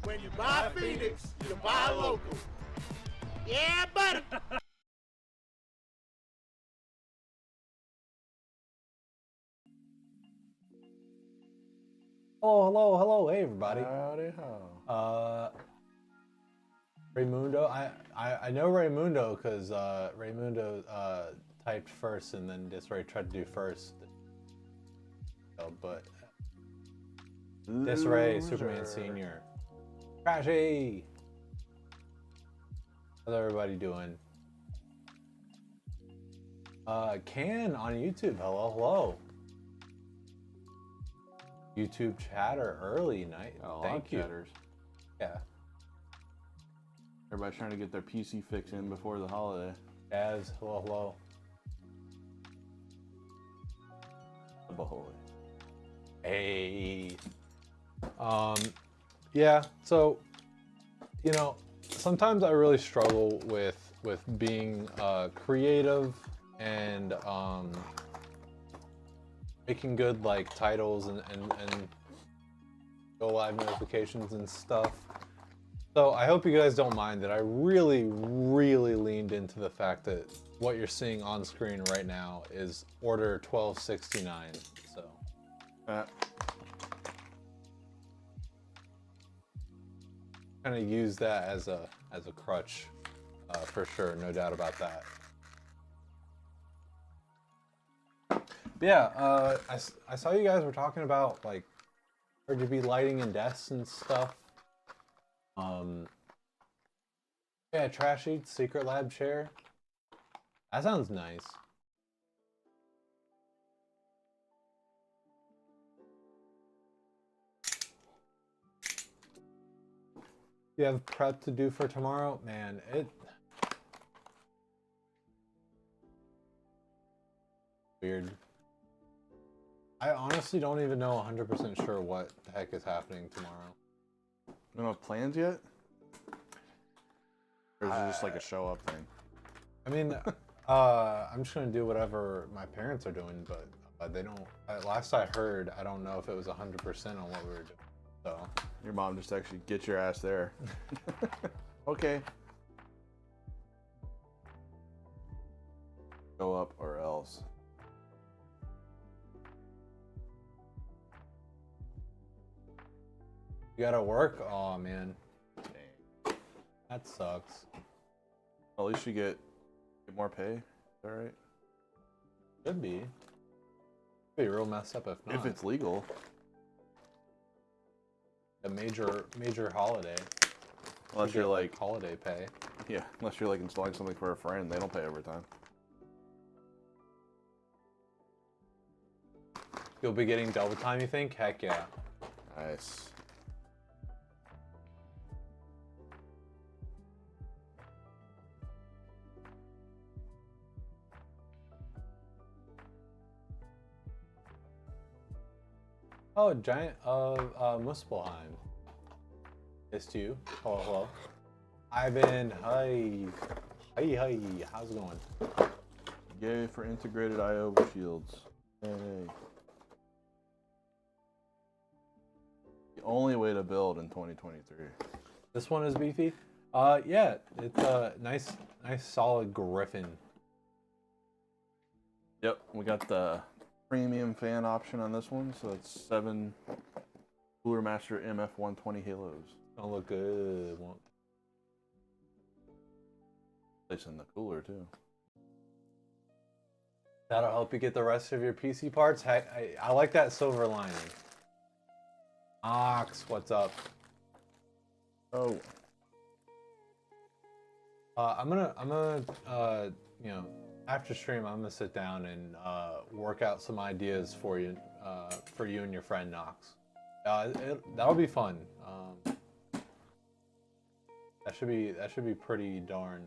When you buy Phoenix, you buy local. Yeah, buddy. Hello, hey everybody. Howdy ho. Raymundo, I know Raymundo because Raymundo typed first and then Disray tried to do first. But Disray, Superman Senior, Crashy. How's everybody doing? Can on YouTube. Hello. YouTube chatter early night. Thank you. Chatters. Yeah. Everybody's trying to get their PC fix in before the holiday. Jazz, hello. Ahoy. Hey. Yeah, so, you know, sometimes I really struggle with with being creative and making good like titles and go live notifications and stuff. So I hope you guys don't mind that I really leaned into the fact that what you're seeing on screen right now is order 1269. So kind of use that as a crutch for sure, no doubt about that. But yeah, I saw you guys were talking about like RGB lighting and desks and stuff. Yeah, Trash Eats Secret Lab chair. That sounds nice. You have prep to do for tomorrow? Man, weird. I honestly don't even know 100% sure what the heck is happening tomorrow. You don't have plans yet? Or is it just like a show up thing? I mean, I'm just gonna do whatever my parents are doing, but they don't. Last I heard, I don't know if it was 100% on what we were doing. So Your mom just actually get your ass there. Okay. Go up or else. you gotta work. Oh man, Dang. that sucks. At least you get more pay. Is that right? Should be. Be real messed up if not. If it's legal. A major holiday. Unless you're like, holiday pay. yeah, unless you're like installing something for a friend, they don't pay overtime. You'll be getting double time, you think? Heck yeah. Nice. Oh, Giant of Muspelheim. It's you. Hello. Ivan, hi. Hi, how's it going? Yay for integrated I/O with shields. Yay. The only way to build in 2023. This one is beefy. Yeah, it's a nice solid Griffin. Yep, we got the premium fan option on this one, so it's 7 Cooler Master MF120 Halos. Gonna look good. Place in the cooler too. That'll help you get the rest of your PC parts. Heck, I like that silver lining. Ox, what's up? Oh, I'm gonna you know, after stream, I'm gonna sit down and work out some ideas for you and your friend Knox. That'll be fun. That should be pretty darn.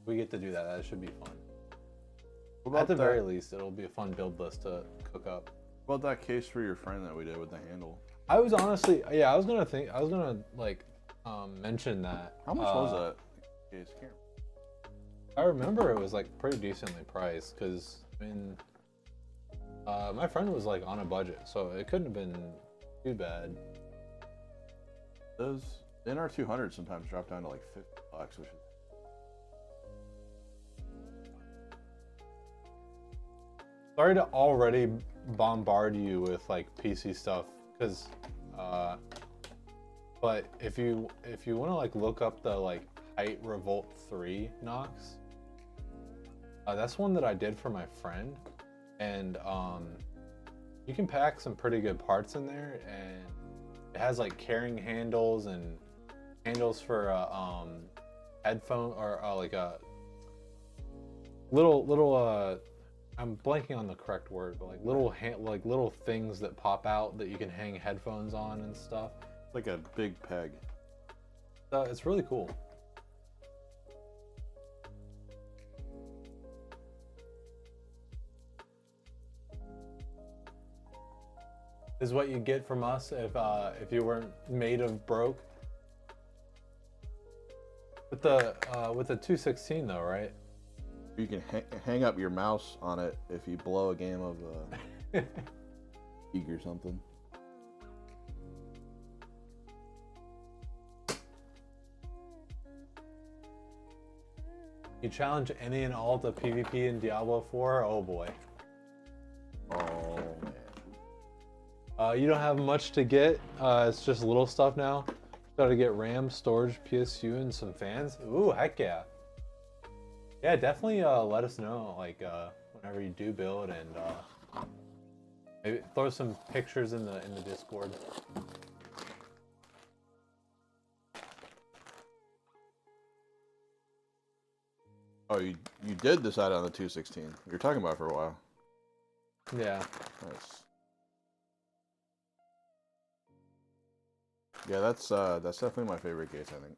If we get to do that. That should be fun. At the very least, it'll be a fun build list to cook up. what about that case for your friend that we did with the handle? I was honestly, yeah, I was gonna like mention that. How much was that case? I remember it was like pretty decently priced because I mean, my friend was like on a budget, so it couldn't have been too bad. Those NR200 sometimes drop down to like $50, which is Sorry to already bombard you with like PC stuff, because, but if you want to like look up the like Height Revolt 3 Nox, that's one that I did for my friend, and you can pack some pretty good parts in there, and it has like carrying handles and handles for headphone or like a little I'm blanking on the correct word, but like little things that pop out that you can hang headphones on and stuff. It's like a big peg. It's really cool. This is what you get from us if you weren't made of broke. With the 216 though, right? You can hang up your mouse on it if you blow a game of League or something. You challenge any and all to PvP in Diablo 4? Oh boy. Oh man. You don't have much to get. It's just little stuff now. Got to get RAM, storage, PSU, and some fans. Ooh, heck yeah. Yeah, definitely let us know, like, whenever you do build, and maybe throw some pictures in the Discord. Oh, you did decide on the 216. You were talking about it for a while. Yeah. Nice. Yeah, that's definitely my favorite case, I think.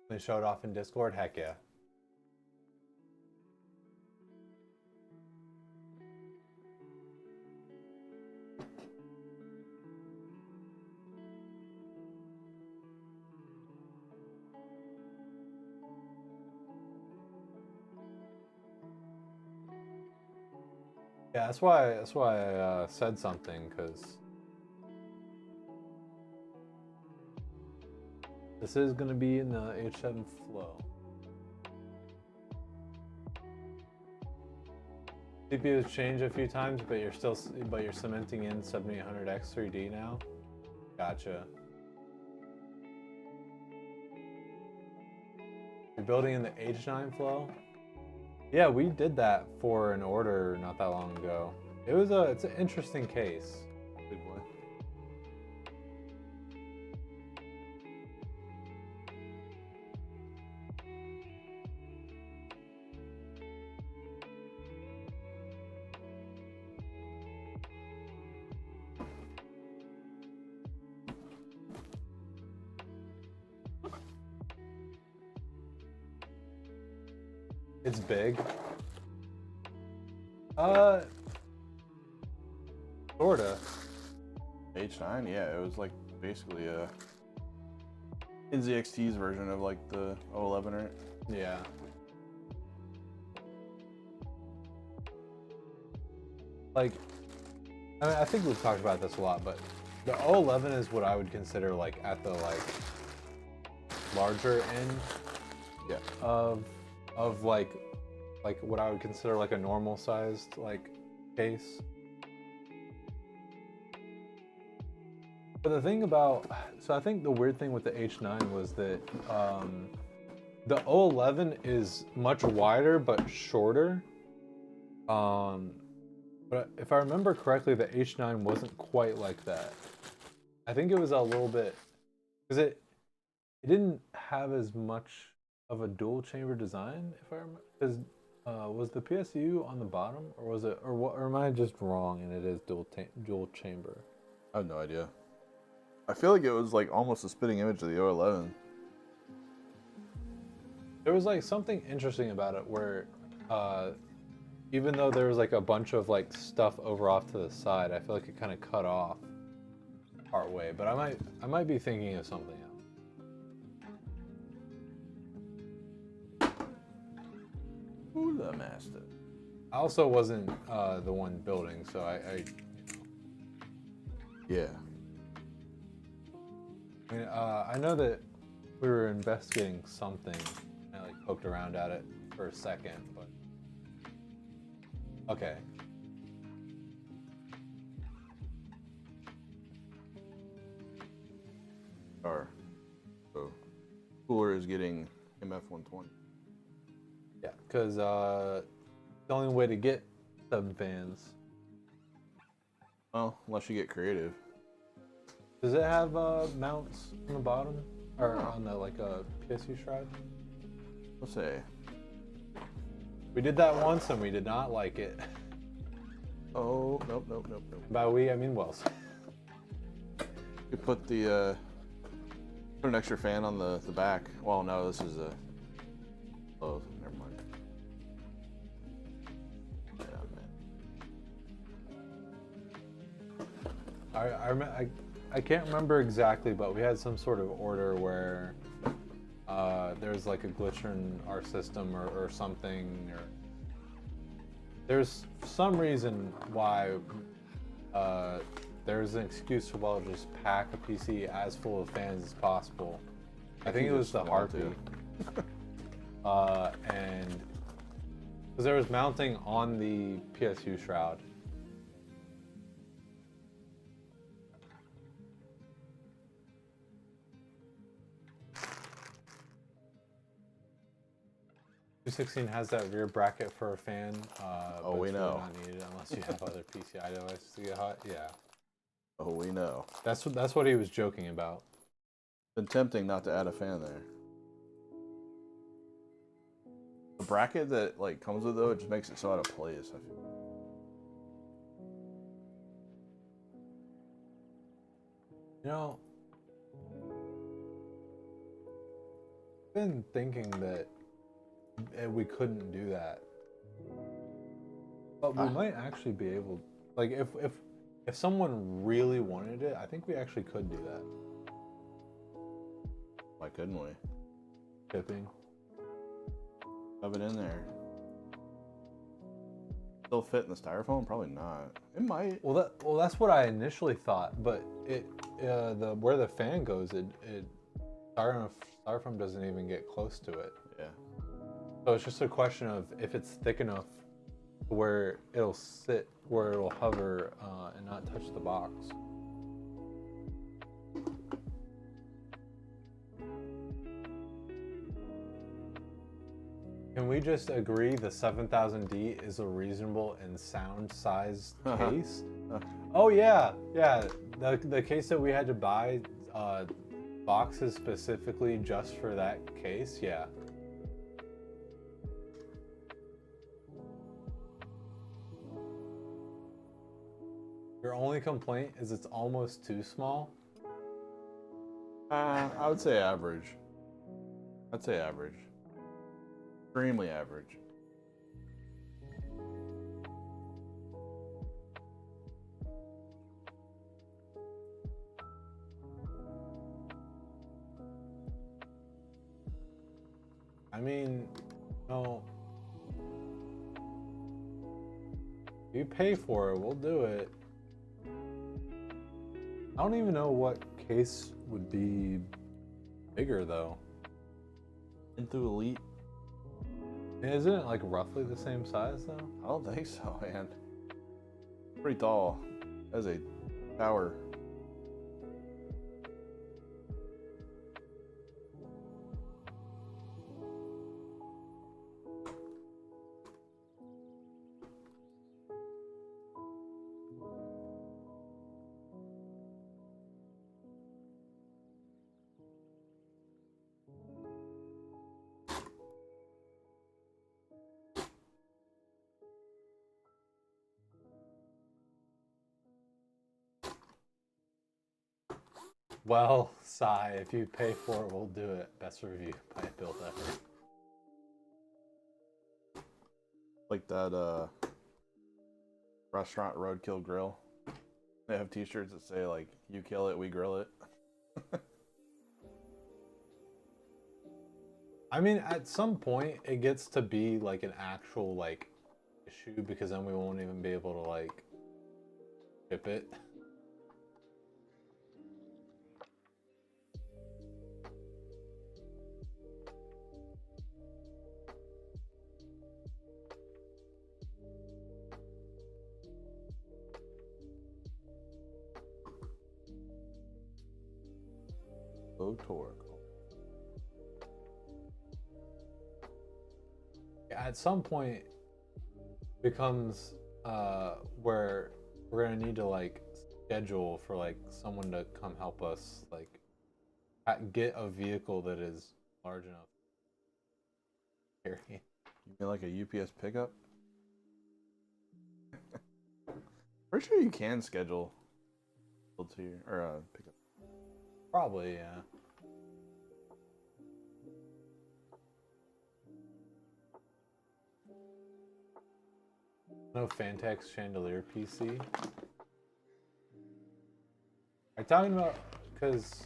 They show it off in Discord? Heck yeah. Yeah, that's why I said something, because this is gonna be in the H7 flow. CPU has changed a few times, but you're cementing in 7800X 3D now. Gotcha. You're building in the H9 flow. Yeah, we did that for an order not that long ago. It's an interesting case. Big boy. It's big. Sorta. H9, yeah, it was like basically a NZXT's version of like the 011, right? Yeah. Like, I mean, I think we've talked about this a lot, but the 011 is what I would consider like at the like larger end. Yeah. Of like what I would consider like a normal sized like case. But the thing about, so I think the weird thing with the H9 was that the 011 is much wider but shorter. But if I remember correctly, the H9 wasn't quite like that. I think it was a little bit, because it didn't have as much of a dual chamber design, if I remember. Because was the PSU on the bottom, or was it, or am I just wrong and it is dual chamber? I have no idea. I feel like it was like almost a spitting image of the 011. There was like something interesting about it where even though there was like a bunch of like stuff over off to the side, I feel like it kind of cut off part way, but I might be thinking of something else. Hula Master. I also wasn't the one building, so I Yeah. I mean, I know that we were investigating something. I like poked around at it for a second, but okay. So Cooler is getting MF120. Yeah, because the only way to get sub fans. Well, unless you get creative. Does it have mounts on the bottom or on the like a PSU shroud? Let's say. We did that once and we did not like it. Oh, nope. By we, I mean Wells. You put the put an extra fan on the back. Well, no, this is a. Oh, never mind. Yeah, man. I I can't remember exactly, but we had some sort of order where there's like a glitch in our system or something, or there's some reason why there's an excuse for well just pack a PC as full of fans as possible. I think it was the Harpy. And because there was mounting on the PSU shroud. $216 has that rear bracket for a fan. Oh, but we it's really know. not needed unless you have other PCI devices to get hot. Yeah, Oh, we know. that's what he was joking about. Been tempting not to add a fan there. The bracket that like comes with it, though, it just makes it so out of place. I feel. You know, I've been thinking that we couldn't do that, but we might actually be able. Like, if someone really wanted it, I think we actually could do that. Why couldn't we? Shipping. Shove it in there. Still fit in the styrofoam? Probably not. It might. Well, that's what I initially thought, but where the fan goes, it styrofoam doesn't even get close to it. Yeah. So it's just a question of if it's thick enough where it'll sit, where it'll hover, and not touch the box. Can we just agree the 7000D is a reasonable and sound sized case? Oh yeah, yeah. The case that we had to buy boxes specifically just for that case, yeah. Your only complaint is it's almost too small? I would say average. I'd say average. Extremely average. I mean, no. If you pay for it, we'll do it. I don't even know what case would be bigger though. Into Elite? Isn't it like roughly the same size though? I don't think so, man. Pretty tall. As a tower. Well, sigh, if you pay for it, we'll do it. Best review by a build ever. Like that restaurant Roadkill Grill. They have t-shirts that say like, you kill it, we grill it. I mean, at some point, it gets to be like an actual like issue because then we won't even be able to like ship it. Low torque. At some point becomes where we're gonna need to like schedule for like someone to come help us like get a vehicle that is large enough to carry. You mean like a UPS pickup? Pretty sure you can schedule to your or pickup. Probably, yeah. No Fantex chandelier PC. Like talking about, because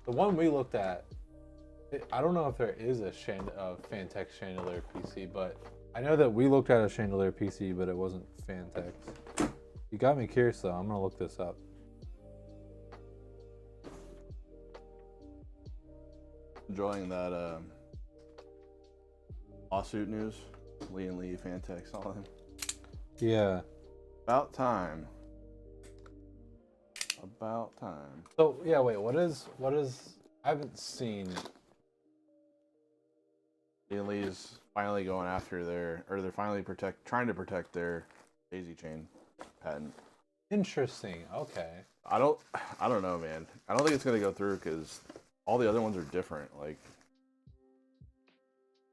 the one we looked at, I don't know if there is a Fantex chandelier PC, but I know that we looked at a chandelier PC, but it wasn't Fantex. You got me curious though. I'm gonna look this up. Enjoying that lawsuit news. Lee and Lee, Fantex, all them. Yeah. About time. About time. So yeah, wait. What is? I haven't seen. Lee and Lee is finally going after they're finally trying to protect their daisy chain patent. Interesting. Okay. I don't know, man. I don't think it's gonna go through because all the other ones are different. Like,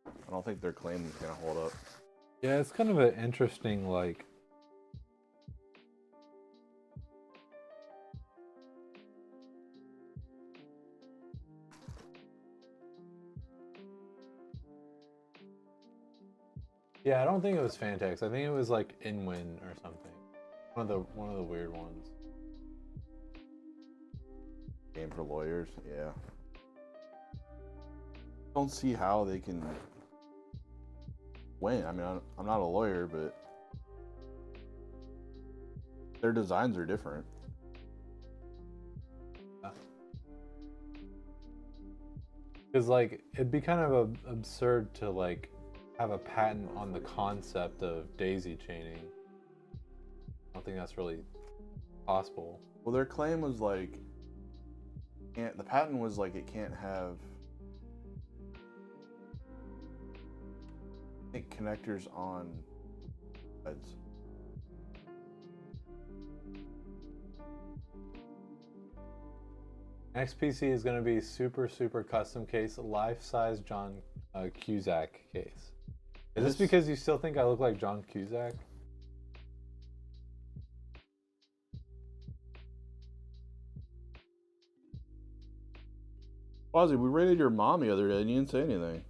I don't think their claim is gonna hold up. Yeah, it's kind of an interesting like. Yeah, I don't think it was Fantex. I think it was like Inwin or something. One of the weird ones. Game for lawyers, yeah. Don't see how they can win. I mean, I'm not a lawyer, but their designs are different. Because like it'd be kind of absurd to like have a patent on the concept of daisy chaining. I don't think that's really possible. Well, their claim was like, the patent was like it can't have, I think, connectors on heads. Next PC is going to be super custom case, life-size John Cusack case. Is this because you still think I look like John Cusack? Ozzy, we rated your mom the other day and you didn't say anything.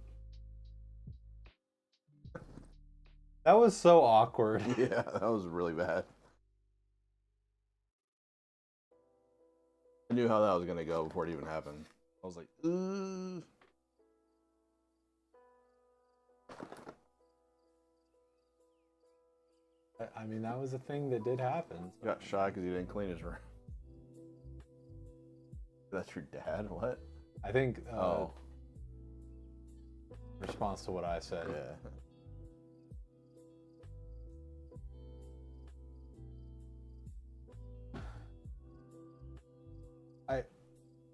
That was so awkward. Yeah, that was really bad. I knew how that was gonna go before it even happened. I was like, ooh. I mean, that was a thing that did happen. He got shy because he didn't clean his room. That's your dad? What? I think response to what I said. Yeah.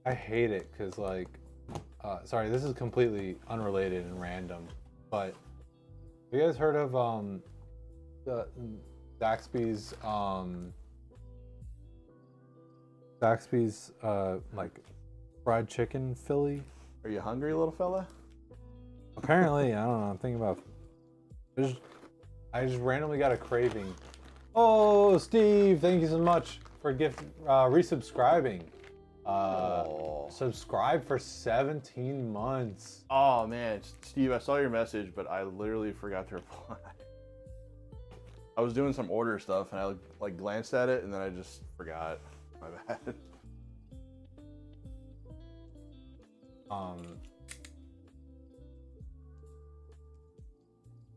I hate it because like, sorry, this is completely unrelated and random, but have you guys heard of Zaxby's like fried chicken Philly? Are you hungry, little fella? Apparently, I don't know. I'm thinking about. I just randomly got a craving. Oh, Steve, thank you so much for resubscribing. Subscribe for 17 months. Oh man, Steve, I saw your message, but I literally forgot to reply. I was doing some order stuff and I like glanced at it and then I just forgot. My bad.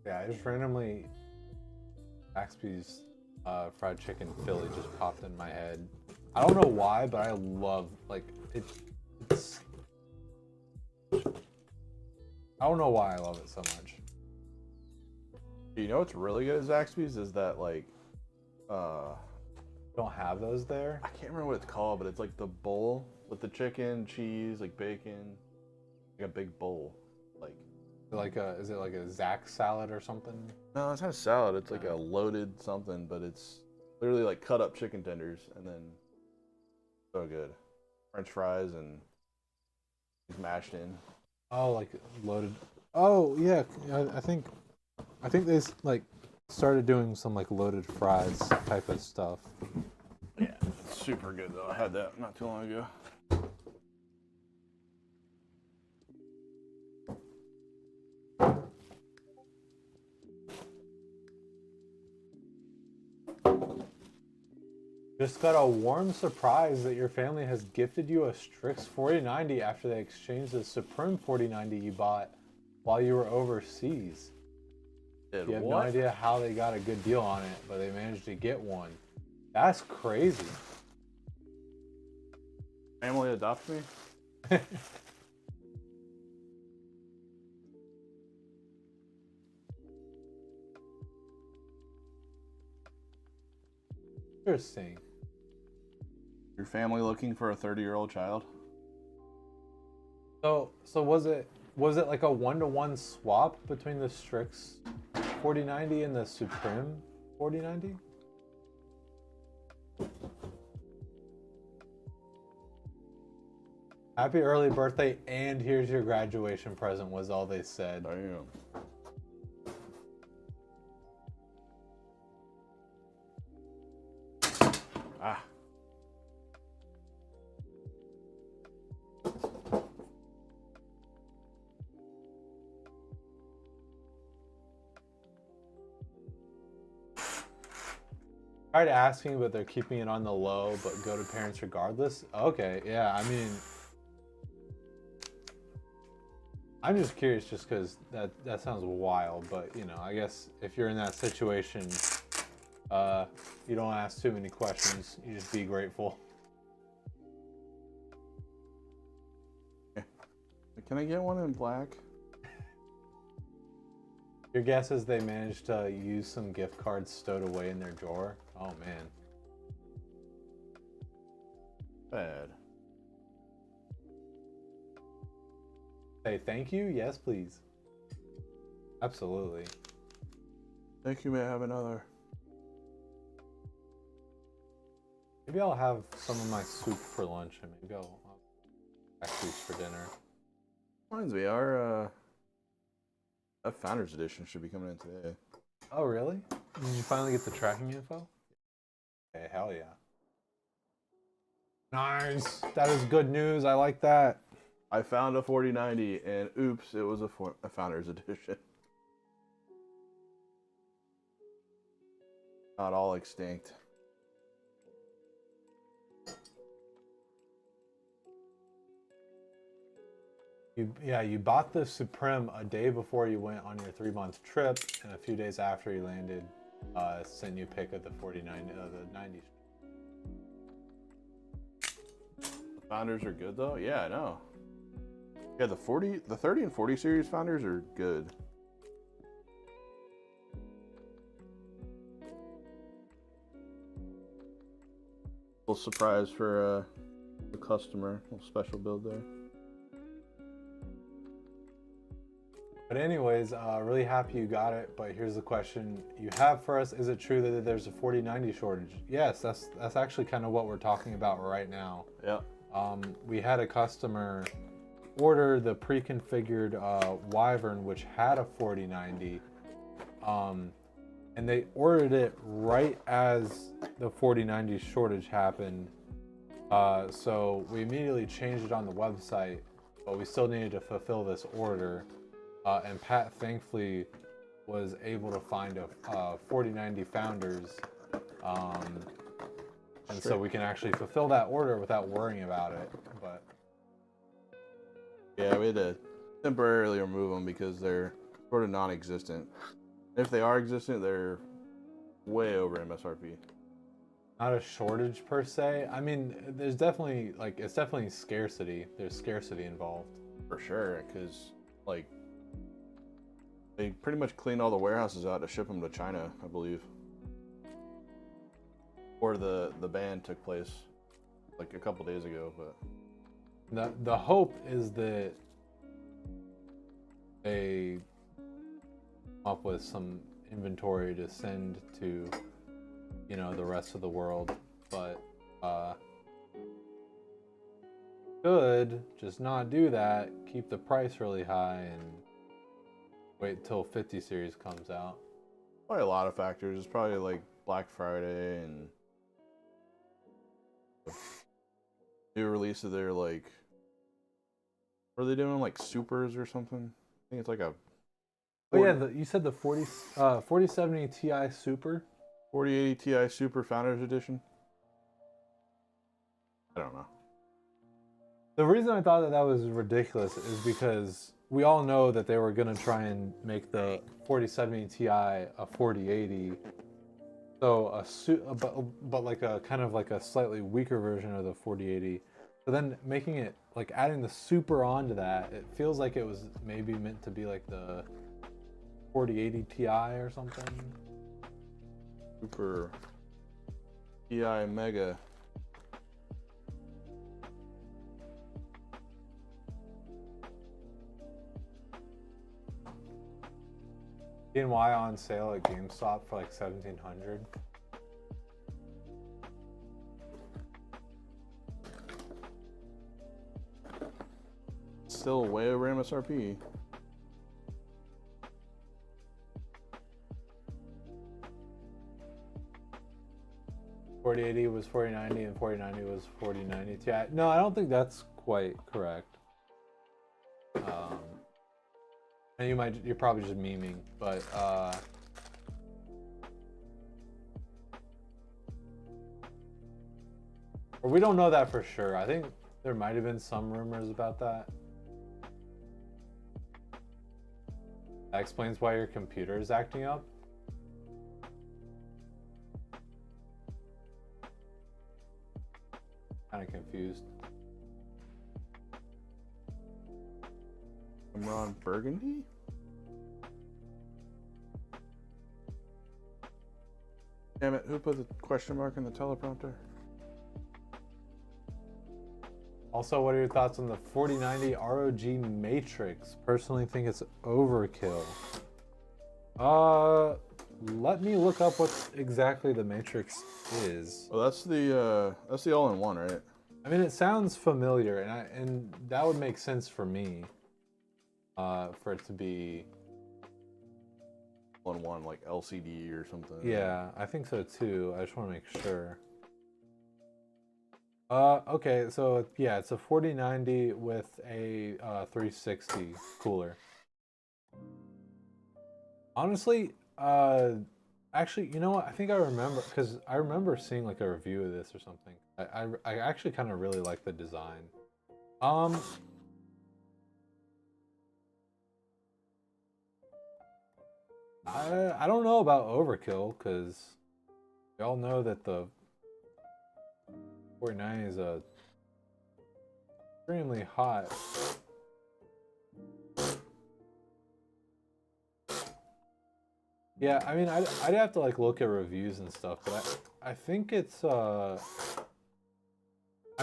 Yeah, I just randomly Zaxby's fried chicken Philly just popped in my head. I don't know why, but I love like it's. I don't know why I love it so much. You know what's really good at Zaxby's is that like, Don't have those there. I can't remember what it's called, but it's like the bowl with the chicken, cheese, like bacon, like a big bowl, like. Is it like a Zax salad or something? No, it's not a salad. It's like a loaded something, but it's literally like cut up chicken tenders and then so good. French fries and it's mashed in. Oh, like loaded. Oh yeah, I think they like started doing some like loaded fries type of stuff. Yeah, it's super good though. I had that not too long ago. Just got a warm surprise that your family has gifted you a Strix 4090 after they exchanged the Supreme 4090 you bought while you were overseas. Did You have no what? idea how they got a good deal on it, but they managed to get one. That's crazy. Family adopt me? Interesting. Your family looking for a 30-year-old child? So was it like a 1-to-1 swap between the Strix 4090 and the Supreme 4090? Happy early birthday, and here's your graduation present, was all they said. Damn. Ah. Tried asking, but they're keeping it on the low, but go to parents regardless. Okay, yeah, I mean, I'm just curious just because that sounds wild, but you know, I guess if you're in that situation, you don't ask too many questions, you just be grateful. Can I get one in black? Your guess is they managed to use some gift cards stowed away in their drawer? Oh man. Bad. Say thank you? Yes, please. Absolutely. Think you may have another. Maybe I'll have some of my soup for lunch and maybe I'll pack these for dinner. Reminds me, our Founders Edition should be coming in today. Oh, really? Did you finally get the tracking info? Okay, hell yeah. Nice. That is good news. I like that. I found a 4090 and oops, it was a Founders Edition. Not all extinct. You bought the Supreme a day before you went on your 3-month trip, and a few days after you landed, sent you a pic of the 49, the 90s. The Founders are good though? Yeah, I know. Yeah, the 30 and 40 series Founders are good. Little surprise for the customer. Little special build there. But anyways, really happy you got it. But here's the question you have for us: is it true that there's a 4090 shortage? Yes, that's actually kind of what we're talking about right now. Yeah. We had a customer order the pre-configured Wyvern, which had a 4090, and they ordered it right as the 4090 shortage happened. So we immediately changed it on the website, but we still needed to fulfill this order. And Pat thankfully was able to find a 4090 Founders, and so we can actually fulfill that order without worrying about it. But Yeah, we had to temporarily remove them because they're sort of non-existent. If they are existent, they're way over MSRP. not a shortage per se. I mean, there's definitely it's definitely scarcity. There's scarcity involved. For sure, because like they pretty much cleaned all the warehouses out to ship them to China, I believe. Or the ban took place like a couple days ago, but The hope is that they come up with some inventory to send to, you know, the rest of the world, but could just not do that, keep the price really high and wait till 50 series comes out. probably a lot of factors. It's probably like Black Friday and new release of their like, what are they doing, like supers or something? I think it's like a Oh yeah, you said the 4070 Ti Super? 4080 Ti Super Founders Edition. I don't know. The reason I thought that that was ridiculous is because we all know that they were gonna try and make the 4070 Ti a 4080, so but like a kind of like a slightly weaker version of the 4080. So then making it like adding the super onto that, it feels like it was maybe meant to be like the 4080 Ti or something. Super Ti Mega. DNY on sale at GameStop for like 1,700. Still way over MSRP. $4080 was $4090 and $4090 was $4090 Ti. No, I don't think that's quite correct. And you're probably just memeing, but or we don't know that for sure. I think there might have been some rumors about that. That explains why your computer is acting up. Kind of confused. Ron Burgundy? Damn it, who put the question mark in the teleprompter? Also, what are your thoughts on the 4090 ROG Matrix? Personally think it's overkill. Let me look up what exactly the Matrix is. Well, that's the all-in-one, right? I mean, it sounds familiar, and that would make sense for me. For it to be All-in-one, like LCD or something. Yeah, I think so too. I just want to make sure. Okay, so yeah, it's a 4090 with a 360 cooler. Honestly, actually, you know what? I think I remember, because I remember seeing like a review of this or something. I actually kind of really like the design. I don't know about overkill, because we all know that the 4090 is a extremely hot. Yeah, I mean, I'd have to like look at reviews and stuff, but I think it's I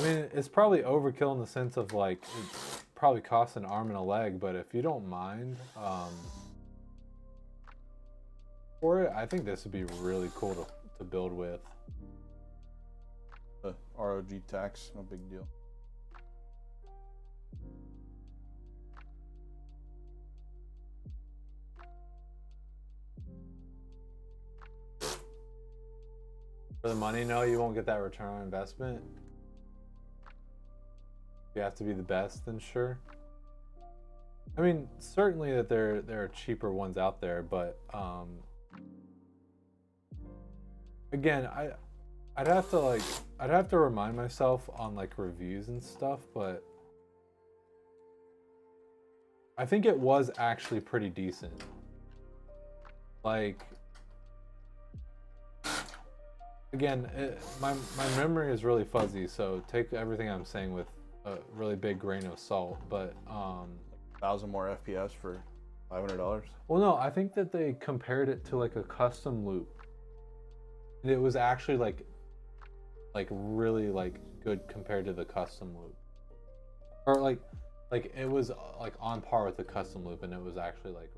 mean, it's probably overkill in the sense of like it probably costs an arm and a leg, but if you don't mind, for it, I think this would be really cool to build with. The ROG tax, no big deal. For the money, no, you won't get that return on investment. You have to be the best, then sure. I mean, certainly that there are cheaper ones out there, but again, I'd have to remind myself on like reviews and stuff, but I think it was actually pretty decent. Like, again, my memory is really fuzzy, so take everything I'm saying with a really big grain of salt. But 1,000 more FPS for $500. well, no, I think that they compared it to like a custom loop. And it was actually like really like good compared to the custom loop, or like it was like on par with the custom loop, and it was actually like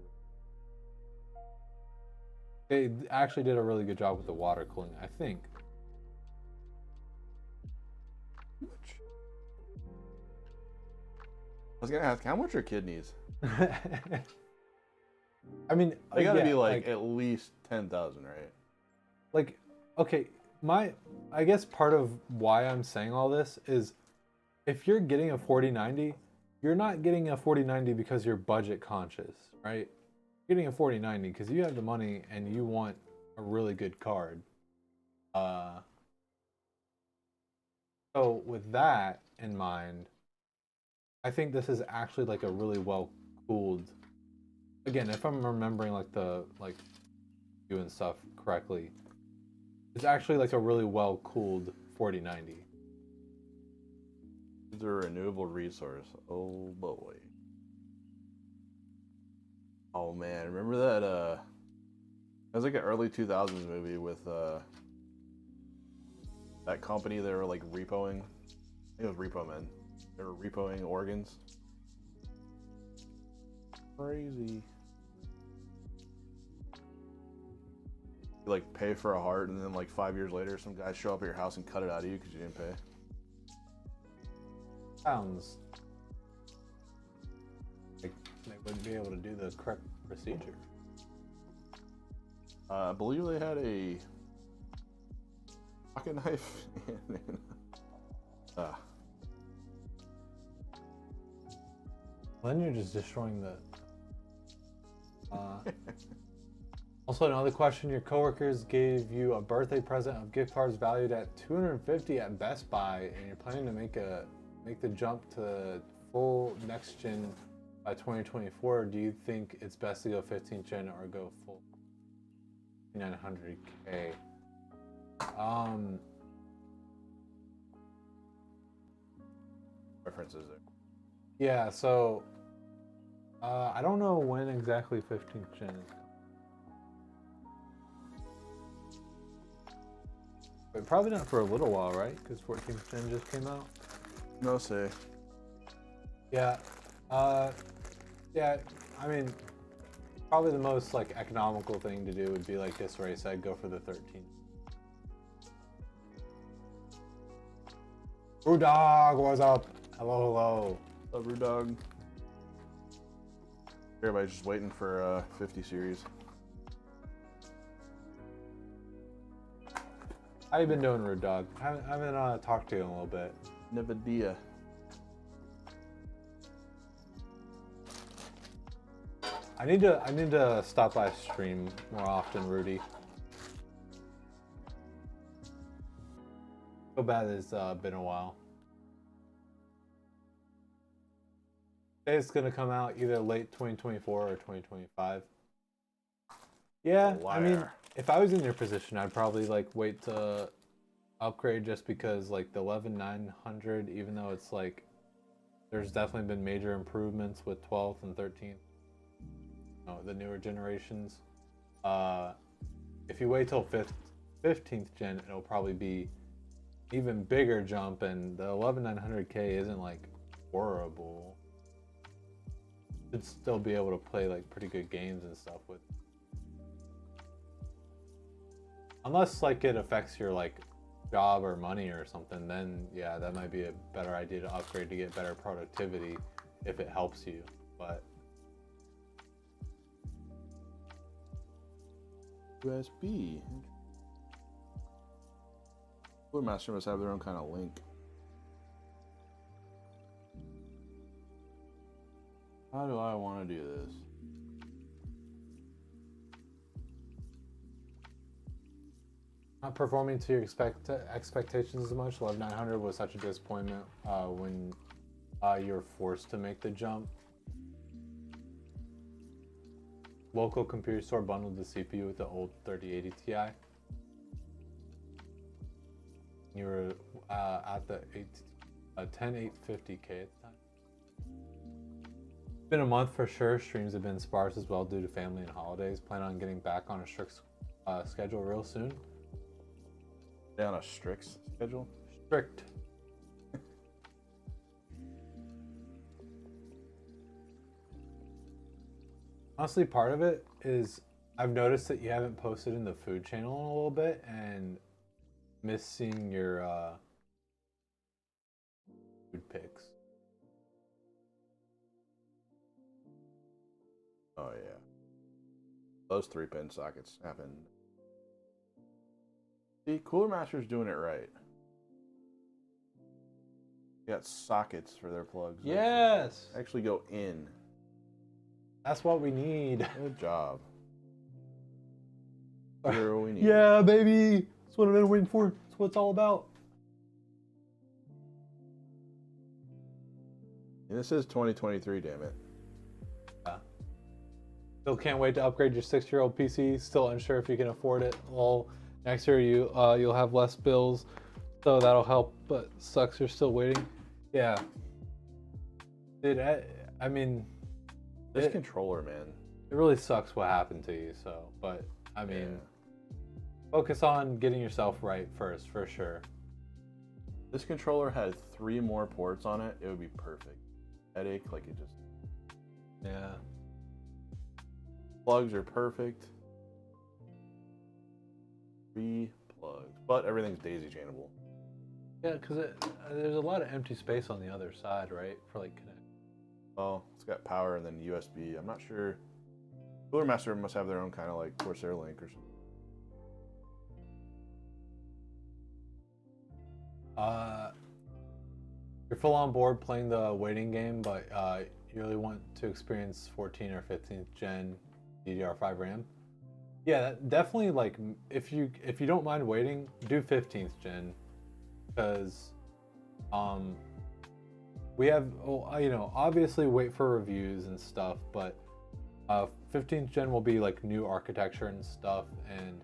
they actually did a really good job with the water cooling, I think. I was gonna ask, how much are kidneys? I mean, They gotta yeah, be like at least 10,000, right? like, okay, I guess part of why I'm saying all this is if you're getting a 4090, you're not getting a 4090 because you're budget conscious, right? You're getting a 4090 because you have the money and you want a really good card. So with that in mind, I think this is actually like a really well cooled. Again, if I'm remembering like the you and stuff correctly, it's actually like a really well cooled 4090. It's a renewable resource. Oh boy. Oh man, remember that? It was like an early 2000s movie with that company they were like repoing. I think it was Repo Men. They were repoing organs. Crazy. You like pay for a heart, and then like 5 years later, some guys show up at your house and cut it out of you because you didn't pay. Sounds like they wouldn't be able to do the correct procedure. I believe they had a pocket knife. Then you're just destroying the. Also, another question: your coworkers gave you a birthday present of gift cards valued at $250 at Best Buy, and you're planning to make the jump to full next gen by 2024. Do you think it's best to go 15th gen or go full 900K? References there. Yeah. So, I don't know when exactly 15th gen is. But probably not for a little while, right? Because 14th gen just came out. No say. Yeah. Yeah. I mean, probably the most like economical thing to do would be like Disarray said, go for the 13th. Brewdog, what's up? Hello, hello. Love your dog. Everybody's just waiting for 50 series. How you been doing, Rude Dog? I haven't talked to you in a little bit. Nvidia. I need to stop by stream more often, Rudy. So bad it's been a while. It's gonna come out either late 2024 or 2025. Yeah, I mean, Liar. if I was in your position, I'd probably like wait to upgrade just because like the 11900, even though it's like there's definitely been major improvements with 12th and 13th, the newer generations. If you wait till 15th gen, it'll probably be even bigger jump, and the 11900K isn't like horrible. Should still be able to play like pretty good games and stuff with. Unless like it affects your like job or money or something, then yeah, that might be a better idea to upgrade to get better productivity if it helps you. But USB. Cooler Master must have their own kind of link. How do I want to do this? not performing to your expectations as much. 11900 was such a disappointment when you were forced to make the jump. Local computer store bundled the CPU with the old 3080 Ti. You were at the 10850K at the time. It's been a month for sure. Streams have been sparse as well due to family and holidays. Plan on getting back on a strict schedule real soon. Stay on a strict schedule? Strict. Honestly, part of it is I've noticed that you haven't posted in the food channel in a little bit and miss seeing your food pics. Oh yeah. Those 3-pin sockets happen. See, Cooler Master's doing it right. They got sockets for their plugs. Yes! Actually go in. That's what we need. Good job. That's what we need. Yeah, baby! That's what I've been waiting for. That's what it's all about. And this is 2023, damn it. Yeah. Still can't wait to upgrade your 6-year-old PC. Still unsure if you can afford it. Well, next year you'll have less bills, so that'll help. But sucks you're still waiting. Yeah. Dude, I mean, This controller, man. it really sucks what happened to you. So, but I mean, focus on getting yourself right first, for sure. This controller had 3 more ports on it. It would be perfect. Headache, like it just. Yeah. Plugs are perfect. 3 plugs, but everything's daisy chainable. Yeah, because there's a lot of empty space on the other side, right? For like connect. Oh, it's got power and then USB. I'm not sure. Cooler Master must have their own kind of like Corsair link or something. You're full on board playing the waiting game, but you really want to experience 14 or 15th gen DDR5 RAM. Yeah, definitely. Like, if you don't mind waiting, do 15th gen, because we have, obviously wait for reviews and stuff, but 15th gen will be like new architecture and stuff, and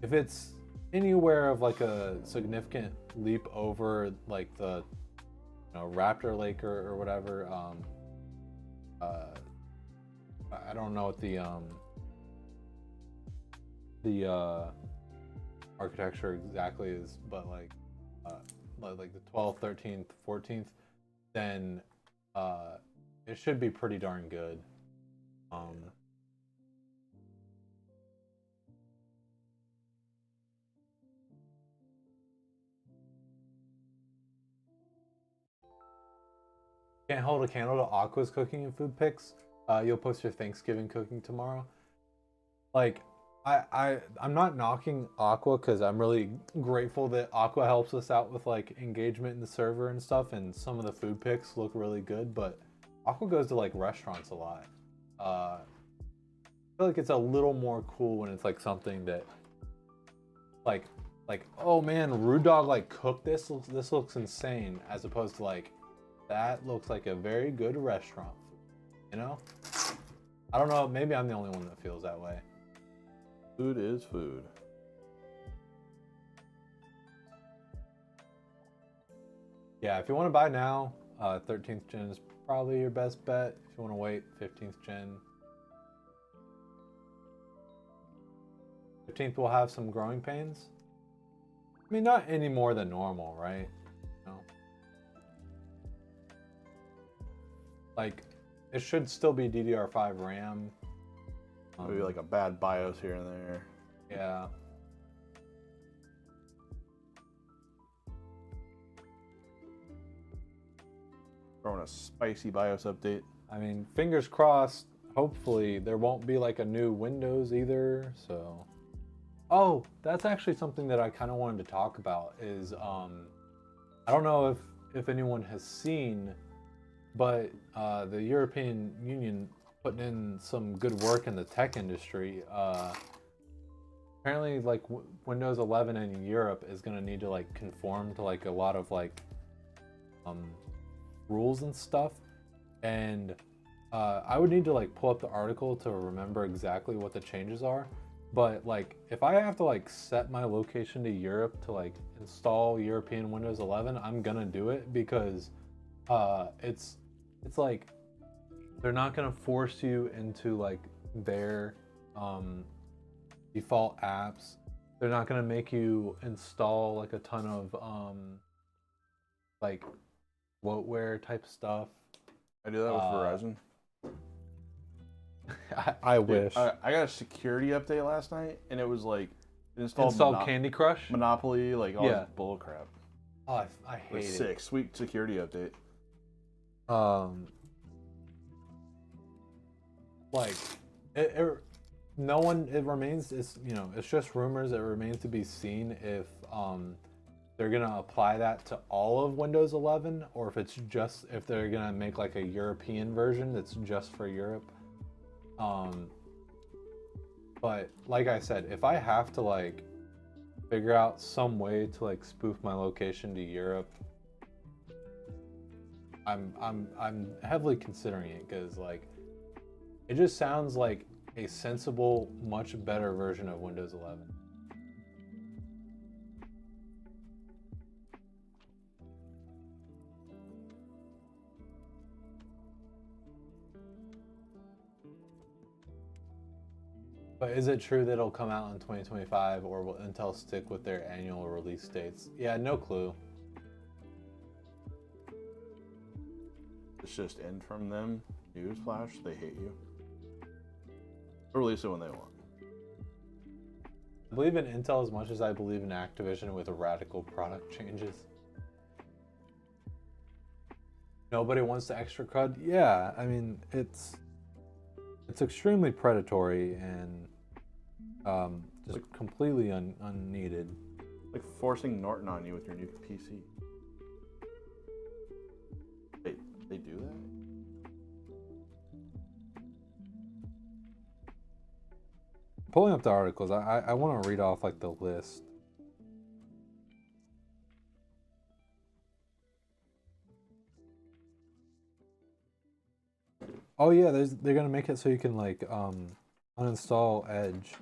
if it's anywhere of like a significant leap over like the Raptor Lake or whatever, I don't know what the architecture exactly is, but like the 12th, 13th, 14th, then it should be pretty darn good. Can't hold a candle to Aqua's cooking and food pics. You'll post your Thanksgiving cooking tomorrow. Like, I'm not knocking Aqua, because I'm really grateful that Aqua helps us out with like engagement in the server and stuff, and some of the food pics look really good, but Aqua goes to like restaurants a lot. I feel like it's a little more cool when it's like something that like oh man, Rude Dog like cooked this. This looks insane, as opposed to like, that looks like a very good restaurant food, I don't know, maybe I'm the only one that feels that way. Food is food. Yeah, if you want to buy now, 13th gen is probably your best bet. If you want to wait, 15th gen. 15th will have some growing pains. I mean, not any more than normal, right? Like, it should still be DDR5 RAM. Maybe like a bad BIOS here and there. Yeah. Throwing a spicy BIOS update. I mean, fingers crossed. Hopefully, there won't be like a new Windows either. So, oh, that's actually something that I kind of wanted to talk about. Is I don't know if anyone has seen, but the European Union putting in some good work in the tech industry. Apparently, like Windows 11 in Europe is going to need to like conform to like a lot of like rules and stuff, and I would need to like pull up the article to remember exactly what the changes are. But like, if I have to like set my location to Europe to like install European Windows 11, I'm gonna do it, because it's like, they're not gonna force you into like their default apps. They're not gonna make you install like a ton of like bloatware type stuff. I do that with Verizon. I wish. I got a security update last night, and it was like it installed Candy Crush. Monopoly, like all this bull crap. Oh, I hate it. Sick, sweet security update. Like no one. It remains. It's it's just rumors. It remains to be seen if they're gonna apply that to all of Windows 11, or if they're gonna make like a European version that's just for Europe. But like I said, if I have to like figure out some way to like spoof my location to Europe, I'm heavily considering it because like it just sounds like a sensible, much better version of Windows 11. But is it true that it'll come out in 2025, or will Intel stick with their annual release dates? Yeah, no clue. It's just in from them. Newsflash, they hate you. They'll release it when they want. I believe in Intel as much as I believe in Activision with radical product changes. Nobody wants the extra crud? Yeah, I mean, it's extremely predatory and just like, completely unneeded. Like forcing Norton on you with your new PC. They do that? Pulling up the articles, I want to read off like the list. Oh yeah, they're gonna make it so you can like uninstall Edge.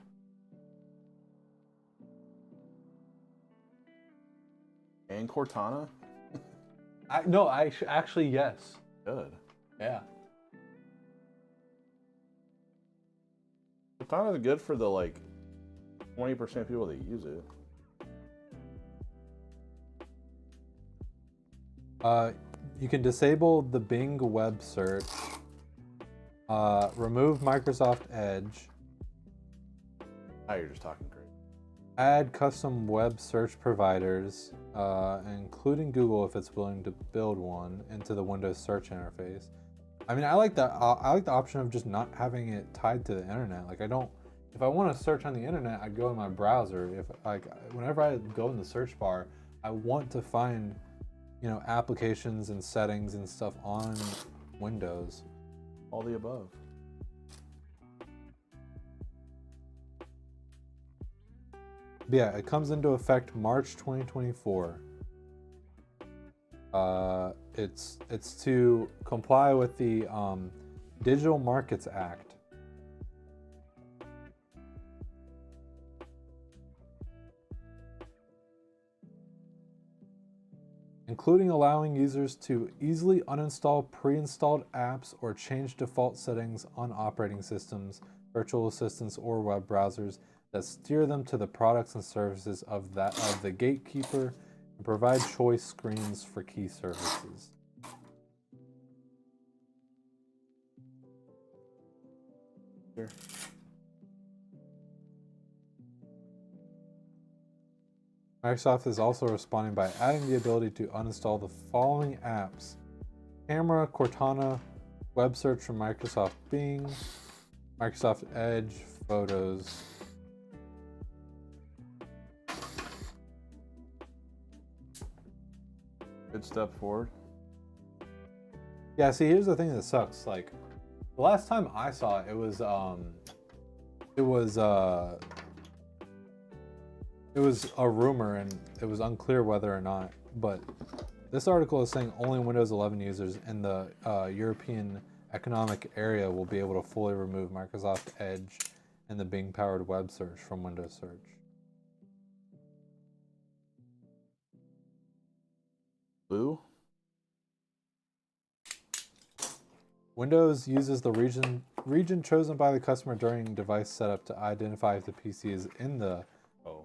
And Cortana? No, actually yes. Good. Yeah. Cortana's good for the like 20% of people that use it. You can disable the Bing web search. Remove Microsoft Edge. Now you're just talking great. Add custom web search providers, including Google if it's willing to build one, into the Windows search interface. I mean, I like that. I like the option of just not having it tied to the internet. Like, I don't. If I want to search on the internet, I go in my browser. If like, whenever I go in the search bar, I want to find, you know, applications and settings and stuff on Windows. All the above. But yeah, it comes into effect March 2024. It's to comply with the Digital Markets Act. Including allowing users to easily uninstall pre-installed apps or change default settings on operating systems, virtual assistants, or web browsers that steer them to the products and services of the gatekeeper and provide choice screens for key services. Sure. Microsoft is also responding by adding the ability to uninstall the following apps: Camera, Cortana, Web Search from Microsoft Bing, Microsoft Edge, Photos. Good step forward. Yeah, see, here's the thing that sucks. Like, the last time I saw it, it was a rumor and it was unclear whether or not, but this article is saying only Windows 11 users in the European Economic Area will be able to fully remove Microsoft Edge and the Bing-powered web search from Windows Search. Boo? Windows uses the region chosen by the customer during device setup to identify if the PC is in the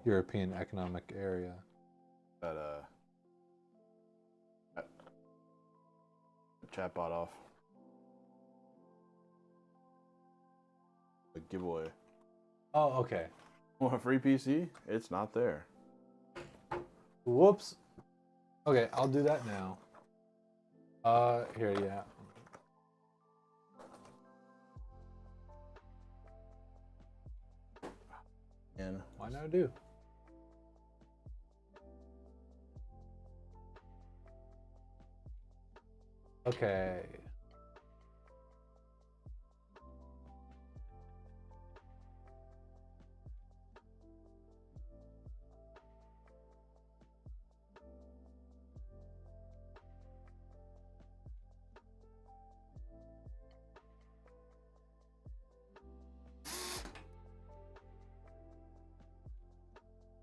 European Economic Area. That chatbot off. The giveaway. Oh, okay. Want a free PC? It's not there. Whoops. Okay, I'll do that now. Here, yeah. And Why not do? Okay.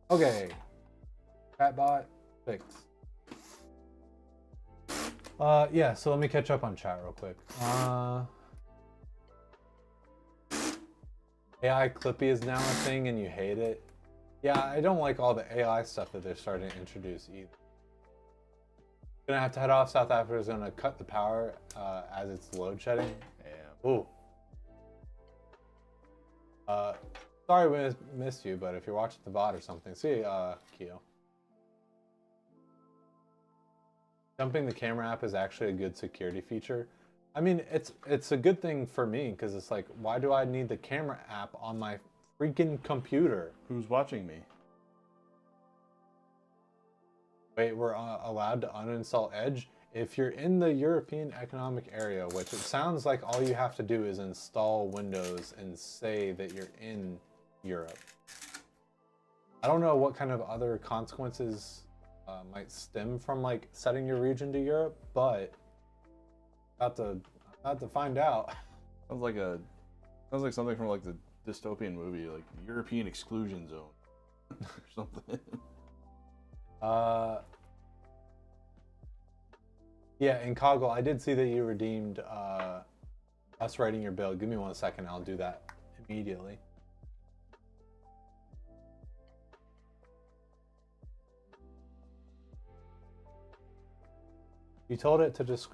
Okay. Chatbot fixed. Yeah, so let me catch up on chat real quick. AI Clippy is now a thing and you hate it. Yeah, I don't like all the AI stuff that they're starting to introduce either. Gonna have to head off. South Africa is gonna cut the power as it's load shedding. Damn. Ooh. Sorry we missed you, but if you're watching the VOD or something, see Keo. Jumping the camera app is actually a good security feature. I mean, it's a good thing for me because it's like, why do I need the camera app on my freaking computer? Who's watching me? Wait, we're allowed to uninstall Edge? If you're in the European Economic Area, which it sounds like all you have to do is install Windows and say that you're in Europe. I don't know what kind of other consequences might stem from like setting your region to Europe, but about to find out. Sounds like something from like the dystopian movie, like European Exclusion Zone or something. Yeah, in Coggle, I did see that you redeemed us writing your bill. Give me 1 second, I'll do that immediately. You told it to just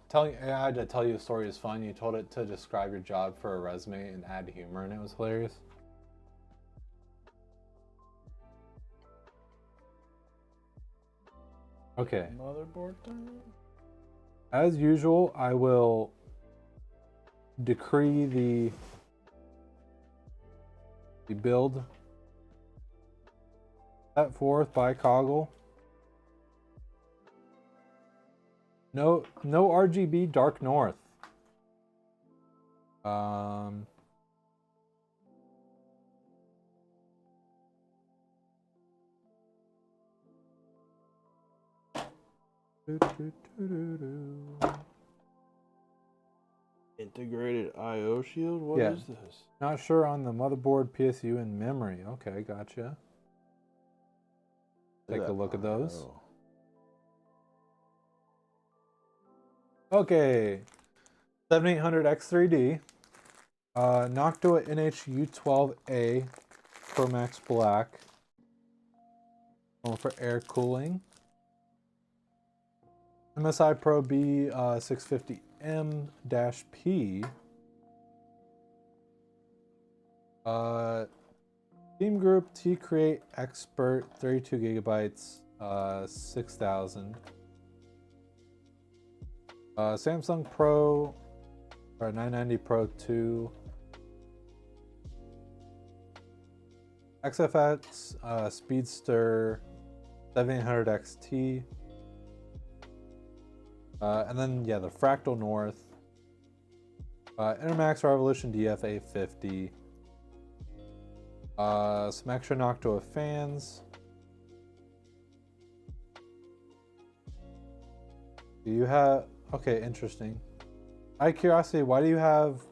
telling AI to tell you a story is fun. You told it to describe your job for a resume and add humor, and it was hilarious. Okay. Motherboard time. As usual, I will decree the build set forth by Coggle. No RGB Dark North. Integrated I/O shield. What Yeah. is this? Not sure on the motherboard, PSU, and memory. Okay, gotcha. Take a look at those. I/O. Okay, 7800X3D, Noctua NH-U12A Pro Max Black, one for air cooling, MSI Pro B 650M-P, Team Group T-Create Expert 32 gigabytes, 6,000. Samsung Pro or 990 Pro 2, XFX Speedster 7800 XT, and then yeah, the Fractal North, Intermax Revolution DF850, some extra Noctua fans. Do you have? Okay, interesting. Out of curiosity, why do you have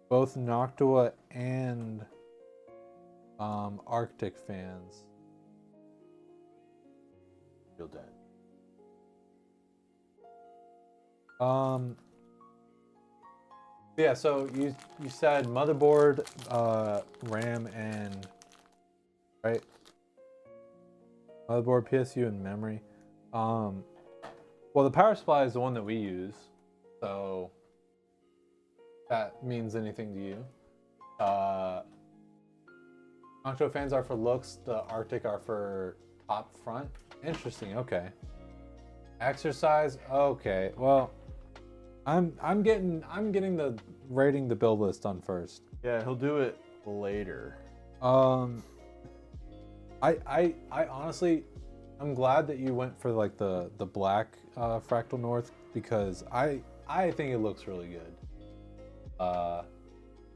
both Noctua and Arctic fans? Feel dead. Yeah, so you said motherboard, RAM, and right? Motherboard, PSU, and memory. Well, the power supply is the one that we use, so that means anything to you. Noctua fans are for looks. The Arctic are for top front. Interesting. Okay. Exercise. Okay. Well, I'm getting the rating the build list done first. Yeah, he'll do it later. I honestly, I'm glad that you went for like the black Fractal North because I think it looks really good.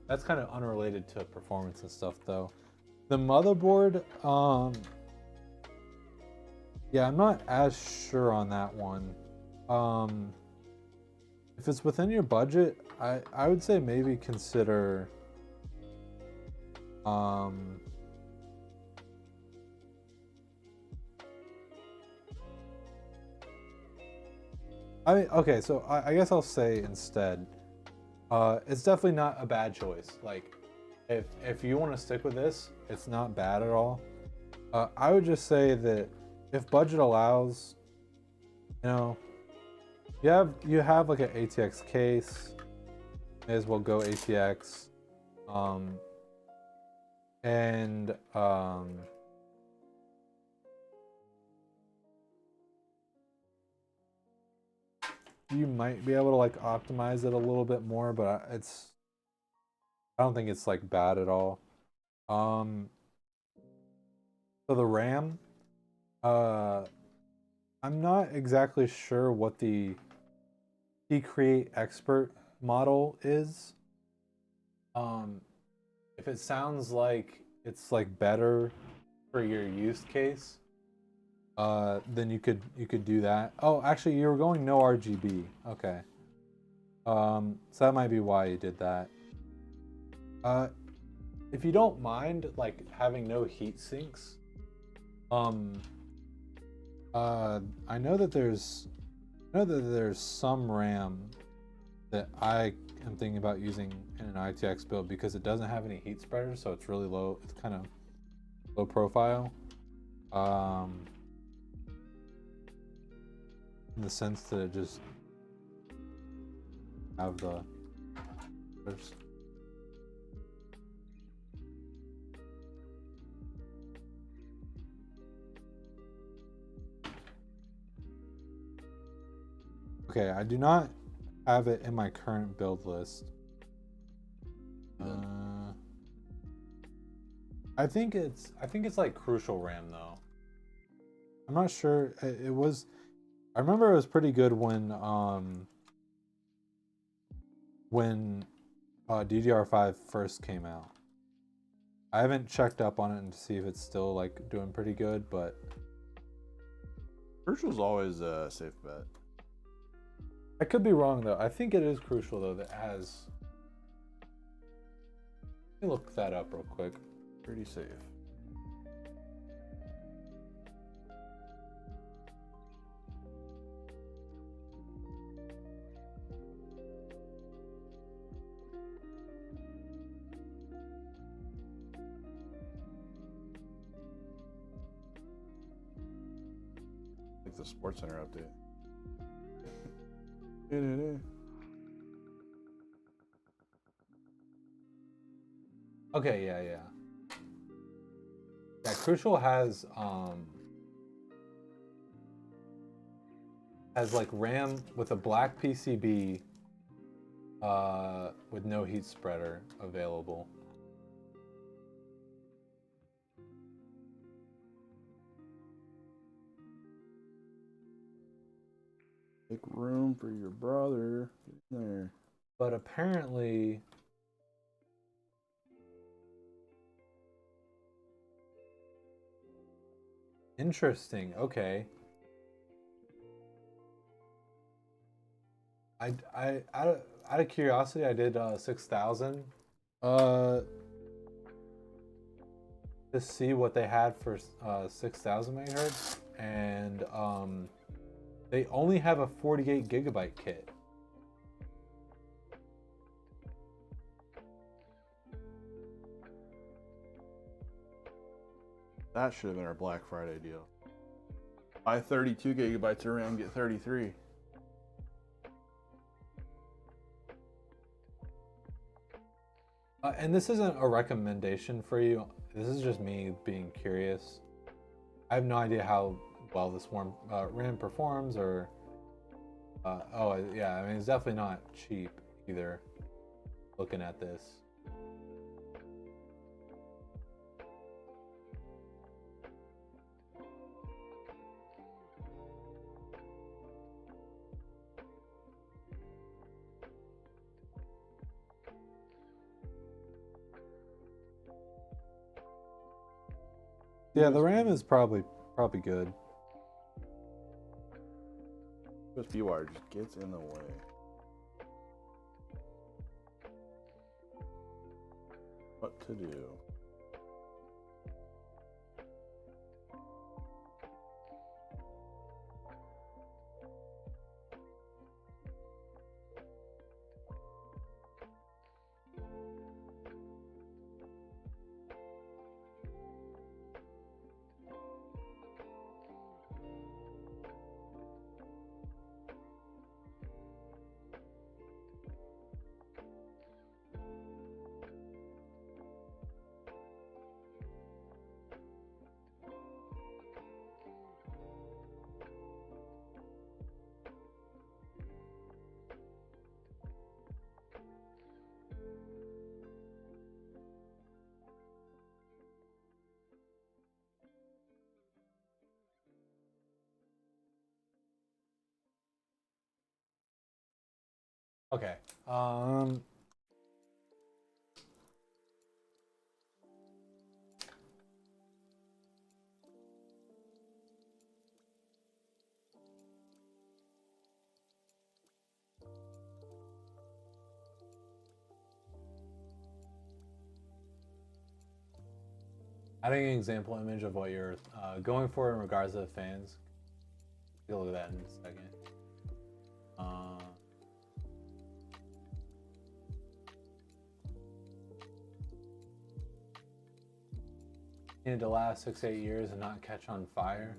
That's kind of unrelated to performance and stuff though. The motherboard, yeah, I'm not as sure on that one. If it's within your budget, I would say maybe consider I mean, okay, so I guess I'll say instead, it's definitely not a bad choice. Like, if you want to stick with this, it's not bad at all. I would just say that if budget allows, you know, you have like an ATX case, may as well go ATX, and you might be able to like optimize it a little bit more, but I don't think it's like bad at all. So the RAM, I'm not exactly sure what the Create Expert model is. If it sounds like it's like better for your use case, then you could do that. Oh, actually, you were going no RGB. Okay. So that might be why you did that. If you don't mind like having no heat sinks, I know that there's some RAM that I am thinking about using in an ITX build because it doesn't have any heat spreaders, so it's really low. It's kind of low profile. In the sense that it just have the okay, I do not have it in my current build list. I think it's like Crucial RAM though. I'm not sure. It was. I remember it was pretty good when DDR5 first came out. I haven't checked up on it to see if it's still like doing pretty good, but Crucial's always a safe bet. I could be wrong though. I think it is Crucial though that has. Let me look that up real quick. Pretty safe. Like the Sports Center update. Okay, yeah. Yeah, Crucial has like RAM with a black PCB with no heat spreader available. Make room for your brother. Get in there. But apparently interesting. Okay. I out of curiosity, I did 6,000 to see what they had for 6,000 megahertz, and they only have a 48 gigabyte kit. That should have been our Black Friday deal. Buy 32 gigabytes of RAM, get 33. And this isn't a recommendation for you. This is just me being curious. I have no idea how well this RAM performs, or oh yeah, I mean it's definitely not cheap either. Looking at this. Yeah, the RAM is probably good. USB wire just gets in the way. What to do? Okay. Adding an example image of what you're going for in regards to the fans. Take a look at that in a second. Needed to last 6-8 years and not catch on fire.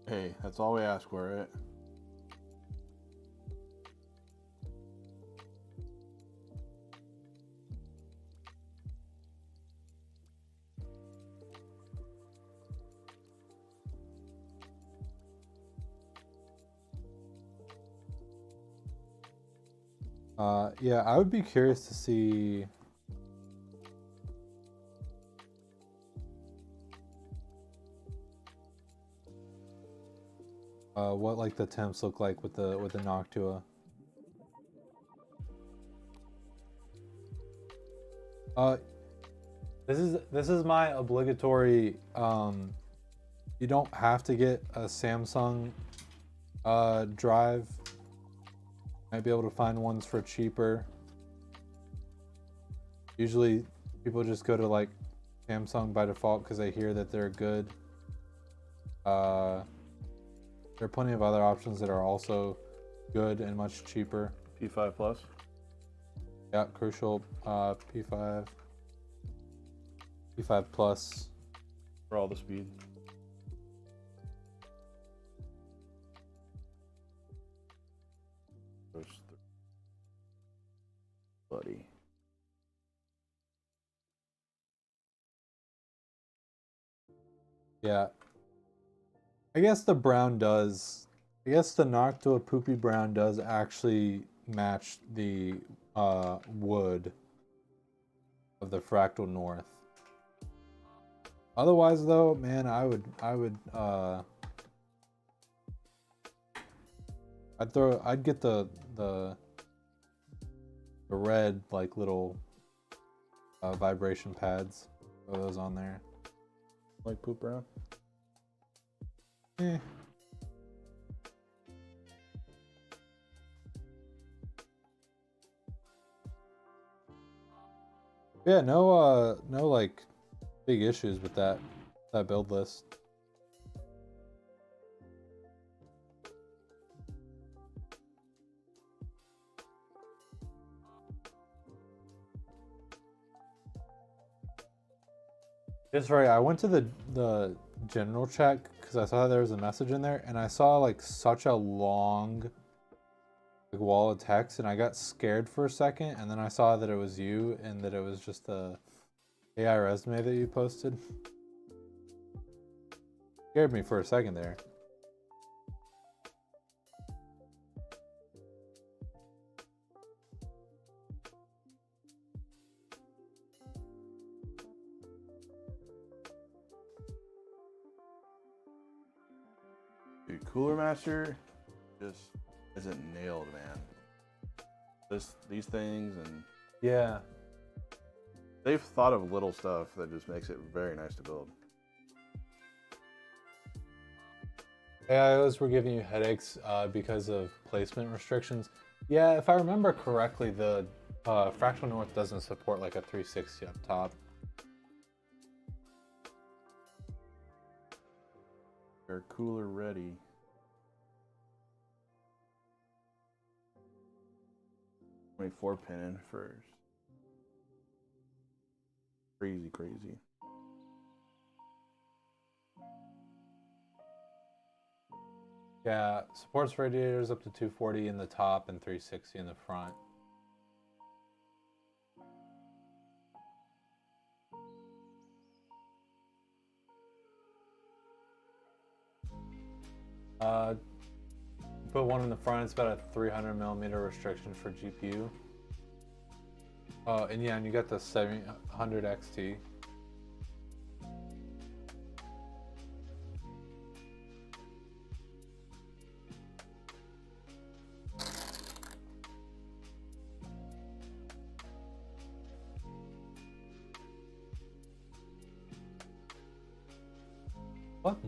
Hey, that's all we ask for, right? Yeah, I would be curious to see what like the temps look like with the Noctua. This is my obligatory. You don't have to get a Samsung drive. Might be able to find ones for cheaper. Usually people just go to like Samsung by default because they hear that they're good. There are plenty of other options that are also good and much cheaper. P5 Plus. Yeah, Crucial P5 Plus For all the speed. Those three. Buddy. Yeah. I guess the brown does. I guess the Noctua Poopy Brown does actually match the wood of the Fractal North. Otherwise, though, man, I'd get the red like little vibration pads. Throw those on there. Like Poop Brown? Eh. Yeah, no like big issues with that build list. It's right. I went to the general check because I saw there was a message in there, and I saw like such a long like wall of text, and I got scared for a second, and then I saw that it was you and that it was just a AI resume that you posted. Scared me for a second there. Dude, Cooler Master just isn't nailed, man. These things, and Yeah. they've thought of little stuff that just makes it very nice to build. AIOs were giving you headaches because of placement restrictions. Yeah, if I remember correctly, the Fractal North doesn't support like a 360 up top. They're cooler ready. .24 pin first. Crazy. Yeah, supports radiators up to 240 in the top and 360 in the front. Put one in the front. It's about a 300mm restriction for GPU. And yeah, and you got the 700 XT.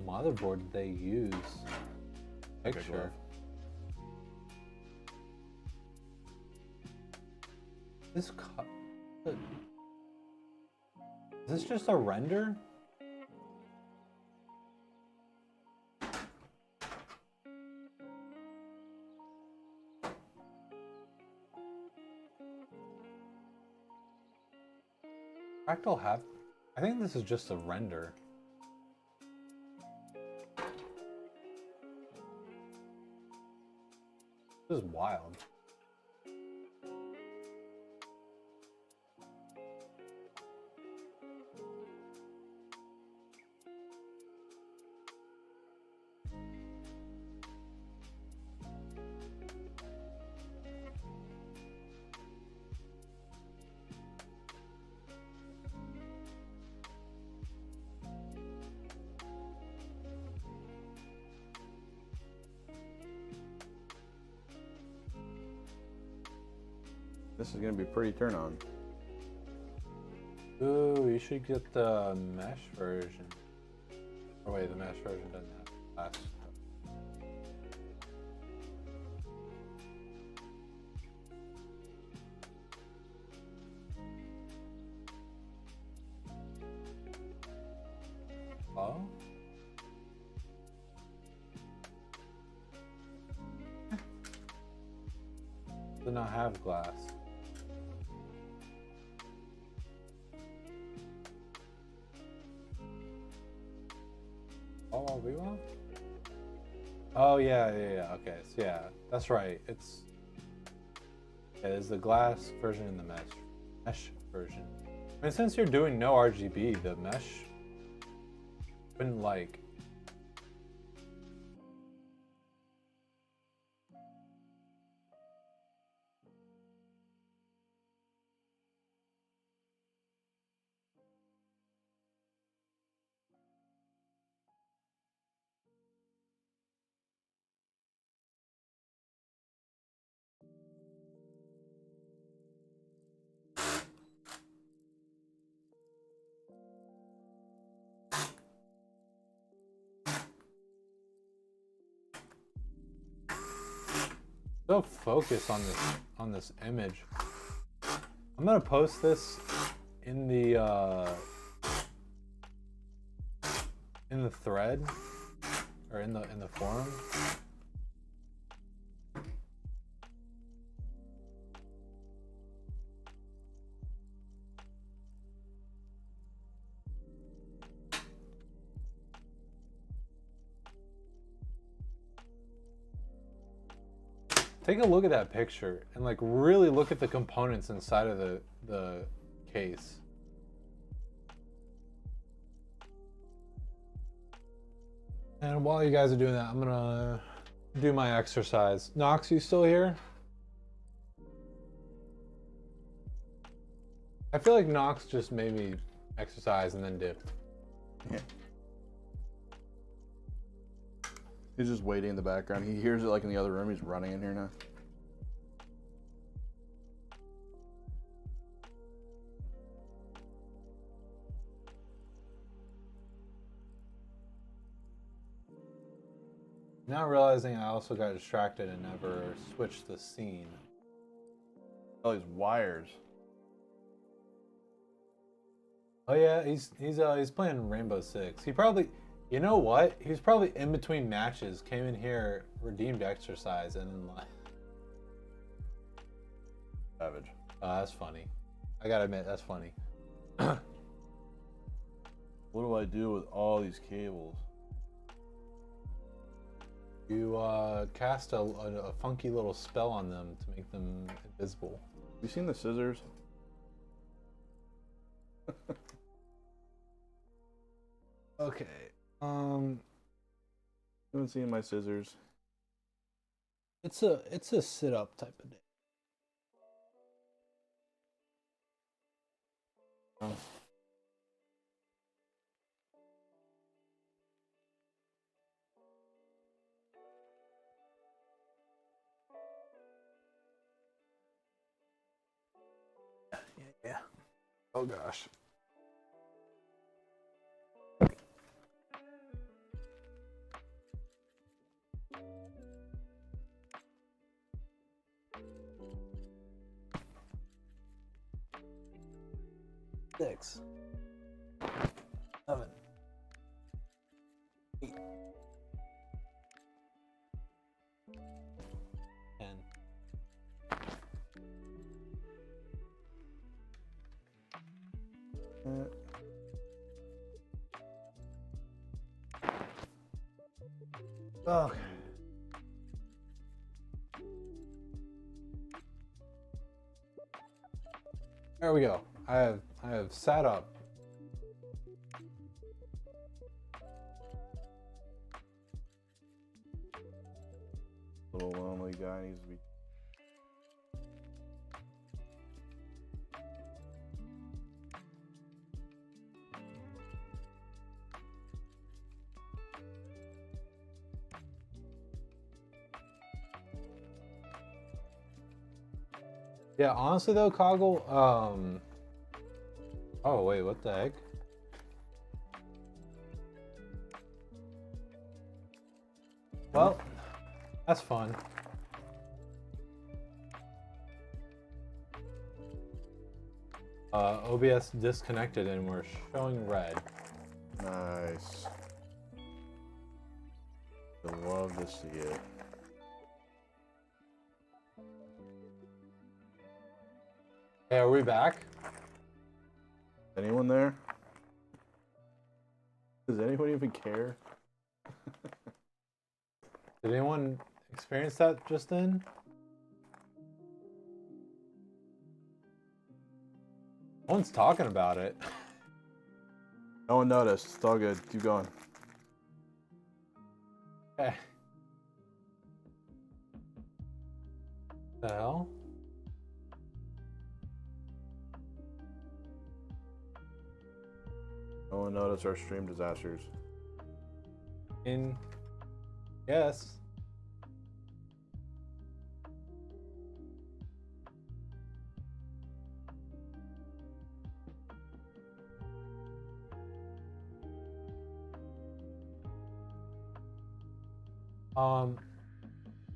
motherboard did they use? Like a Picture. glove. This is this just a render? Fractal have. I think this is just a render. This is wild. This is gonna be a pretty turn on. Ooh, you should get the mesh version. Oh wait, the mesh version doesn't have glass. Oh? Does not have glass. Oh, we want? Oh yeah. Okay, so yeah, that's right. It's there's the glass version and the mesh version. I mean, since you're doing no RGB, the mesh wouldn't like. So focus on this image. I'm gonna post this in the thread or in the forum. Take a look at that picture and like really look at the components inside of the case. And while you guys are doing that, I'm gonna do my exercise. Knox, you still here? I feel like Knox just made me exercise and then dip. Yeah. He's just waiting in the background. He hears it like in the other room. He's running in here now. Now realizing I also got distracted and never switched the scene. All these wires. Oh yeah, he's playing Rainbow Six. He probably, you know what? He was probably in between matches, came in here, redeemed exercise, and then like. Savage. That's funny. I gotta admit, that's funny. What do I do with all these cables? You cast a funky little spell on them to make them invisible. You seen the scissors? Okay. You haven't seen my scissors? It's a sit up type of day. Yeah. Oh gosh. 6, 7, 8, 10. Okay. There we go. I have sat up. Little lonely guy needs to be. Yeah, honestly though, Coggle, oh wait, what the heck? Well, that's fun. OBS disconnected and we're showing red. Nice. I love to see it. Hey, are we back? Anyone there? Does anyone even care? Did anyone experience that just then? No one's talking about it. No one noticed. It's all good. Keep going. Okay. The hell? No one noticed our stream disasters. Yes.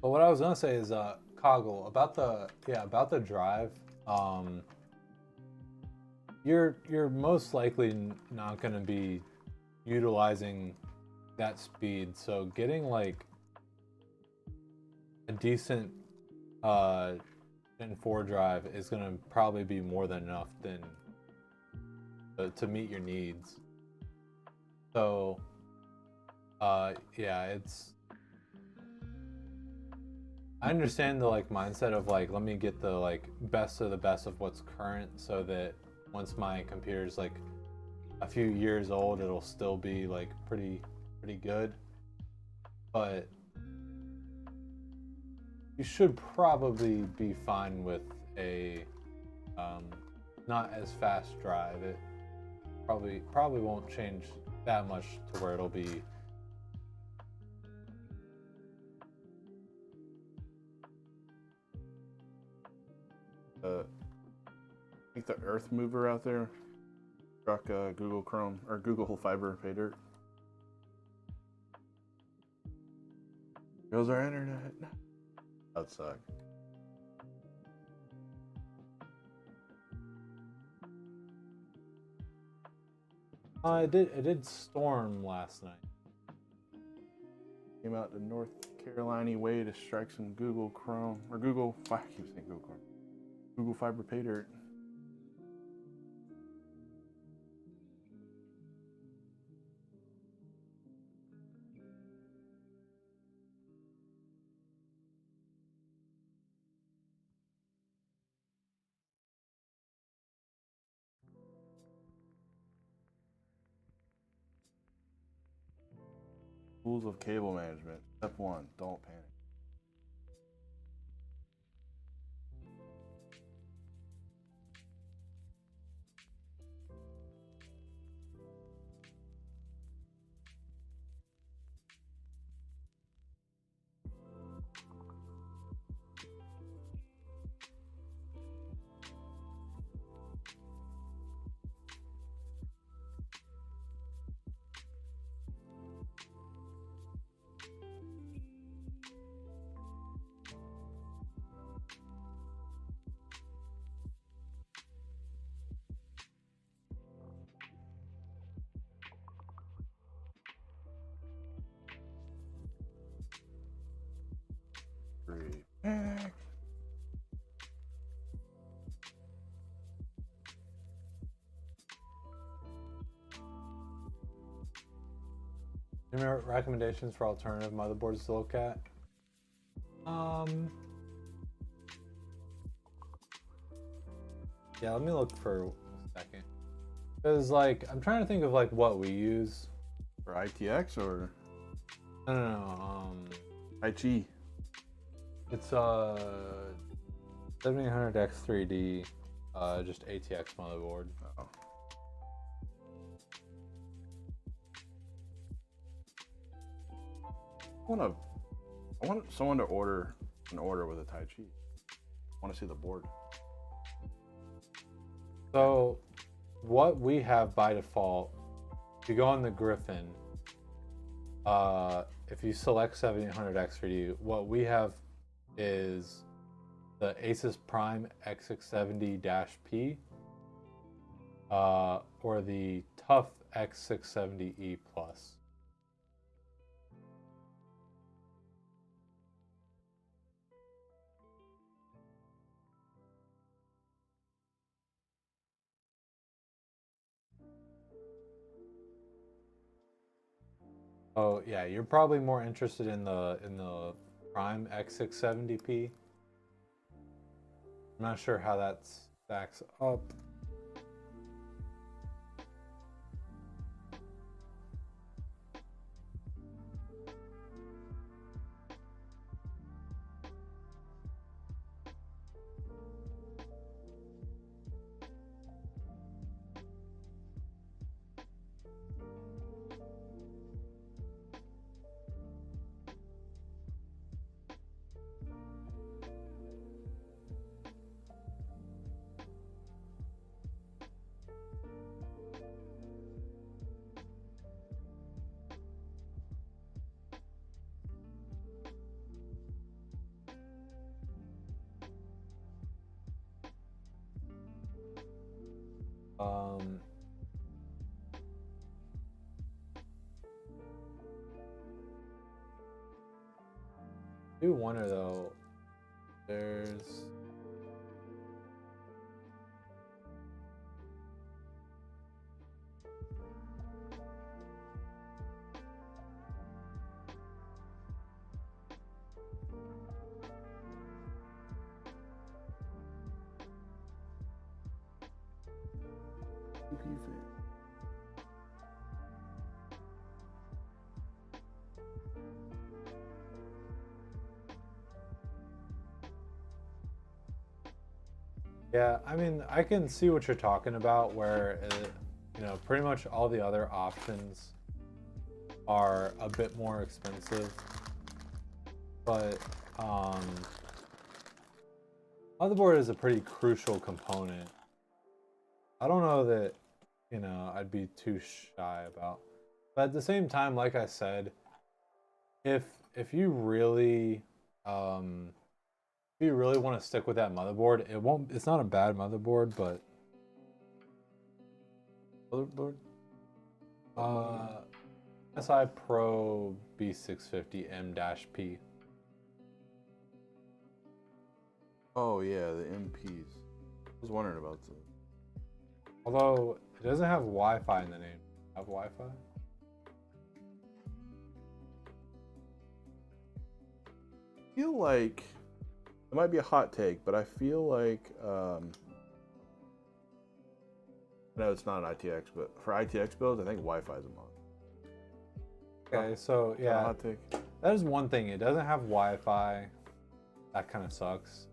But what I was gonna say is, Coggle, about the drive. You're most likely not gonna be utilizing that speed, so getting like a decent Gen 4 drive is gonna probably be more than enough than to meet your needs. So yeah, it's, I understand the like mindset of like, let me get the like best of the best of what's current, so that once my computer's like a few years old, it'll still be like pretty good. But you should probably be fine with a not as fast drive. It probably won't change that much to where it'll be I think the Earth Mover out there struck Google Chrome or Google Fiber pay dirt. Goes our internet. That would suck. It did storm last night. Came out the North Carolina way to strike some Google Chrome or Google. I keep saying Google Chrome. Google Fiber pay dirt. Rules of cable management. Step 1, don't panic. Any recommendations for alternative motherboards to look at? Yeah, let me look for a second. Because, like, I'm trying to think of, like, what we use. For ITX or No. Tai Chi? It's 7800X3D, just ATX motherboard. Oh. I want someone to order an order with a Tai Chi. I want to see the board. So, what we have by default, if you go on the Griffin, if you select 7800X3D, what we have is the Asus Prime X670-P, or the TUF X670E Plus. Oh yeah, you're probably more interested in the Prime X670P. I'm not sure how that stacks up. I do wonder though, there's yeah, I mean, I can see what you're talking about where, you know, pretty much all the other options are a bit more expensive. But motherboard is a pretty crucial component. I don't know that, you know, I'd be too shy about. But at the same time, like I said, if you really want to stick with that motherboard, it's not a bad motherboard, but motherboard SI Pro B650M-P. Oh yeah, the MPs. I was wondering about them. Although it doesn't have Wi-Fi in the name. Have Wi-Fi? I feel like it might be a hot take, but I feel like no, it's not an ITX, but for ITX builds, I think Wi-Fi is a must. Okay, so yeah, hot take. that is one thing. It doesn't have Wi-Fi. That kind of sucks.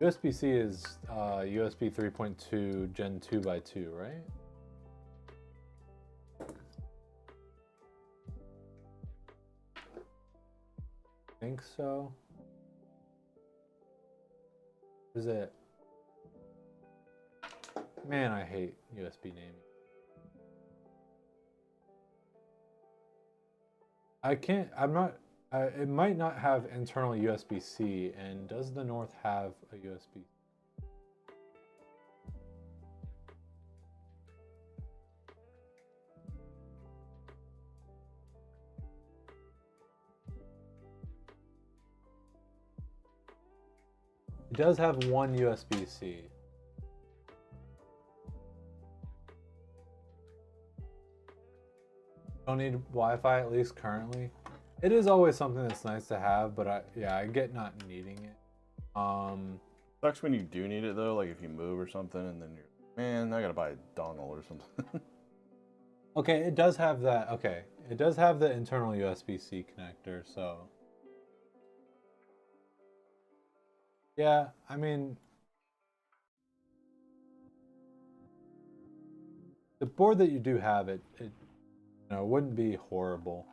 USB-C is USB 3.2 Gen 2x2, right? I think so. Is it? Man, I hate USB naming. It might not have internal USB-C, and does the North have a USB? It does have one USB-C. Don't need Wi-Fi, at least currently. It is always something that's nice to have, but I get not needing it. Sucks when you do need it though, like if you move or something, and then you're, man, I gotta buy a dongle or something. Okay, it does have that. Okay, it does have the internal USB-C connector, so yeah, I mean, the board that you do have, it you know, wouldn't be horrible.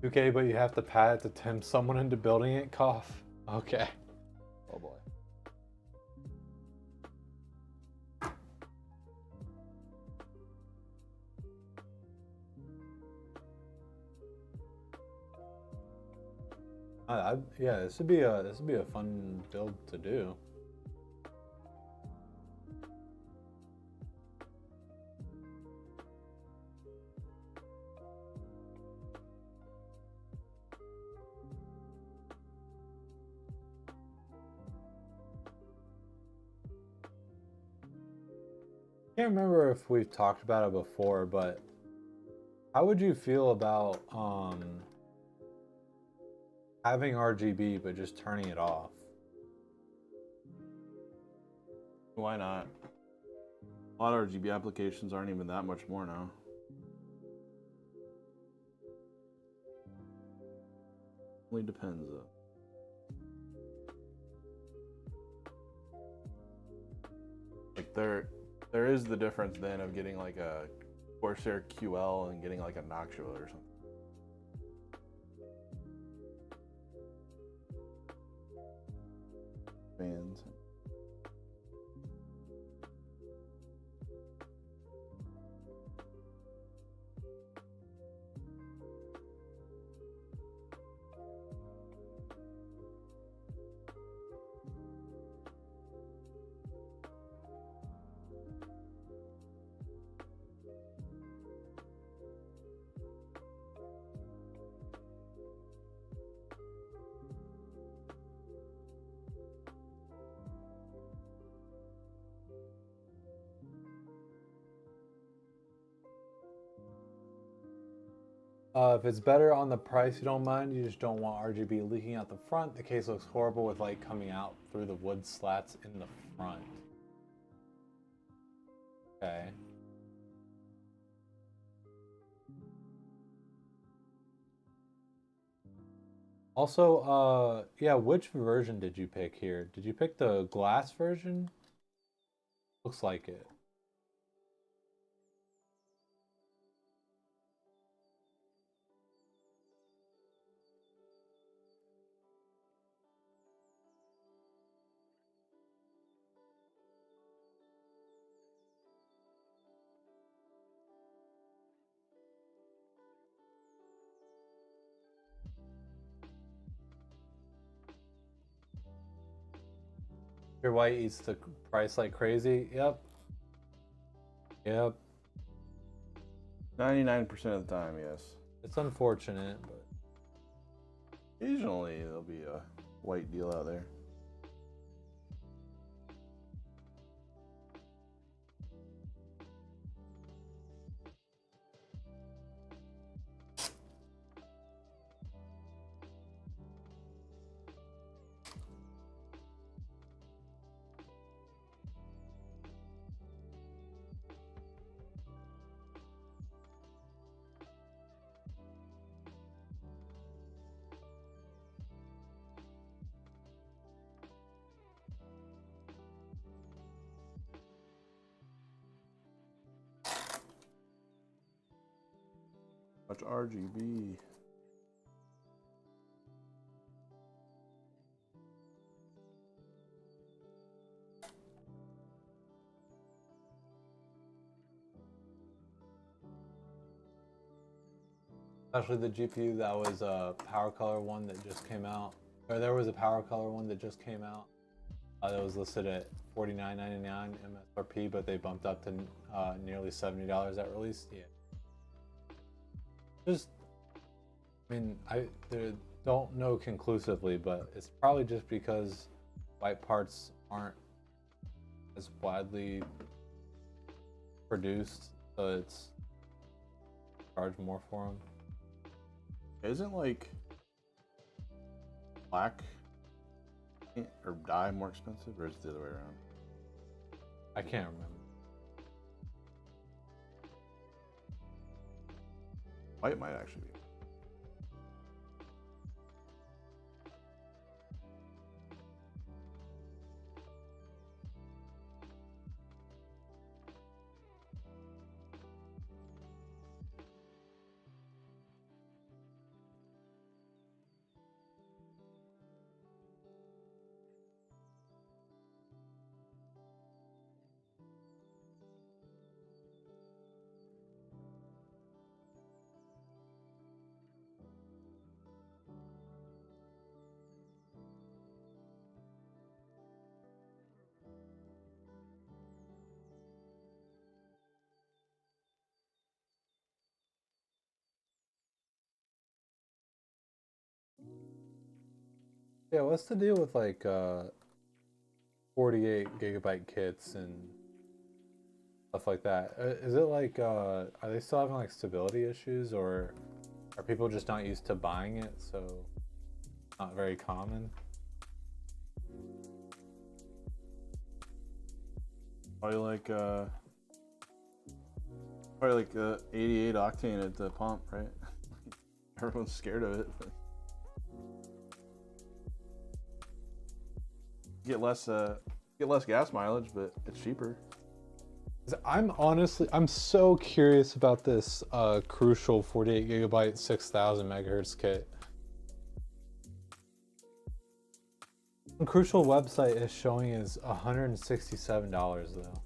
Okay, but you have to pat it to tempt someone into building it. Cough. Okay. Oh boy. Yeah, this would be a fun build to do. Can't remember if we've talked about it before, but how would you feel about having RGB but just turning it off? Why not? A lot of RGB applications aren't even that much more now. Only depends though. Like there is the difference then of getting like a Corsair QL and getting like a Noctua or something. Fans. If it's better on the price, you don't mind. You just don't want RGB leaking out the front. The case looks horrible with light coming out through the wood slats in the front. Okay. Also, yeah, which version did you pick here? Did you pick the glass version? Looks like it. Your white eats the price like crazy. Yep. Yep. 99% of the time, yes. It's unfortunate, but Occasionally there'll be a white deal out there. Much RGB. especially the GPU that was a power color one that just came out. Or there was a power color one that just came out. That was listed at $49.99 MSRP, but they bumped up to nearly $70 at release. Yeah. Just, I mean, don't know conclusively, but it's probably just because white parts aren't as widely produced, so it's charge more for them. Isn't like black or dye more expensive, or is it the other way around? I can't remember. White might actually be. Yeah, what's the deal with like 48 gigabyte kits and stuff like that? Is it like are they still having like stability issues, or are people just not used to buying it, so not very common? Probably like 88 octane at the pump, right? Everyone's scared of it. Get less gas mileage, but it's cheaper. I'm so curious about this Crucial 48 gigabyte 6000 megahertz kit. The Crucial website is showing is $167 though.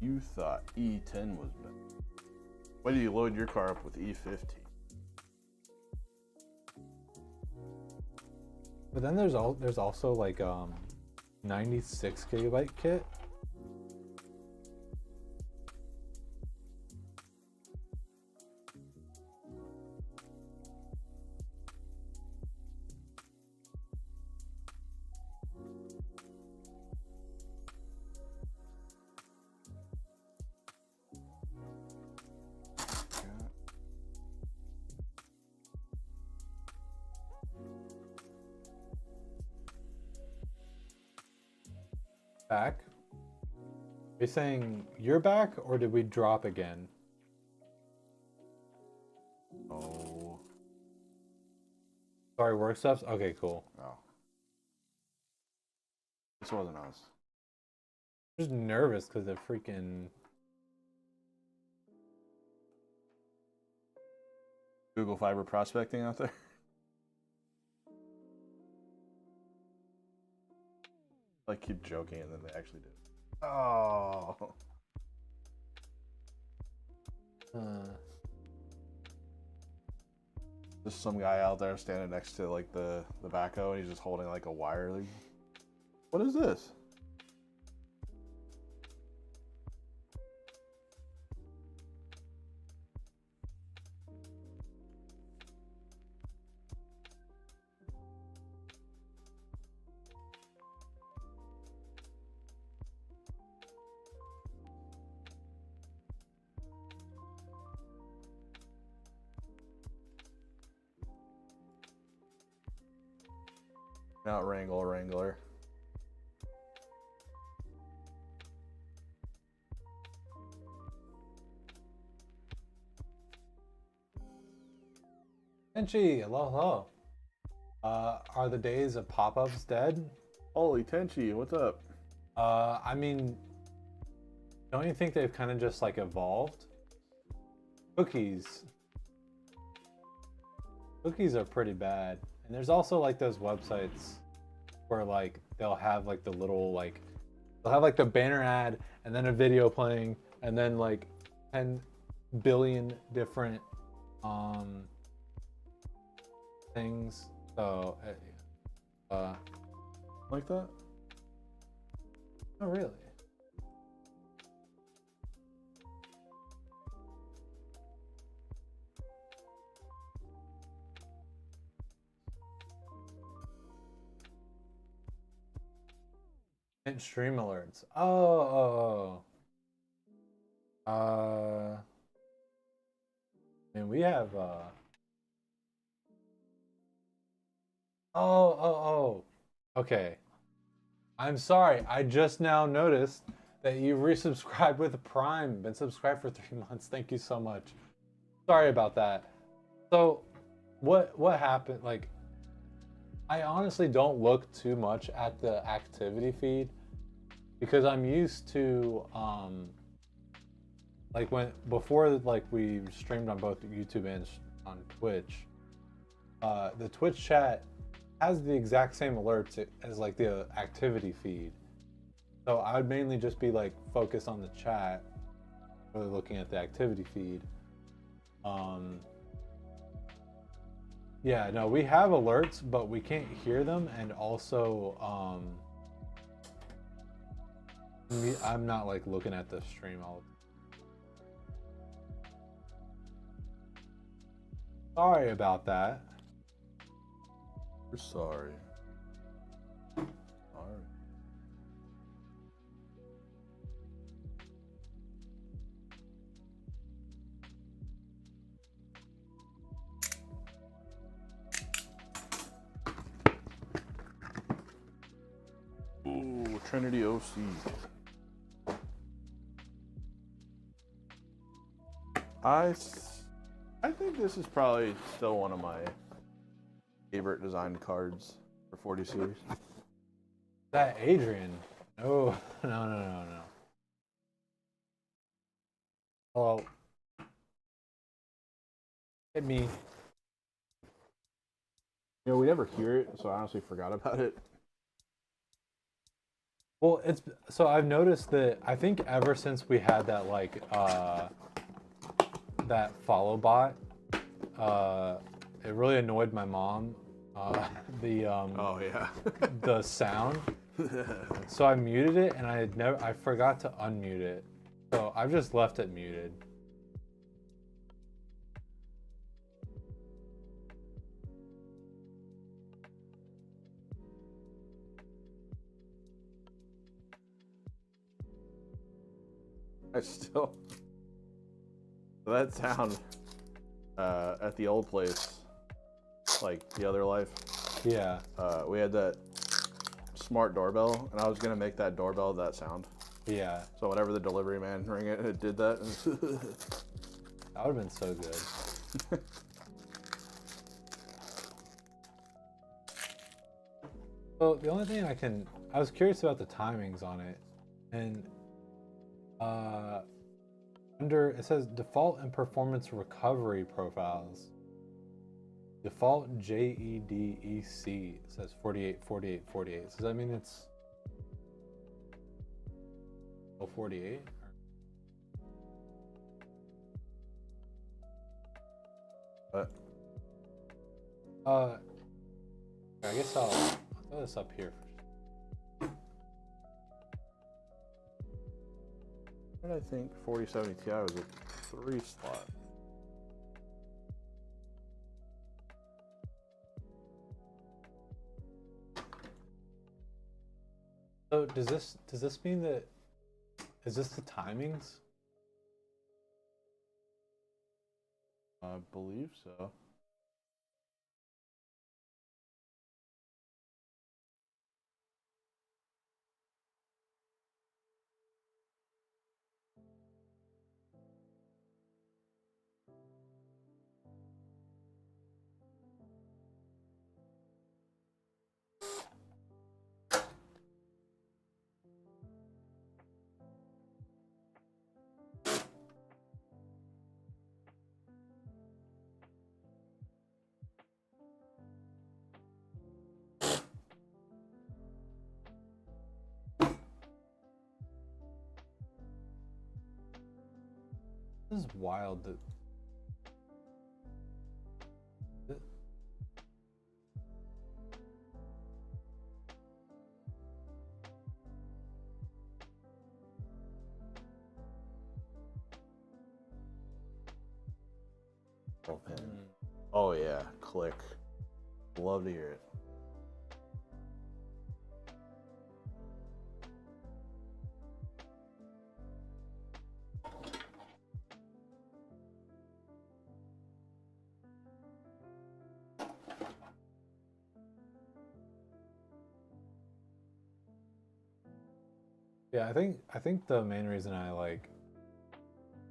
You thought E10 was better. Why do you load your car up with E50? But then there's also like 96 gigabyte kit. Back? Are you saying you're back, or did we drop again? Oh. Sorry, work stuffs? Okay, cool. Oh. This wasn't us. I'm just nervous because they're freaking... Google Fiber prospecting out there. Like keep joking and then they actually do. Oh. There's some guy out there standing next to like the backhoe and he's just holding like a wire. Like, what is this? Not Wrangler. Tenchi, hello. Are the days of pop-ups dead? Holy Tenchi, what's up? I mean, don't you think they've kind of just like evolved? Cookies are pretty bad. And there's also like those websites where like they'll have like the They'll have like the banner ad and then a video playing and then like 10 billion different things. So Like that? oh really? And stream alerts. And we have okay. I'm sorry. I just now noticed that you resubscribed with Prime. Been subscribed for 3 months. Thank you so much. Sorry about that. So, what happened? Like, I honestly don't look too much at the activity feed because I'm used to like before like we streamed on both YouTube and on Twitch. The Twitch chat has the exact same alerts as like the activity feed. So I would mainly just be like focused on the chat, really looking at the activity feed. Yeah, no, we have alerts, but we can't hear them, and also I'm not like looking at the stream all the time. Sorry about that. We're sorry. Sorry. Ooh, Trinity OC. I think this is probably still one of my favorite design cards for 40 series. That Adrian. No, no. Hello. Hit me. You know, we never hear it, so I honestly forgot about it. Well, it's so I've noticed that I think ever since we had that like that follow bot, it really annoyed my mom. Oh yeah. The sound. So I muted it, and I forgot to unmute it. So I've just left it muted. I still that sound at the old place, like the other life. Yeah. We had that smart doorbell, and I was gonna make that doorbell that sound. Yeah. So whenever the delivery man rang it, it did that. That would have been so good. So the only thing I was curious about the timings on it, and under it says default and performance recovery profiles. Default JEDEC says 48, 48, 48. Does that mean it's 48? But I guess I'll throw this up here. what did I think 4070 Ti was a 3 slot? So does this mean that is this the timings? I believe so. is wild that. Oh yeah, click. Love to hear it. Yeah, I think the main reason I like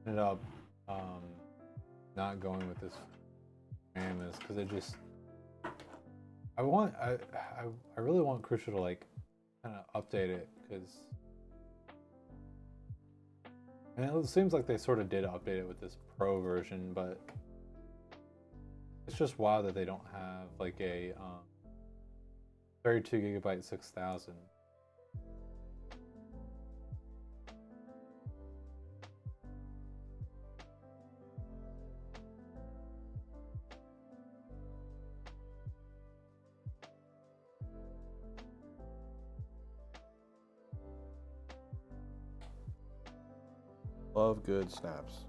ended up not going with this RAM is because it just I really want Crucial to like kind of update it because and it seems like they sort of did update it with this Pro version, but it's just wild that they don't have like a 32 gigabyte 6000. Love good snaps.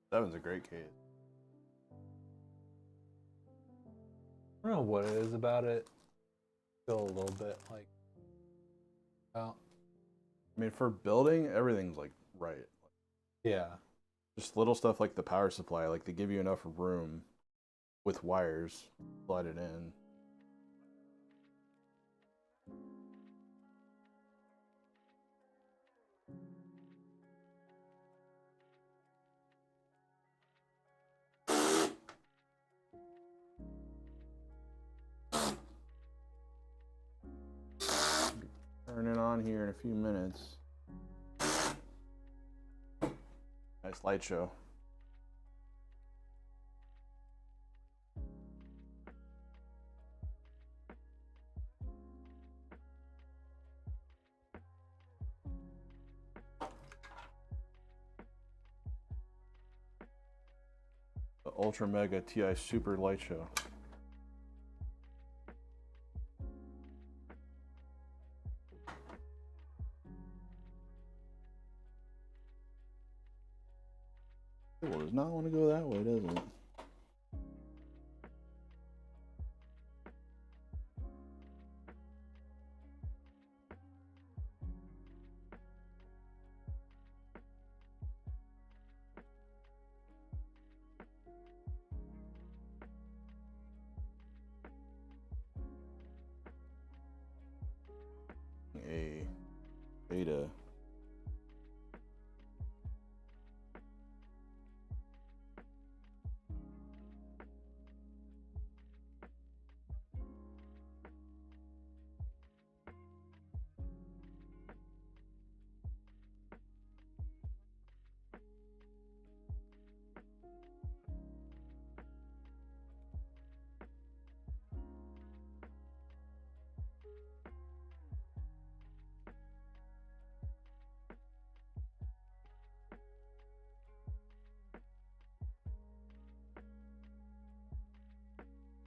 Seven's a great case. I don't know what it is about it. I feel a little bit like, well, I mean, for building, everything's like right. yeah. Just little stuff like the power supply, like they give you enough room with wires, slide it in. Turn it on here in a few minutes. Nice light show. The Ultra Mega TI Super Light Show. Well, does not want to go that way, does it? A beta.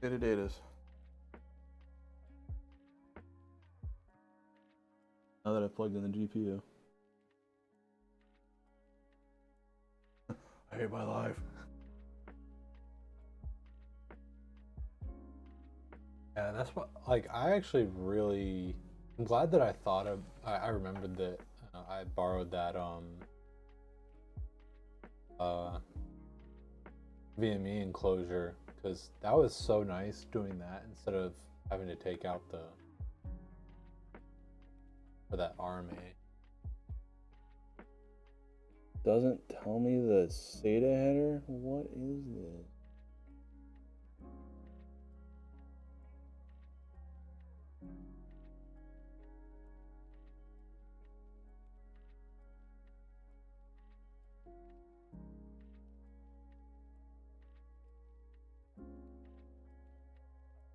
Datas. Now that I've plugged in the GPU. I hate my life. Yeah, that's what, like, I actually really, I'm glad that I thought of, I remembered that I borrowed that, VME enclosure, because that was so nice doing that instead of having to take out the, for that RMA. doesn't tell me the SATA header. What is this?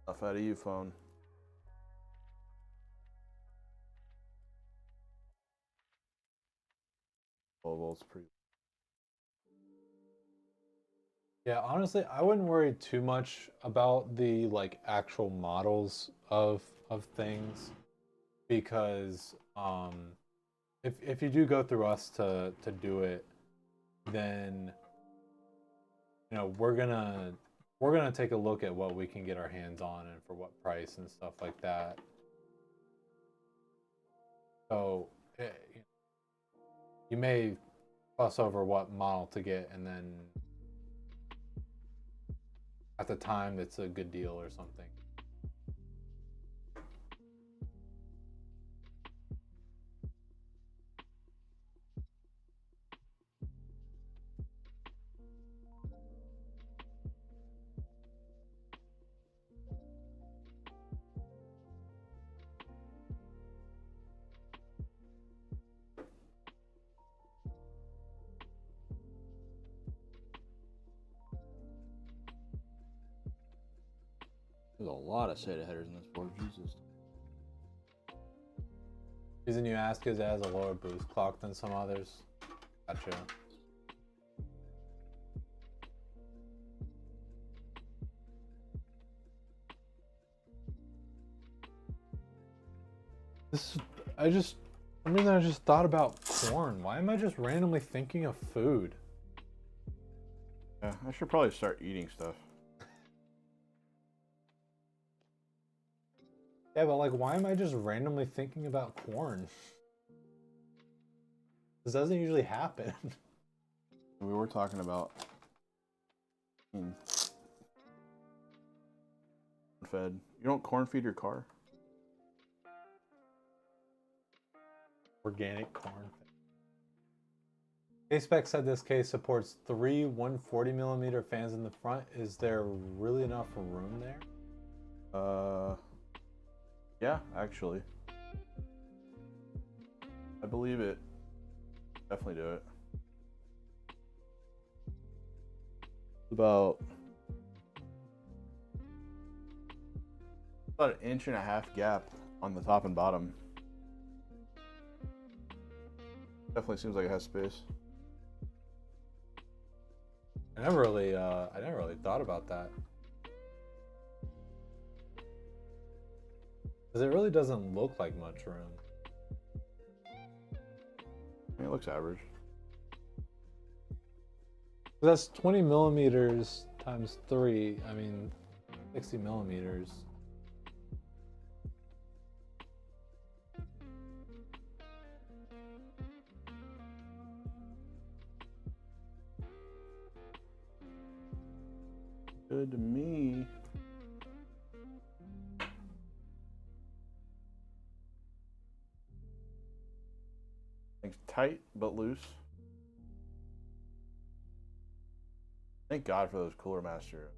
Enough out of you, phone. Well, it's pretty. Yeah, honestly, I wouldn't worry too much about the like actual models of things because if you do go through us to do it, then you know we're gonna take a look at what we can get our hands on and for what price and stuff like that. So you may fuss over what model to get, and then at the time it's a good deal or something. There's a lot of SATA headers in this board. Jesus. Reason you ask is it has a lower boost clock than some others. Gotcha. This is, for some reason I just thought about corn. Why am I just randomly thinking of food? Yeah, I should probably start eating stuff. Yeah, but like, why am I just randomly thinking about corn? This doesn't usually happen. We were talking about fed. You don't corn feed your car? Organic corn. K-Spec said this case supports 3 140mm fans in the front. Is there really enough room there? Yeah, actually. I believe it. Definitely do it. About an inch and a half gap on the top and bottom. Definitely seems like it has space. I never really thought about that. Because it really doesn't look like much room. I mean, it looks average. That's 20mm times 3. I mean, 60mm. Good to me. It's tight but loose. Thank God for those Cooler Master.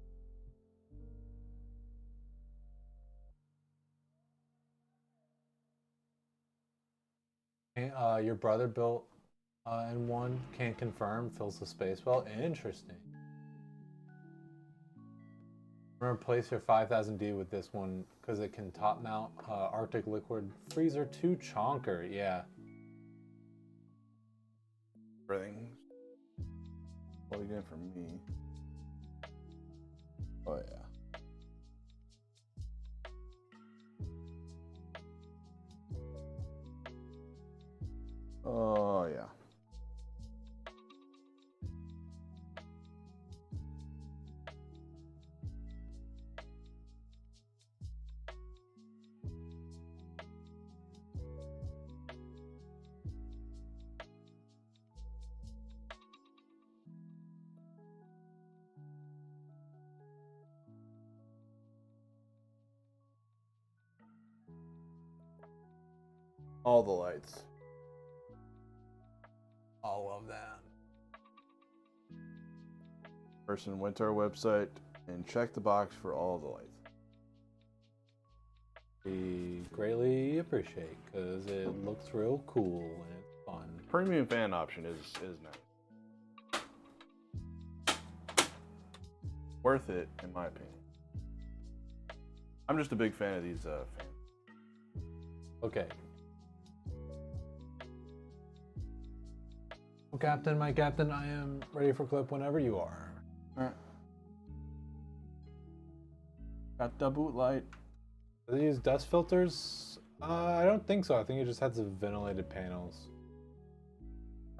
Your brother built and one, can't confirm, fills the space well. Interesting. Replace your 5000D with this one because it can top mount Arctic Liquid Freezer 2 Chonker. Yeah. Everything plugged in for me. Oh yeah. Oh yeah. All the lights. All of that. person went to our website and checked the box for all the lights. We greatly appreciate because it looks real cool and it's fun. Premium fan option is nice. Worth it, in my opinion. I'm just a big fan of these fans. Okay. Well, Captain, my captain, I am ready for clip whenever you are. Alright. Got the boot light. Do they use dust filters? I don't think so. I think it just has the ventilated panels.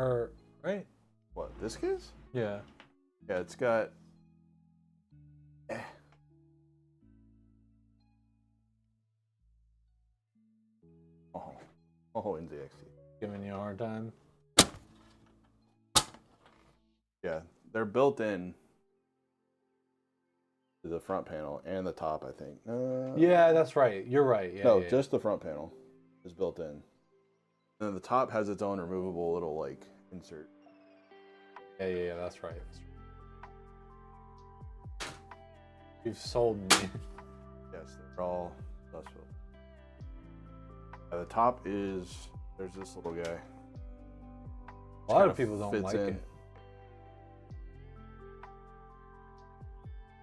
Or, right? What, this case? Yeah. Yeah, it's got... Oh, NZXT. Giving you a hard time. Yeah, they're built in to the front panel and the top, I think. Yeah, that's right. You're right. Yeah, no, yeah. just the front panel is built in. And then the top has its own removable little, like, insert. Yeah, that's right. You've sold me. Yes, they're all dust filters. The top is, there's this little guy. A lot Kinda of people don't fits like in. it.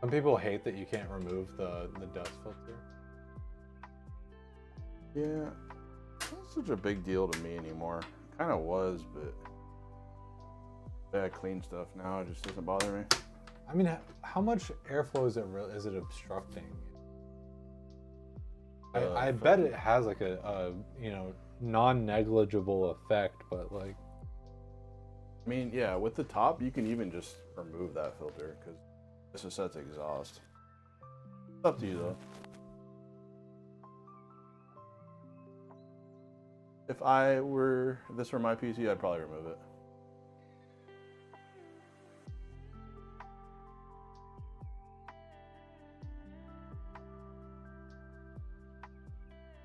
Some people hate that you can't remove the dust filter. Yeah, it's not such a big deal to me anymore. Kind of was, but I clean stuff now. It just doesn't bother me. I mean, how much airflow is it obstructing? I bet it has like a non-negligible effect, but like. I mean, yeah, with the top, you can even just remove that filter because this is set to exhaust. It's up to you though. If this were my PC, I'd probably remove it.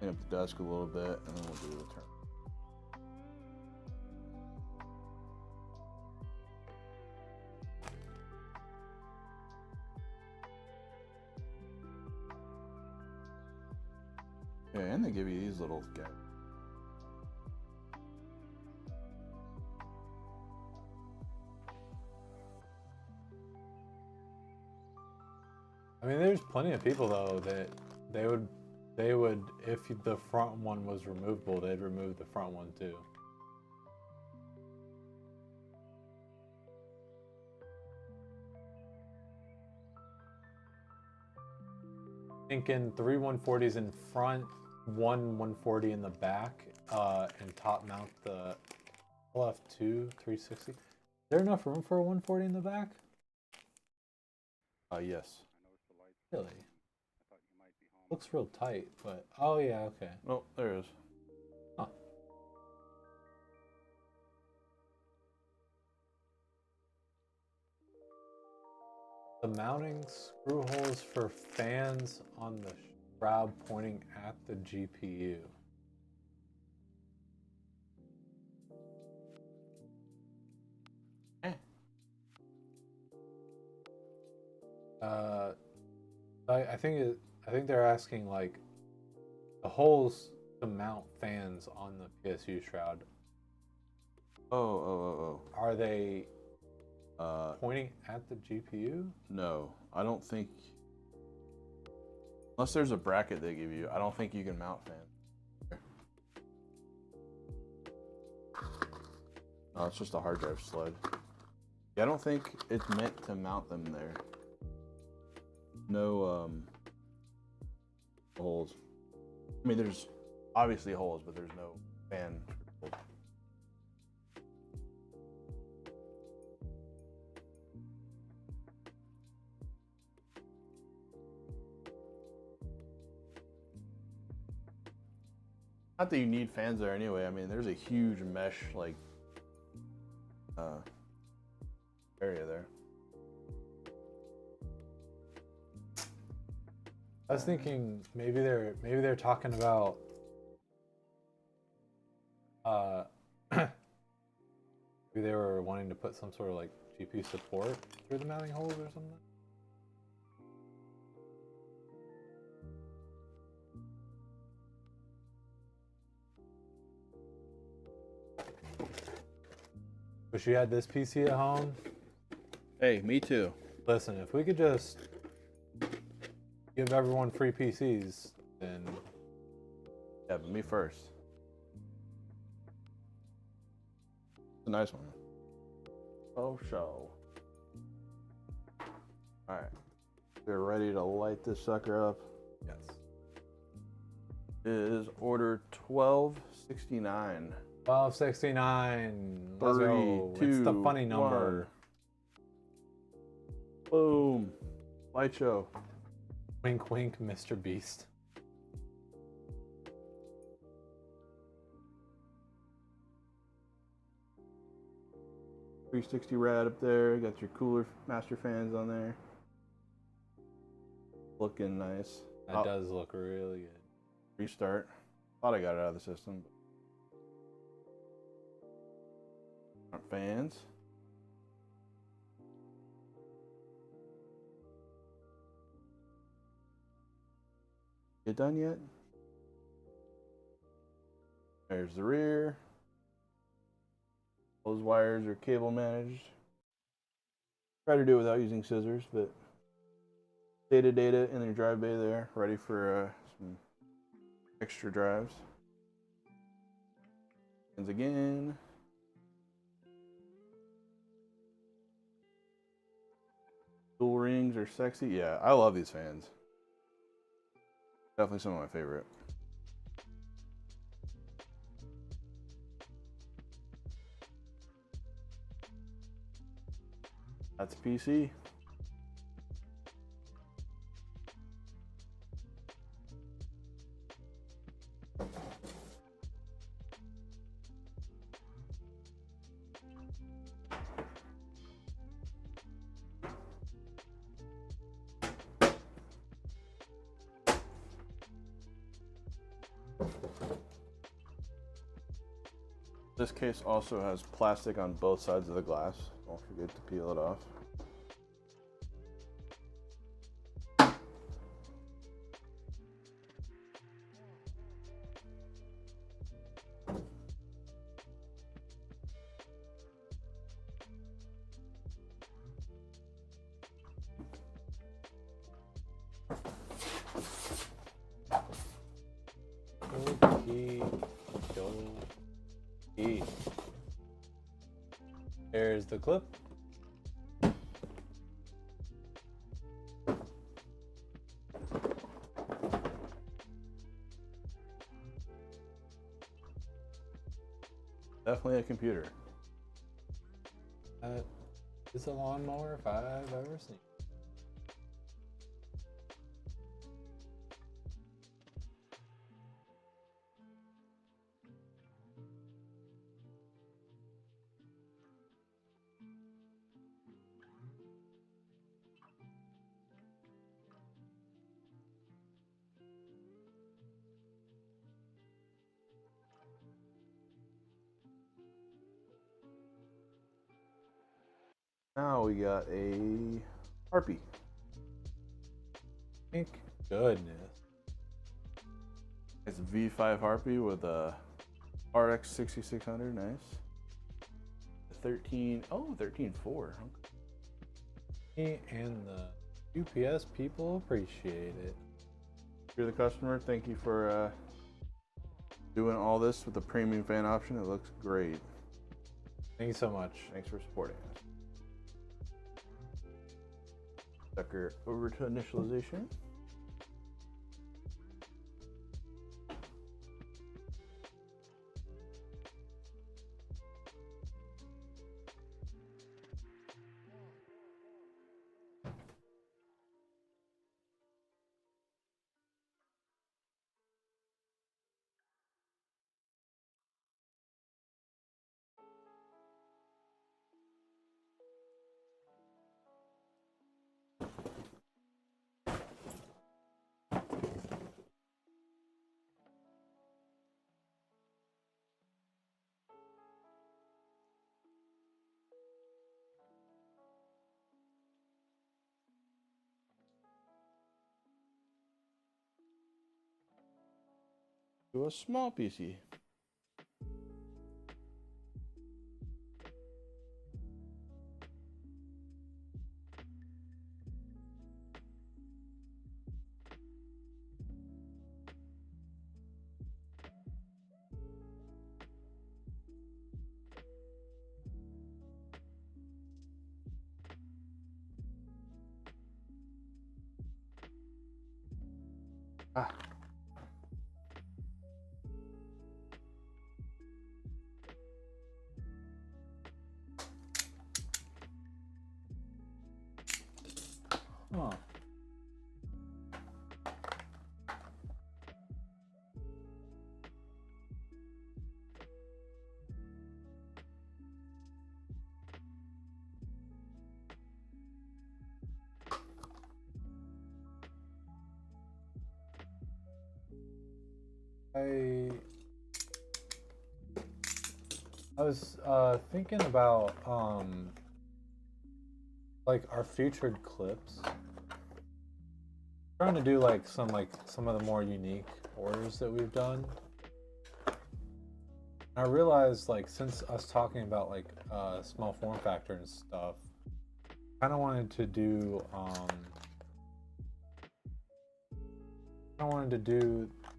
Clean up the desk a little bit, and then we'll do the turn. Yeah, and they give you these little guys. I mean, there's plenty of people though that they would if the front one was removable, they'd remove the front one too. Thinking 3 140s in front, 140 in the back, and top mount the LF2 360. Is there enough room for a 140 in the back? Yes. Really? Looks real tight, but oh yeah, okay. Oh, there it is. Huh. The mounting screw holes for fans on the shroud pointing at the GPU. I think they're asking like the holes to mount fans on the PSU shroud. Oh. Are they pointing at the GPU? No, I don't think. Unless there's a bracket they give you, I don't think you can mount fans. No, it's just a hard drive sled. Yeah, I don't think it's meant to mount them there. No holes. I mean, there's obviously holes, but there's no fan holes. Not that you need fans there anyway. I mean, there's a huge mesh like area there. I was thinking maybe they're talking about maybe they were wanting to put some sort of like GPU support through the mounting holes or something. Wish you had this PC at home. Hey, me too. Listen, if we could just give everyone free PCs, then Yeah, but me first. It's a nice one. Oh, show. Alright. We're ready to light this sucker up. yes. It is order 1269. 1269. Let's go. Three, It's the two, funny number. Boom. Light show. Wink, wink, Mr. Beast. .360 rad up there. Got your cooler master fans on there. Looking nice. That does look really good. Restart. Thought I got it out of the system. Front fans. Get done yet? There's the rear. Those wires are cable managed. Try to do it without using scissors, but data in their drive bay there, ready for some extra drives. And again. Dual rings are sexy. Yeah, I love these fans. Definitely some of my favorite. That's PC. This case also has plastic on both sides of the glass. Don't forget to peel it off. Okey-dokey. There's the clip. Definitely a computer. That is a lawnmower if I've ever seen. Now we got a Harpy. Thank goodness. It's a V5 Harpy with a RX 6600. Nice. 13.4. Me and the UPS people appreciate it. If you're the customer, thank you for doing all this with the premium fan option. It looks great. Thank you so much. Thanks for supporting us. Sucker over to initialization. to a small PC. Ah. Huh. I was thinking about like our featured clips. Trying to do like some of the more unique orders that we've done. I realized like since us talking about like small form factor and stuff, kind of wanted to do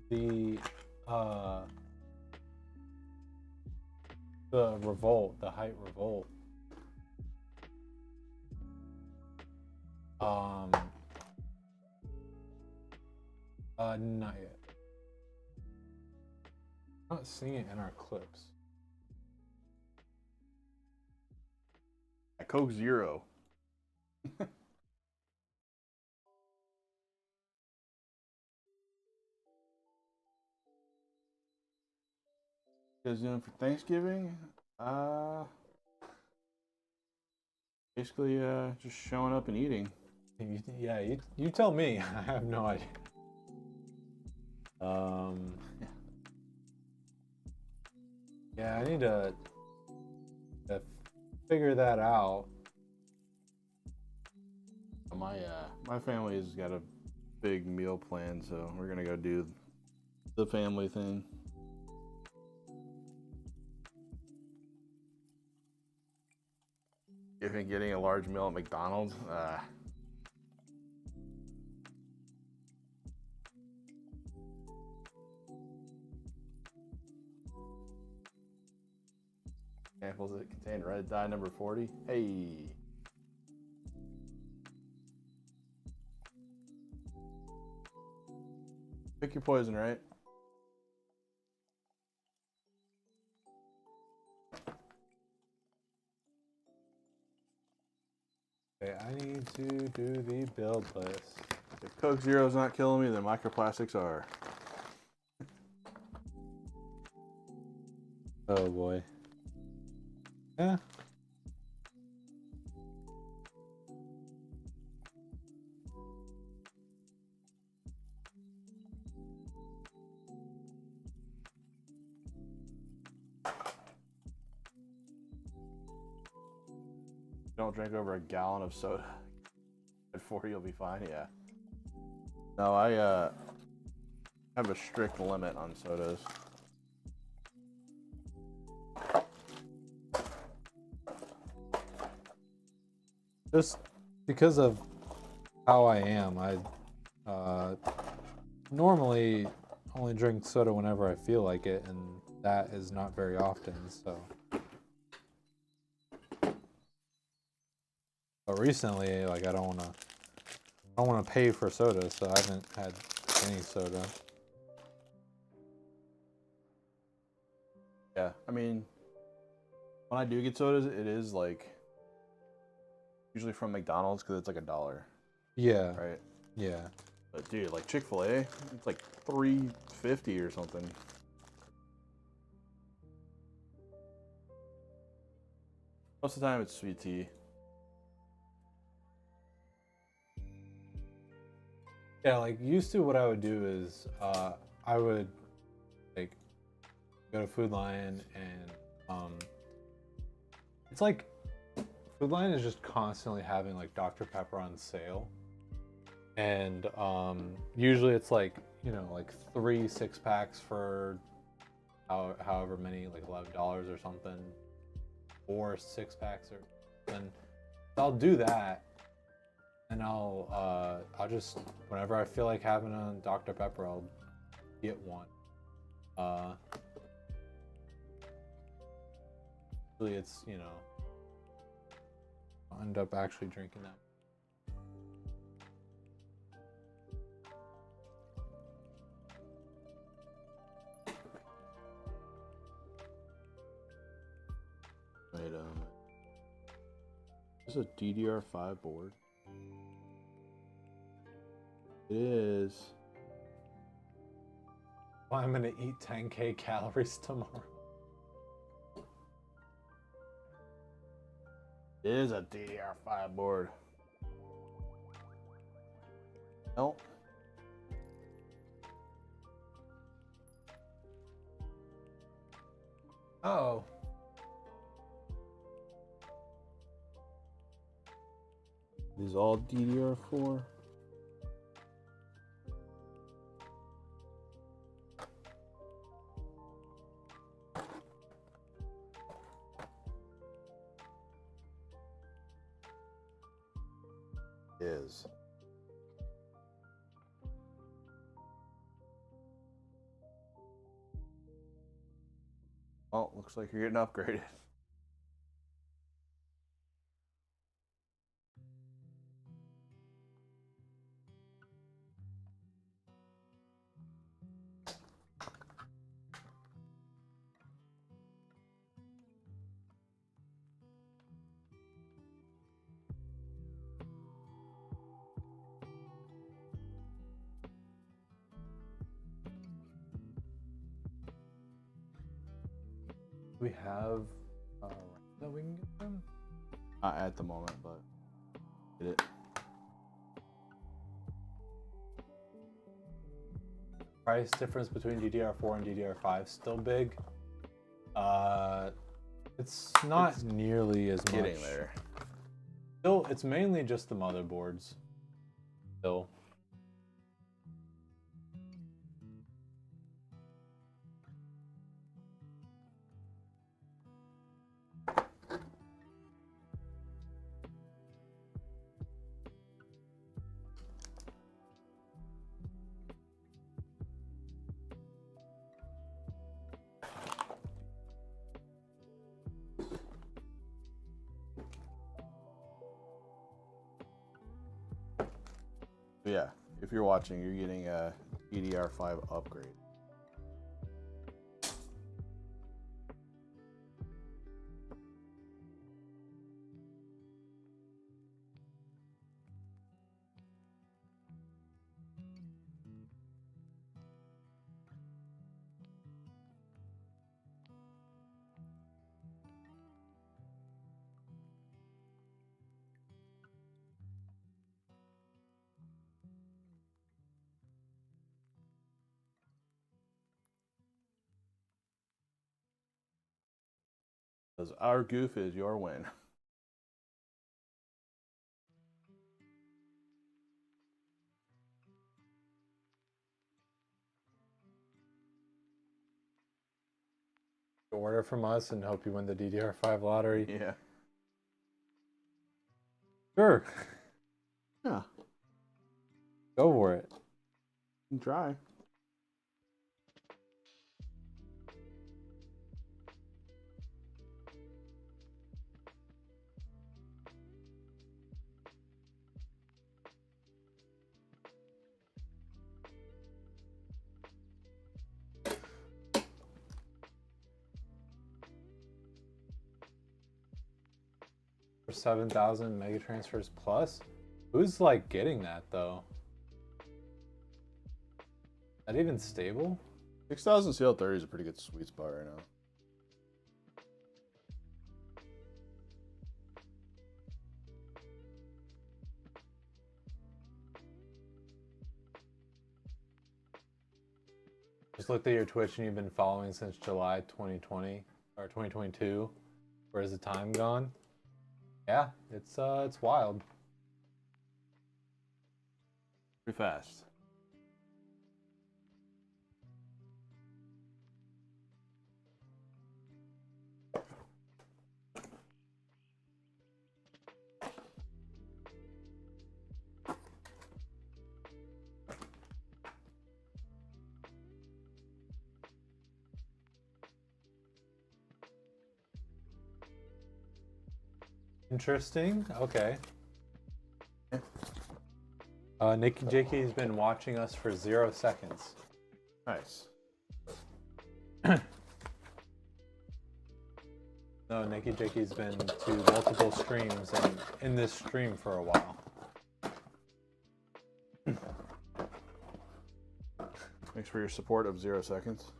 the Revolt, the height Revolt. Not yet. I'm not seeing it in our clips. A Coke Zero. You guys doing for Thanksgiving? Basically, just showing up and eating. Yeah, you tell me. I have no idea. Yeah, I need to figure that out. My family's got a big meal plan, so we're gonna go do the family thing. You think getting a large meal at McDonald's? Samples that contain red dye number 40. Hey. Pick your poison, right? Okay, I need to do the build list. If Coke Zero's not killing me, then microplastics are. Oh boy. Yeah. Don't drink over a gallon of soda. At 40, you'll be fine. Yeah. No, I have a strict limit on sodas. Just because of how I am, I normally only drink soda whenever I feel like it, and that is not very often, so. But recently, like I don't wanna pay for soda, so I haven't had any soda. Yeah, I mean, when I do get sodas, it is like usually from McDonald's because it's like $1, Yeah. right? Yeah. But dude, like Chick-fil-A, it's like $3.50 or something. Most of the time, it's sweet tea. Yeah, like used to what I would do is I would like go to Food Lion and it's like Food Lion is just constantly having like Dr. Pepper on sale. And usually it's like you know, like 3 6-packs for however many, like $11 or something, 4 6-packs or something. I'll do that, and I'll just, whenever I feel like having a Dr. Pepper, I'll get one. Usually it's, you know, I'll end up actually drinking that. Wait, is this a DDR5 board? It is. Well, I'm gonna eat 10K calories tomorrow. It is a DDR5 board. Nope. Oh. These all DDR4. Is. Well, looks like you're getting upgraded. Do we have that we can get them? Not at the moment, but get it. Price difference between DDR4 and DDR5 still big. It's not nearly as much. Getting there. Still, it's mainly just the motherboards. Still. But yeah, if you're watching, you're getting a DDR5 upgrade. Because our goof is your win. Order from us and hope you win the DDR5 lottery. Yeah. Sure. Yeah. Go for it. You can try. For 7,000 mega transfers plus? Who's like getting that though? Is that even stable? 6,000 CL30 is a pretty good sweet spot right now. Just looked at your Twitch and you've been following since July 2020 or 2022. Where's the time gone? Yeah, it's wild. Pretty fast. Interesting. Okay. Nikki Jakey's been watching us for 0 seconds. Nice. No, Nikki Jakey's been to multiple streams and in this stream for a while. Thanks for your support of 0 seconds.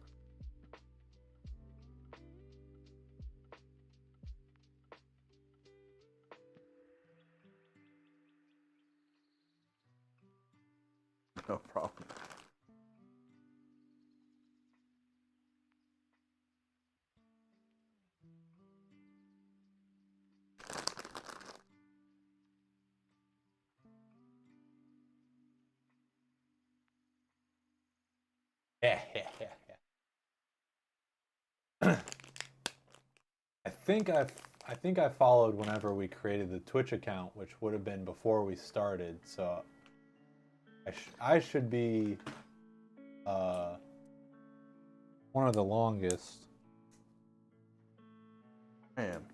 No problem. Yeah. I think I followed whenever we created the Twitch account, which would have been before we started. So I should be one of the longest. Man.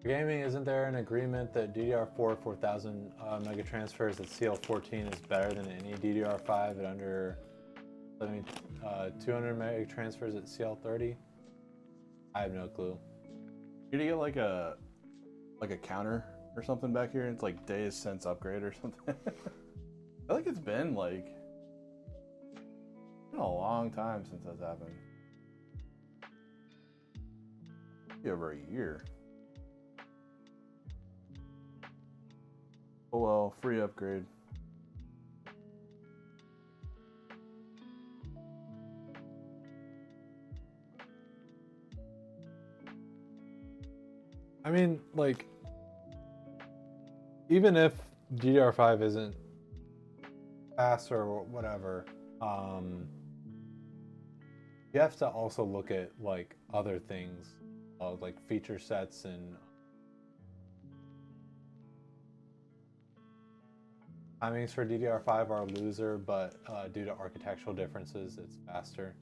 Gaming, isn't there an agreement that DDR4 4000 mega transfers at CL14 is better than any DDR5 at under 200 mega transfers at CL30? I have no clue. Did you get like a counter or something back here? It's like days since upgrade or something. I feel like it's been a long time since that's happened. Maybe over a year. Oh well, free upgrade. I mean, like, even if DDR5 isn't fast or whatever, you have to also look at like other things, like feature sets and timings for DDR5 are a loser, but due to architectural differences, it's faster.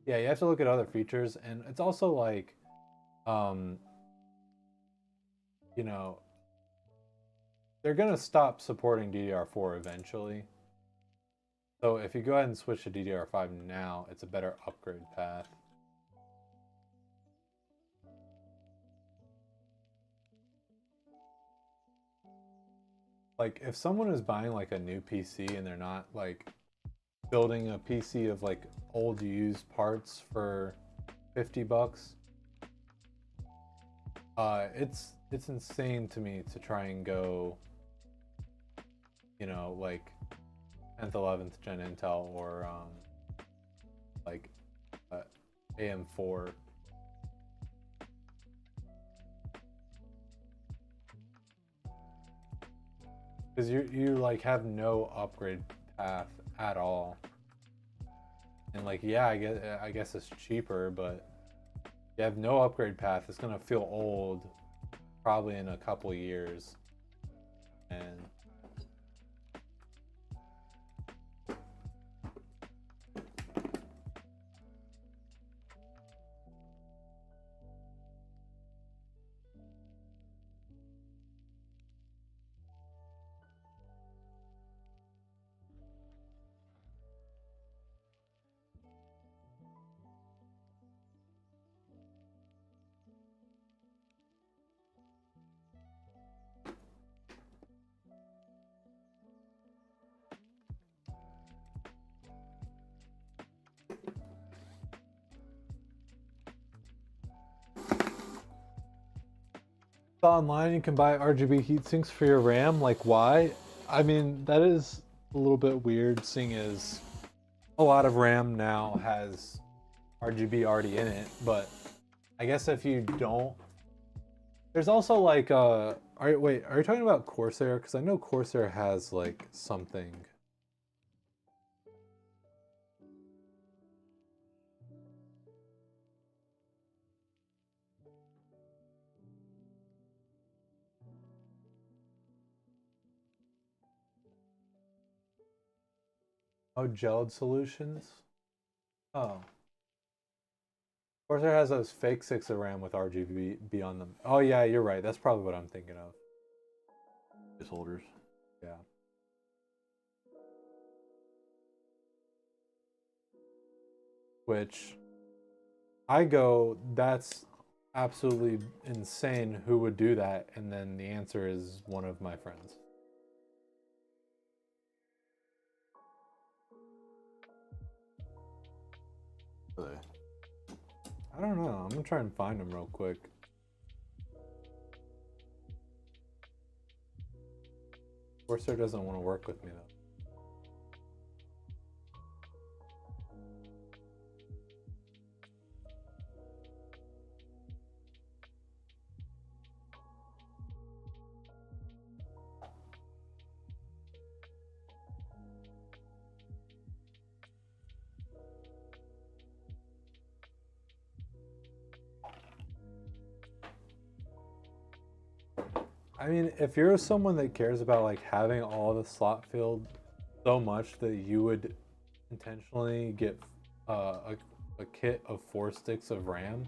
Yeah, you have to look at other features, and it's also like, you know, they're gonna stop supporting DDR4 eventually. So if you go ahead and switch to DDR5 now, it's a better upgrade path. Like, if someone is buying like a new PC and they're not like building a PC of like old used parts for $50, it's insane to me to try and go, you know, like 10th, 11th gen Intel or like AM4. Because you like have no upgrade path at all, and like, yeah, I guess it's cheaper, but you have no upgrade path. It's gonna feel old, probably in a couple years, and online you can buy RGB heatsinks for your RAM. Like, why? I mean, that is a little bit weird, seeing as a lot of RAM now has RGB already in it. But I guess if you don't, there's also like are you talking about Corsair? Because I know Corsair has like something. Oh, gelled solutions? Oh. Corsair has those fake 6 of RAM with RGB on them. Oh yeah, you're right. That's probably what I'm thinking of. Placeholders. Yeah. Which I go, that's absolutely insane. Who would do that? And then the answer is one of my friends. Really? I don't know. I'm gonna try and find him real quick. Corsair doesn't want to work with me though. I mean, if you're someone that cares about like having all the slot filled so much that you would intentionally get a kit of 4 sticks of RAM,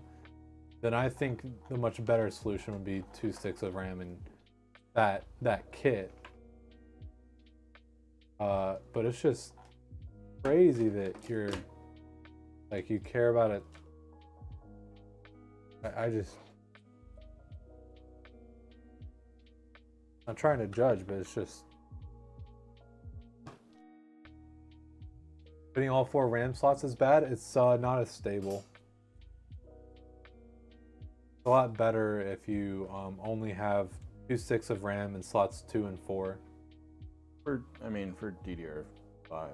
then I think the much better solution would be 2 sticks of RAM and that kit. But it's just crazy that you're like you care about it. I just I'm trying to judge, but it's just putting all 4 RAM slots is bad. It's not as stable. It's a lot better if you only have 2 sticks of RAM in slots 2 and 4. For DDR5,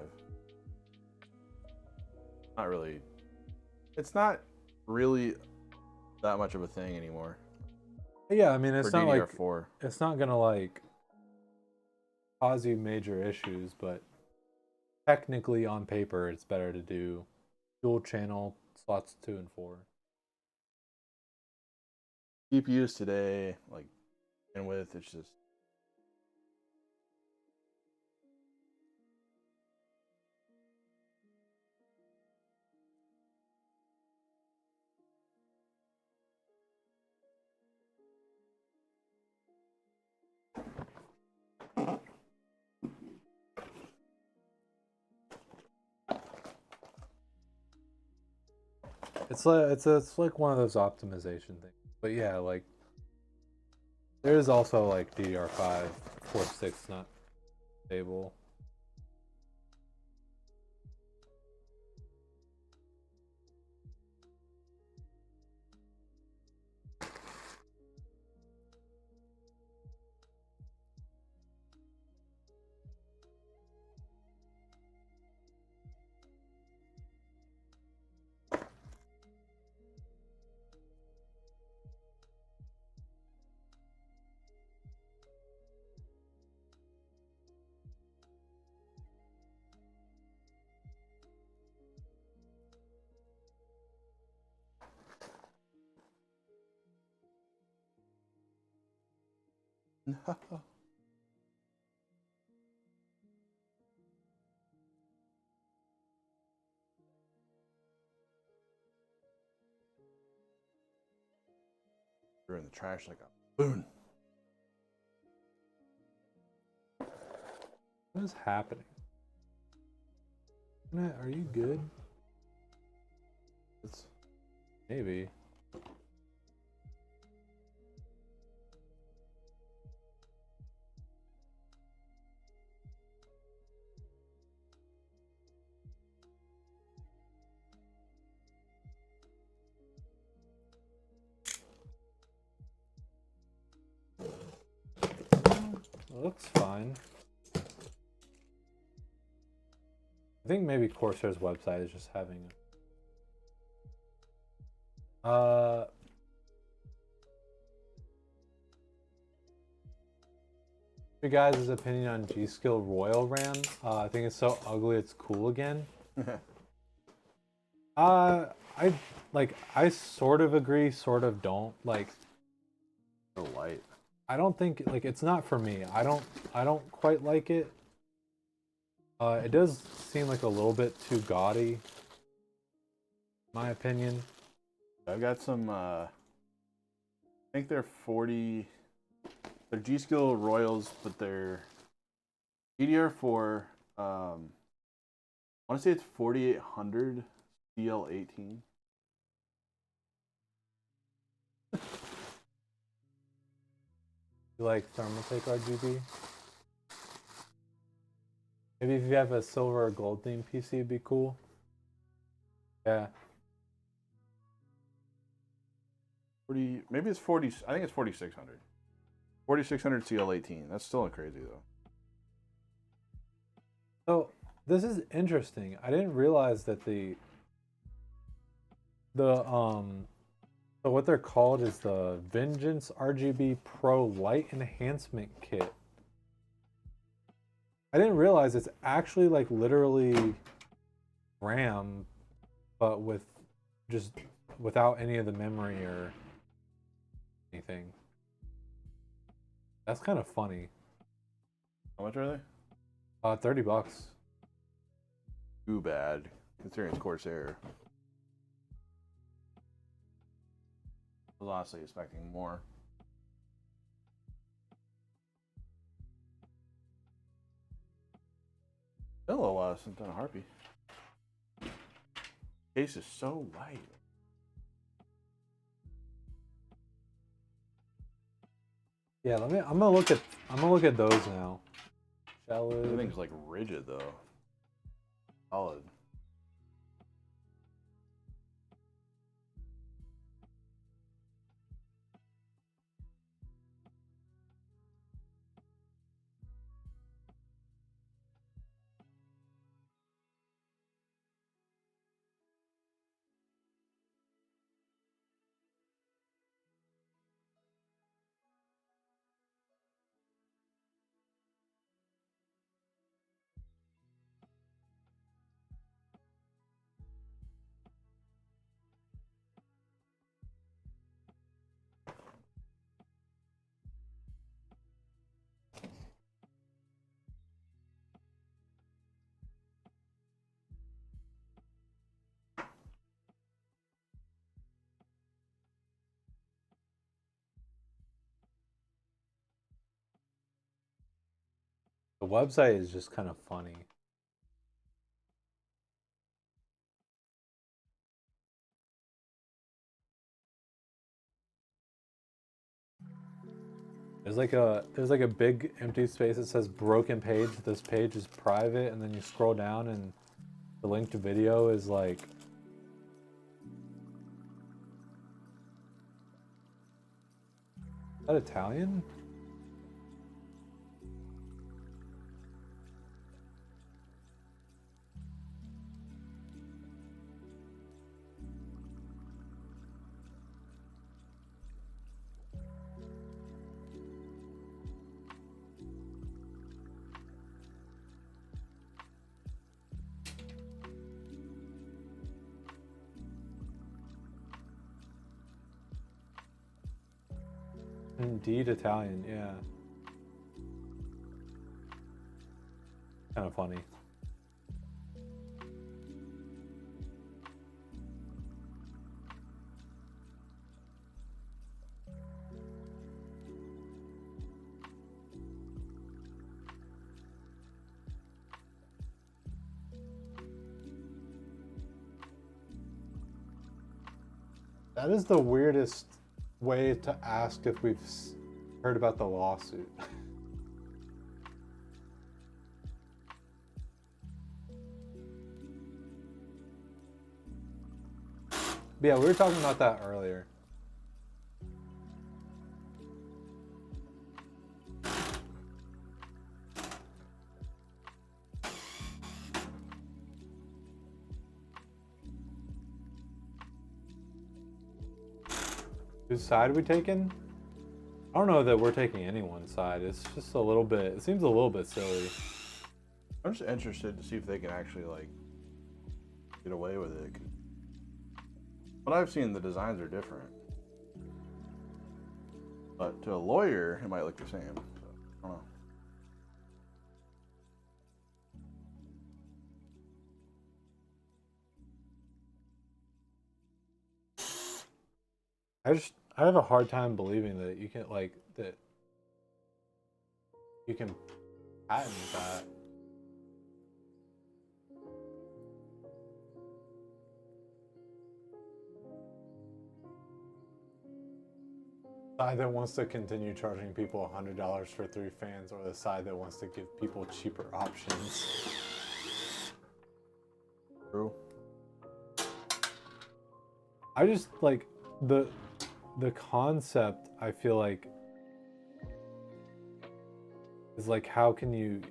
not really. It's not really that much of a thing anymore. Yeah, I mean it's For not DDR4. like it's not gonna like cause you major issues, but technically on paper it's better to do dual channel slots 2 and 4. GPUs today, like, and with it's just. It's like one of those optimization things. But yeah, like there is also like DDR5 4 sticks not stable. Threw in the trash like a boon. What is happening? Matt, are you good? It's Maybe. It looks fine. I think maybe Corsair's website is just having your guys' opinion on G.Skill Royal RAM. I think it's so ugly it's cool again. I sort of agree, sort of don't. Like so light. I don't think like it's not for me. I don't quite like it. It does seem like a little bit too gaudy, in my opinion. I've got some. I think they're 40. They're G Skill Royals, but they're GDR4. I want to say it's 4800 CL18. You like Thermaltake RGB? Maybe if you have a silver or gold themed PC, it'd be cool. Yeah. 40, maybe it's 40. I think it's 4600. 4600 CL18. That's still crazy though. So this is interesting. I didn't realize that so what they're called is the Vengeance RGB Pro Light Enhancement Kit. I didn't realize it's actually like literally RAM, but with just without any of the memory or anything. That's kind of funny. How much are they? $30. Too bad, considering it's Corsair. I was honestly expecting more. Been a little while since I've done a Harpy. Case is so light. Yeah, I'm gonna look at those now. Everything's like rigid though. Solid. The website is just kind of funny. There's like a big empty space that says broken page. This page is private, and then you scroll down and the link to video is like is that Italian? Indeed Italian, yeah. Kind of funny. That is the weirdest way to ask if we've heard about the lawsuit. Yeah, we were talking about that earlier. Whose side are we taking? I don't know that we're taking anyone's side. It's just a little bit, it seems a little bit silly. I'm just interested to see if they can actually like get away with it. What I've seen, the designs are different, but to a lawyer, it might look the same. So, I don't know. I have a hard time believing that you can like that you can patent that. Side that wants to continue charging people $100 for 3 fans, or the side that wants to give people cheaper options. True. I just like the concept. I feel like is like how can you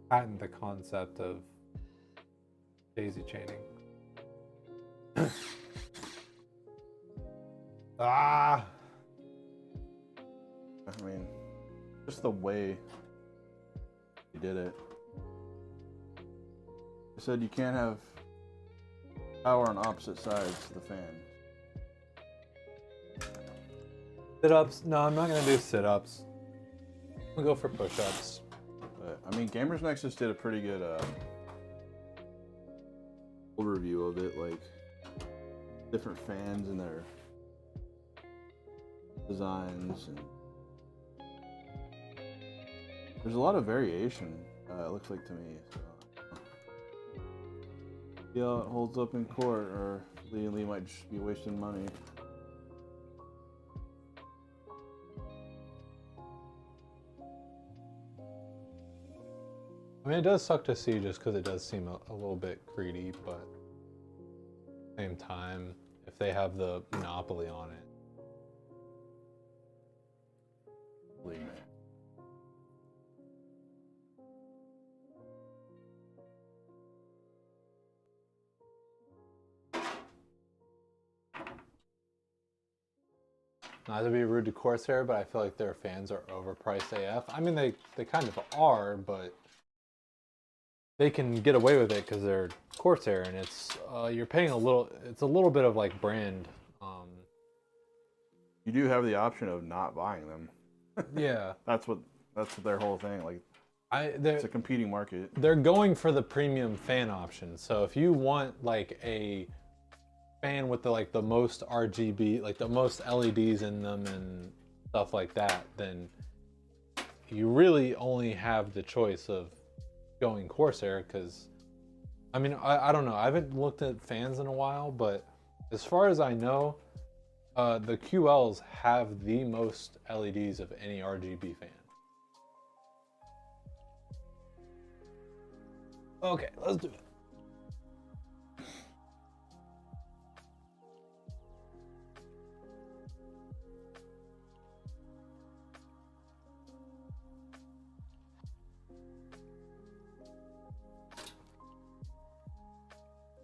patent the concept of daisy chaining? Ah. I mean, just the way he did it. He said you can't have power on opposite sides of the fan. Sit-ups? No, I'm not gonna do sit-ups. I'm gonna go for push-ups. But I mean, Gamers Nexus did a pretty good overview of it, like different fans and their designs, and there's a lot of variation. It looks like to me. So. See how it holds up in court, or Lee might just be wasting money. I mean, it does suck to see just because it does seem a little bit greedy, but at the same time, if they have the monopoly on it. Lee. Not to be rude to Corsair, but I feel like their fans are overpriced AF. I mean, they kind of are, but they can get away with it because they're Corsair, and it's you're paying a little. It's a little bit of like brand. You do have the option of not buying them. Yeah, That's what their whole thing. Like, it's a competing market. They're going for the premium fan option. So if you want like a fan with the most RGB, like the most LEDs in them and stuff like that, then you really only have the choice of going Corsair. Because I mean, I don't know, I haven't looked at fans in a while, but as far as I know, the QLs have the most LEDs of any RGB fan. Okay, let's do it.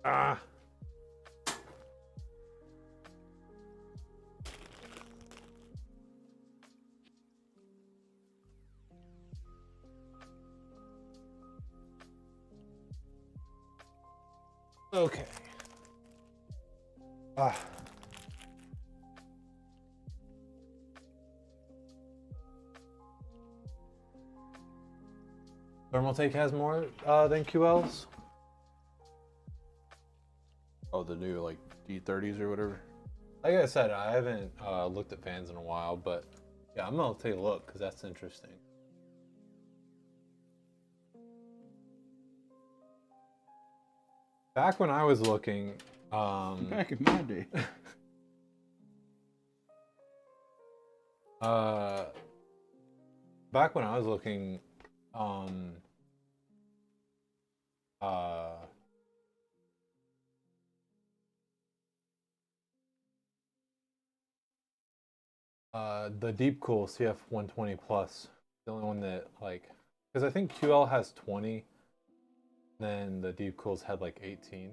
Ah. Okay. Ah. Thermaltake has more than QLs? Oh, the new like D30s or whatever. Like I said, I haven't looked at fans in a while, but yeah, I'm gonna take a look because that's interesting. Back when I was looking, Back in my day. back when I was looking, the Deepcool CF120 Plus, the only one that because I think QL has 20, then the Deepcools had like 18.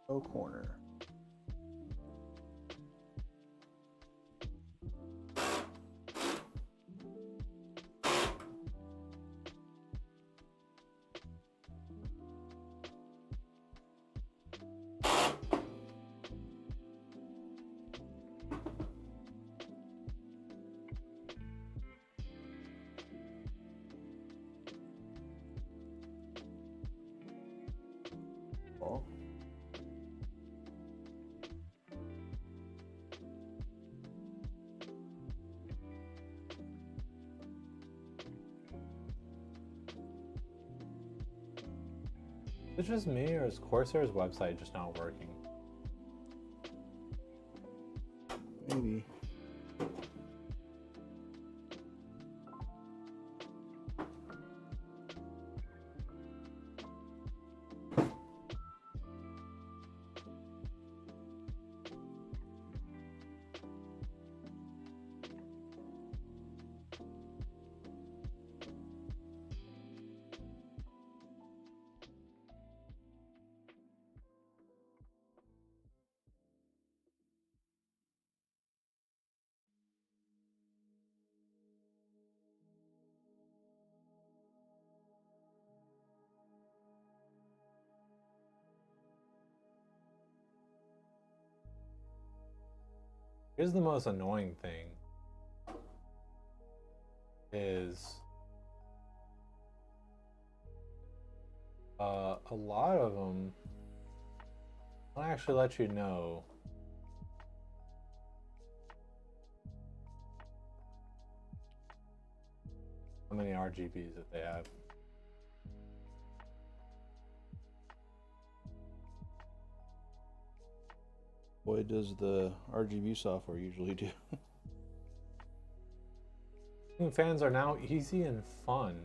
Oh, corner. Is it just me, or is Corsair's website just not working? Maybe. Here's the most annoying thing is a lot of them will actually let you know how many RGBs that they have. Boy, does the RGB software usually do. Fans are now easy and fun.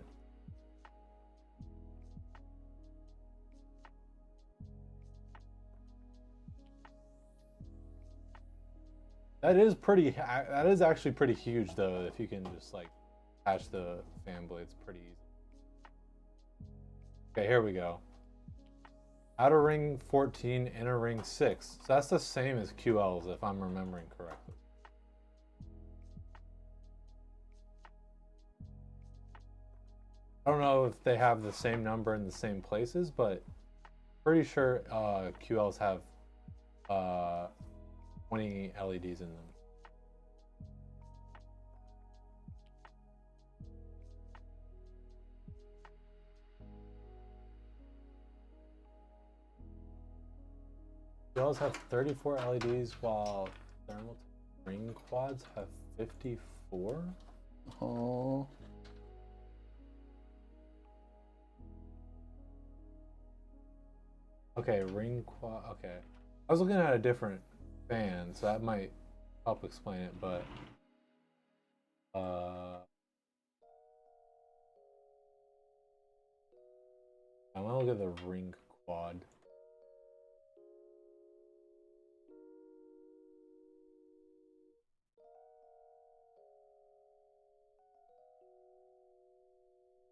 That is actually pretty huge though, if you can just like attach the fan blades pretty easy. Okay, here we go. Outer ring 14, inner ring 6. So that's the same as QL's if I'm remembering correctly. I don't know if they have the same number in the same places, but pretty sure QL's have 20 LEDs in them. QL's have 34 LEDs while thermal ring quads have 54. Oh. Okay, ring quad. Okay, I was looking at a different fan, so that might help explain it. But I'm gonna look at the ring quad.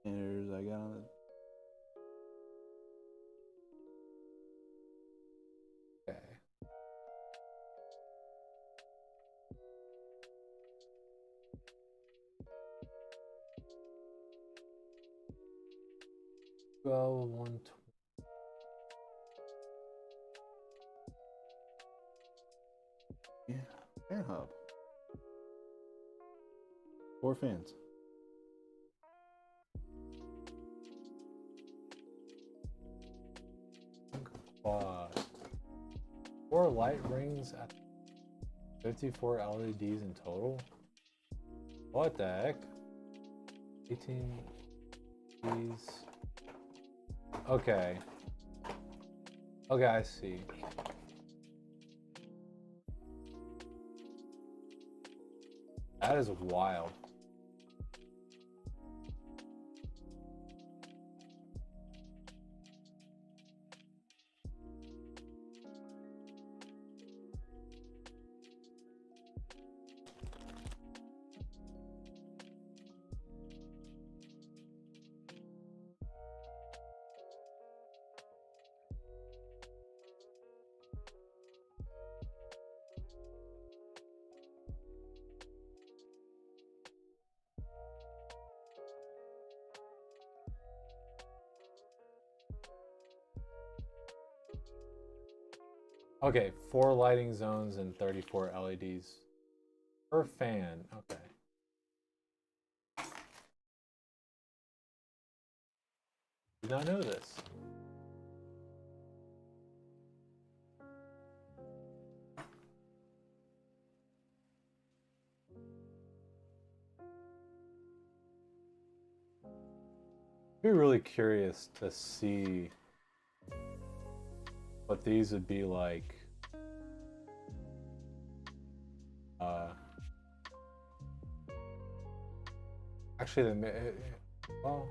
There's I got it. Okay. Well, 120. Yeah, fan hub. 4 fans. Quad. 4 light rings at 54 LEDs in total. What the heck? 18 these. Okay. Okay, I see. That is wild. Okay, 4 lighting zones and 34 LEDs per fan. Okay. Did not know this. I'd be really curious to see what these would be like. Actually, well,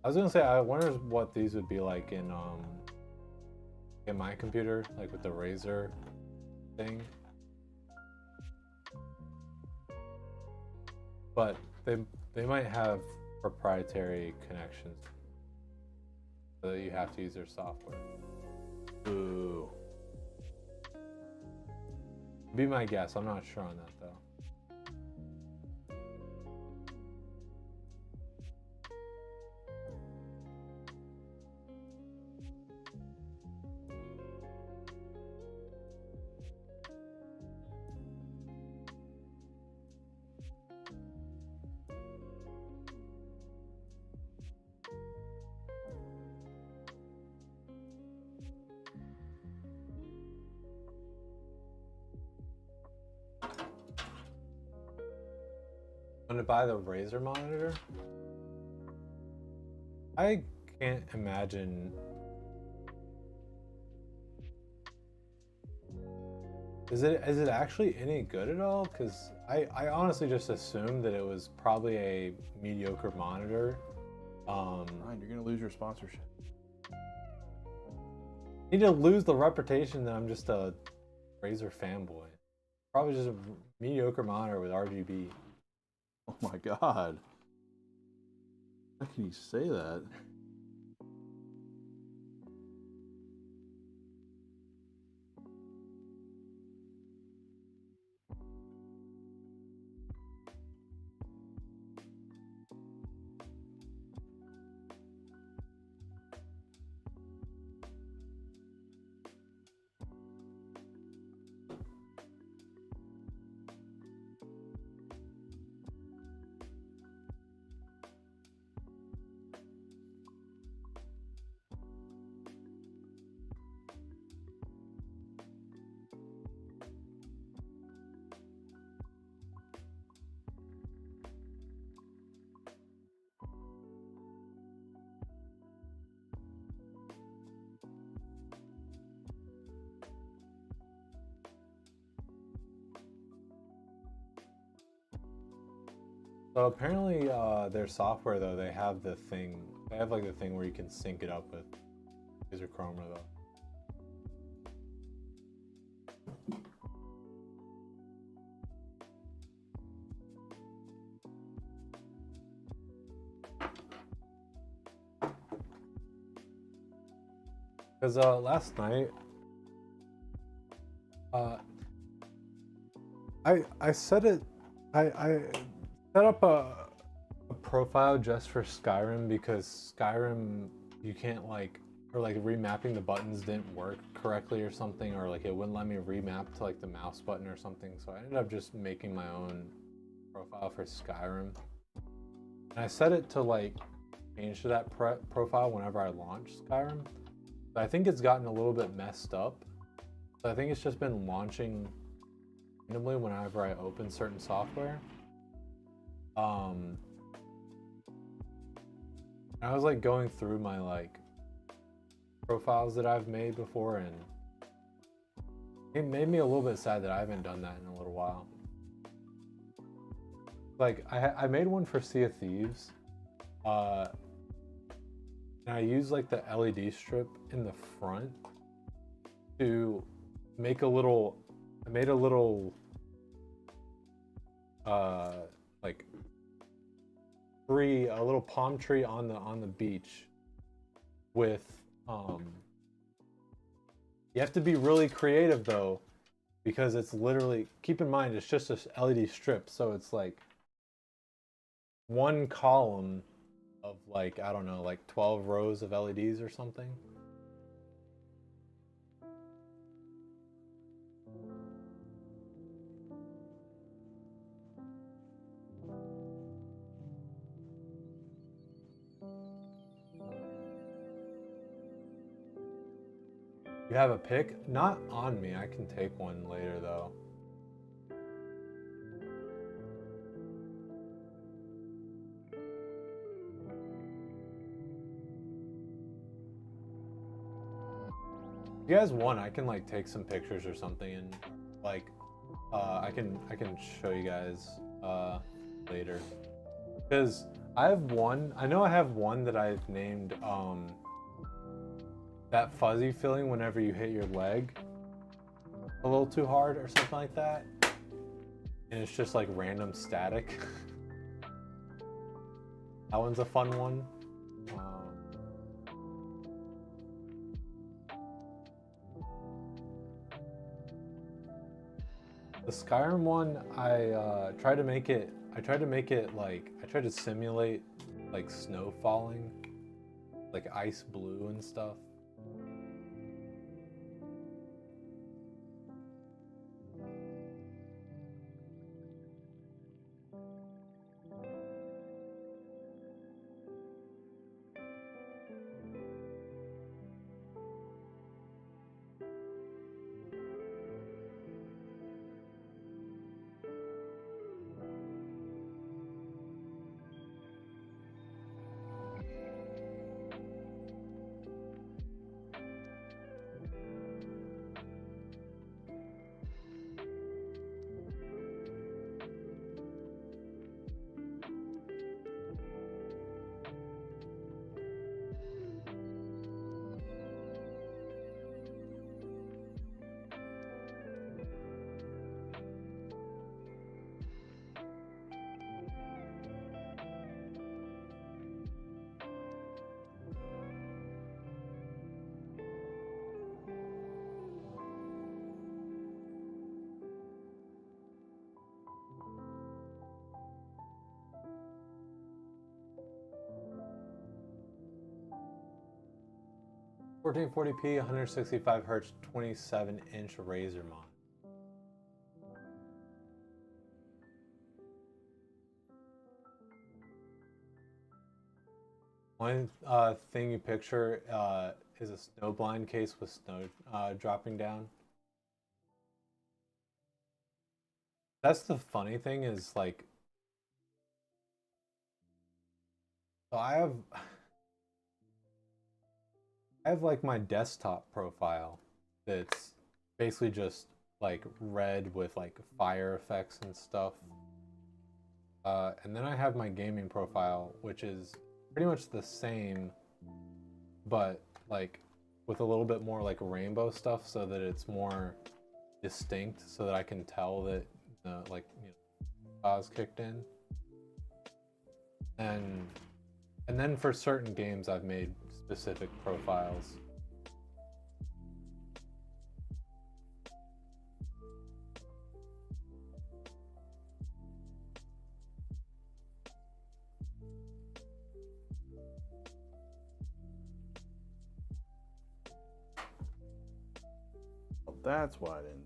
I was gonna say I wonder what these would be like in my computer, like with the Razer thing. But they might have proprietary connections, so that you have to use their software. Ooh. Be my guess. I'm not sure on that though. I'm gonna buy the Razer monitor. I can't imagine. Is it actually any good at all? Because I honestly just assumed that it was probably a mediocre monitor. Ryan, you're gonna lose your sponsorship. Need to lose the reputation that I'm just a Razer fanboy. Probably just a mediocre monitor with RGB. Oh my god. How can you say that? So apparently, their software though, they have the thing. They have like the thing where you can sync it up with Razer Chroma though. Because last night, I set it, I set up a profile just for Skyrim because Skyrim you can't like, or like remapping the buttons didn't work correctly or something, or like it wouldn't let me remap to like the mouse button or something. So I ended up just making my own profile for Skyrim, and I set it to like change to that profile whenever I launch Skyrim. But I think it's gotten a little bit messed up. So I think it's just been launching randomly whenever I open certain software. I was like going through my like profiles that I've made before, and it made me a little bit sad that I haven't done that in a little while. Like I made one for Sea of Thieves, and I used like the LED strip in the front to make a little. I made a little like a little palm tree on the beach with you have to be really creative though, because it's literally, keep in mind it's just a LED strip, so it's like one column of like, I don't know, like 12 rows of LEDs or something. You have a pic? Not on me. I can take one later though. you guys want, I can like take some pictures or something and like I can show you guys later. Because I have one, I know I have one that I've named that fuzzy feeling whenever you hit your leg a little too hard or something like that. And it's just like random static. That one's a fun one. The Skyrim one, I tried to make it like, I tried to simulate like snow falling, like ice blue and stuff. Fourteen 1440p, 165 hertz, 27-inch Razer mod. One thing you picture is a snowblind case with snow dropping down. That's the funny thing is like, so I have like my desktop profile that's basically just like red with like fire effects and stuff. And then I have my gaming profile, which is pretty much the same, but like with a little bit more like rainbow stuff so that it's more distinct so that I can tell that like, you know, Oz kicked in. And then for certain games I've made specific profiles. Well, that's why I didn't.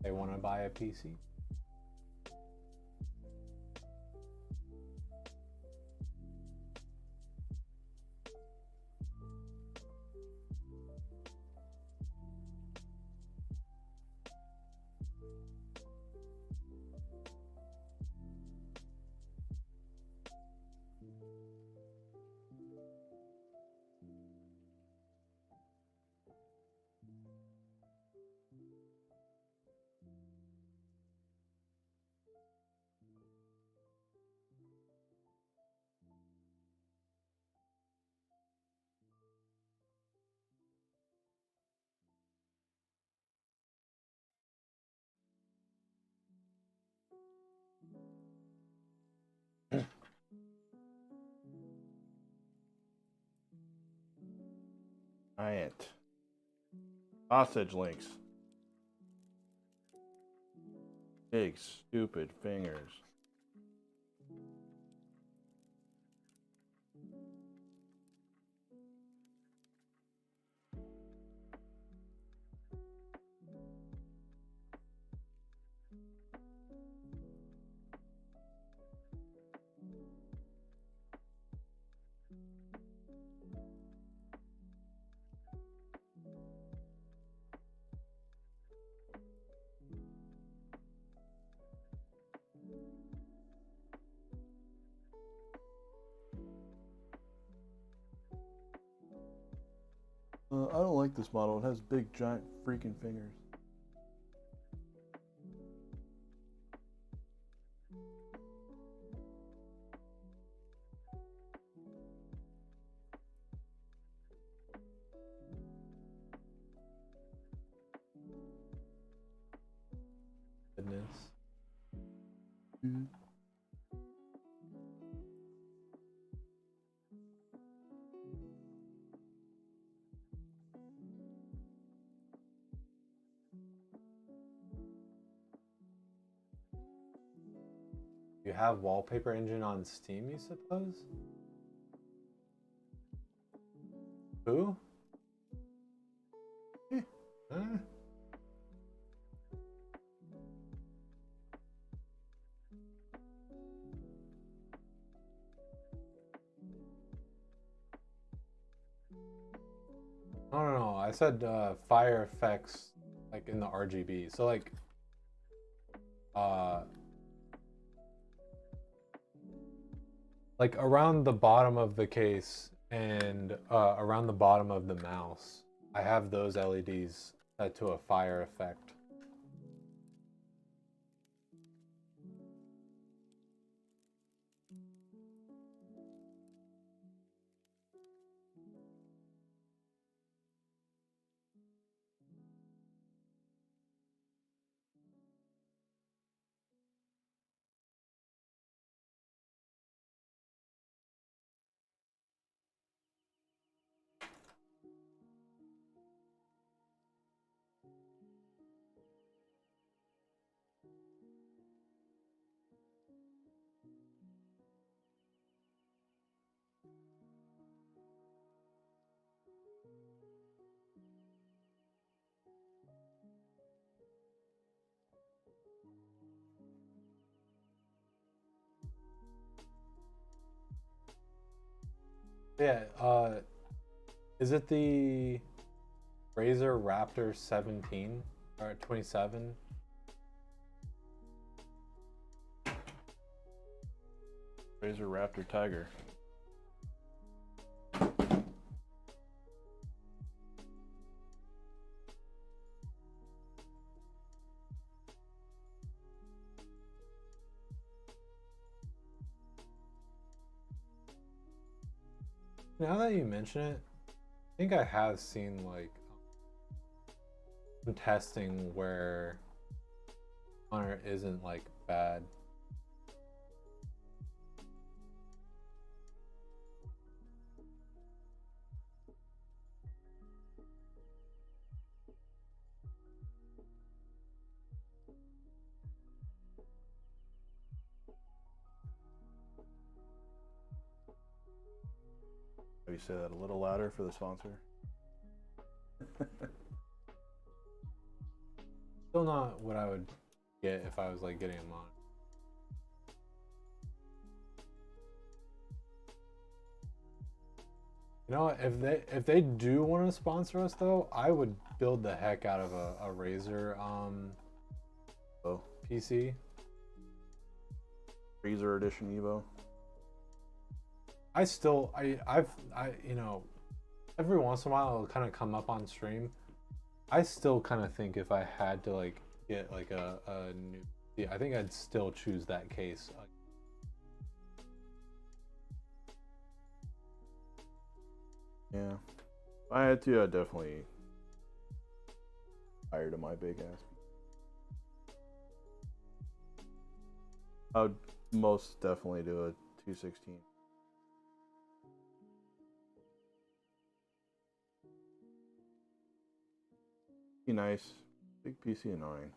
They want to buy a PC. Giant sausage links. Big stupid fingers. I don't like this model. It has big, giant, freaking fingers. Goodness. You have Wallpaper Engine on Steam, you suppose? Who? Huh? No. I said fire effects like in the RGB. So uh like around the bottom of the case and around the bottom of the mouse, I have those LEDs set to a fire effect. Yeah, is it the Razer Raptor 17 or 27? Razer Raptor Tiger. Now that you mention it, I think I have seen like some testing where Honor isn't like bad. Maybe say that a little louder for the sponsor. Still not what I would get if I was like getting a monitor. You know, if they do want to sponsor us though, I would build the heck out of a Razer PC. Razer Edition Evo. I you know, every once in a while it'll kind of come up on stream. I still kind of think if I had to like get like a new, yeah, I think I'd still choose that case. Yeah. If I had to, I'd definitely hire to my big ass. I would most definitely do a 216. Be nice. Big PC annoying.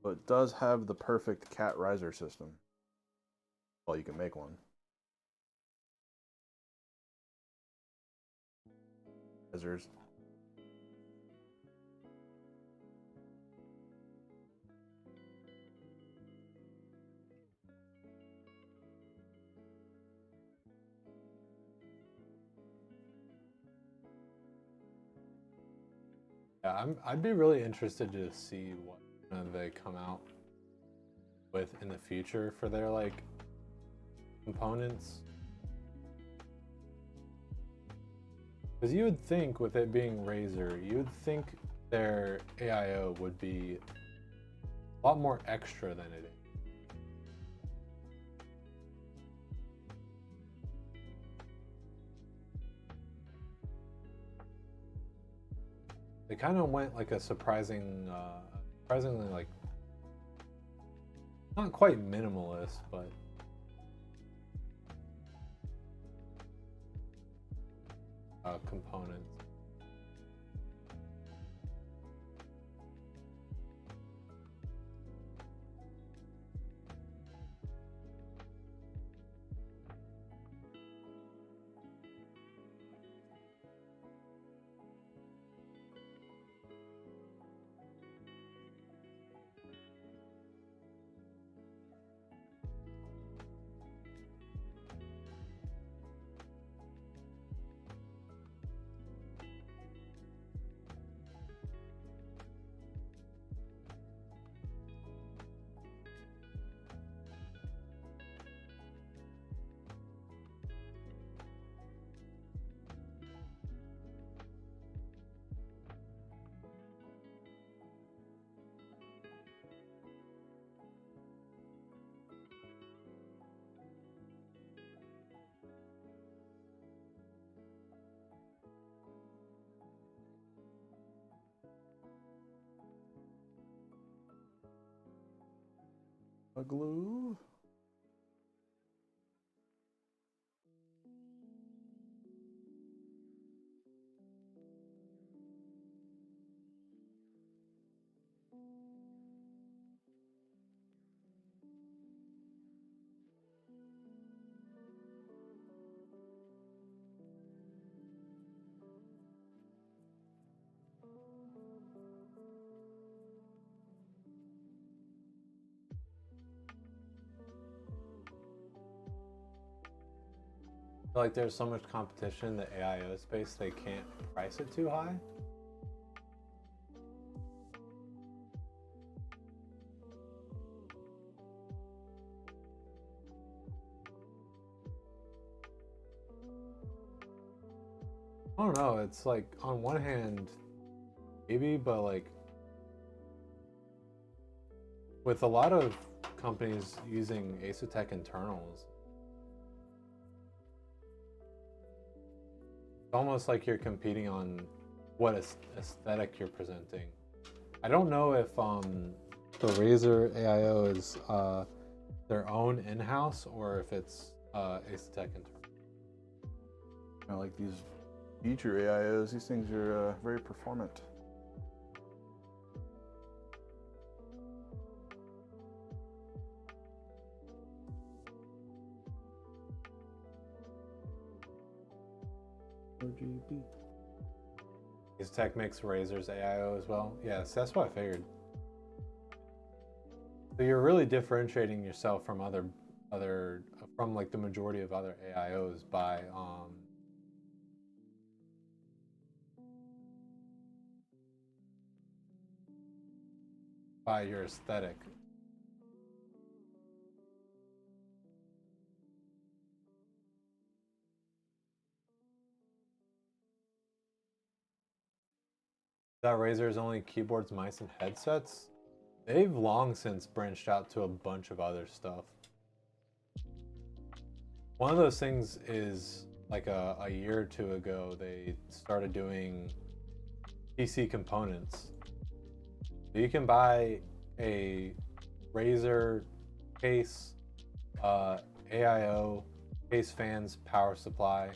But it does have the perfect cat riser system. Well, you can make one. Risers. Yeah, I'd be really interested to see what they come out with in the future for their like components. Because you would think with it being Razer, you would think their AIO would be a lot more extra than it is. They kind of went like a surprisingly like, not quite minimalist, but components. A glue. Like there's so much competition in the AIO space, they can't price it too high. I don't know, it's like on one hand, maybe, but like with a lot of companies using Asetek internals, it's almost like you're competing on what aesthetic you're presenting. I don't know if the Razer AIO is their own in-house or if it's Asetek internal. I like these future AIOs. These things are very performant. RGB. Asetek makes Razer's AIO as well. Yes, that's what I figured. So you're really differentiating yourself from from like the majority of other AIOs by your aesthetic. That Razer's only keyboards, mice, and headsets? They've long since branched out to a bunch of other stuff. One of those things is like a year or two ago, they started doing PC components. So you can buy a Razer case, AIO, case fans, power supply.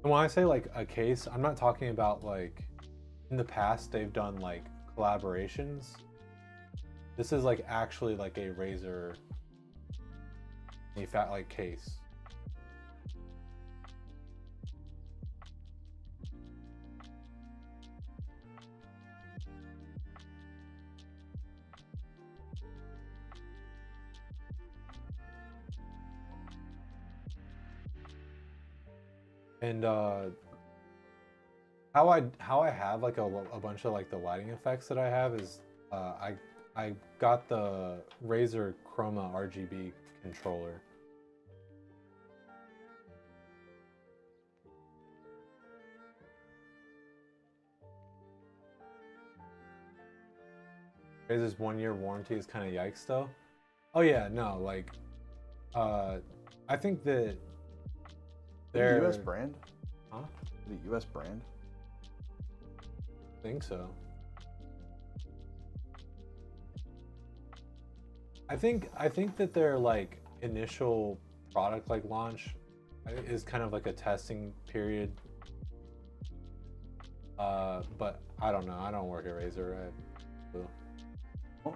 And when I say like a case, I'm not talking about like in the past they've done like collaborations. This is like actually like a Razer like case. And how I have like a bunch of like the lighting effects that I have is I got the Razer Chroma RGB controller. Razer's 1 year warranty is kind of yikes though. Oh yeah, no, like I think that They're they're US brand? huh? The US brand? I think so. I think that their like initial product like launch is kind of like a testing period. But I don't know. I don't work at Razer. Oh.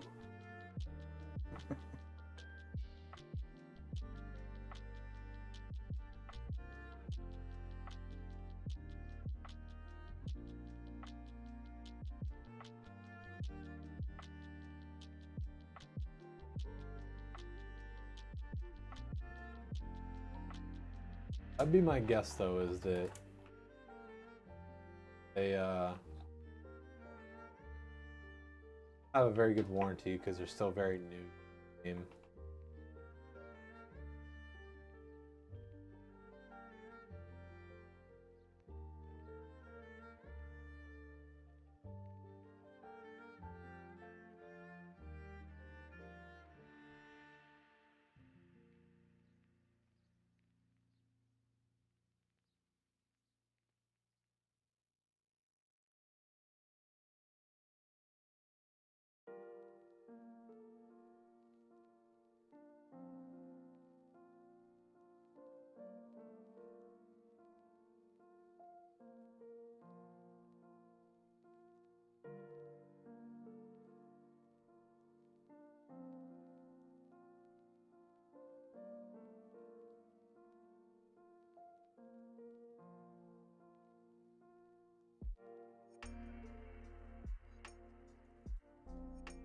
That'd be my guess though, is that they have a very good warranty because they're still very new game.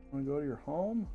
Want to go to your home?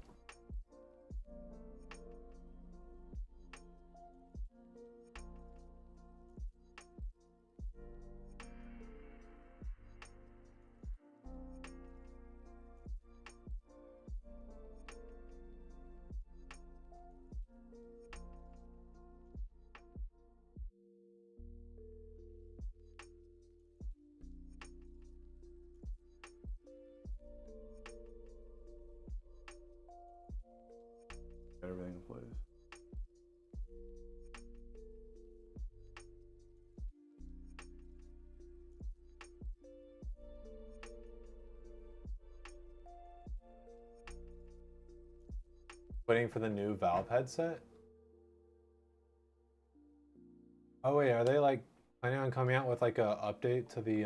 Got everything in place. Waiting for the new Valve headset. Oh wait, are they like planning on coming out with like a update to the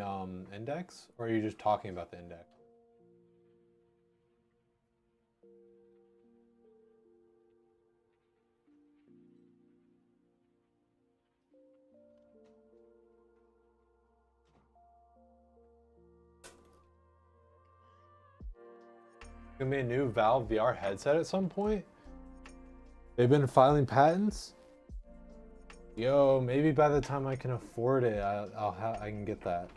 index, or are you just talking about the index? Gonna be a new Valve VR headset at some point. They've been filing patents. Yo, maybe by the time I can afford it, I can get that.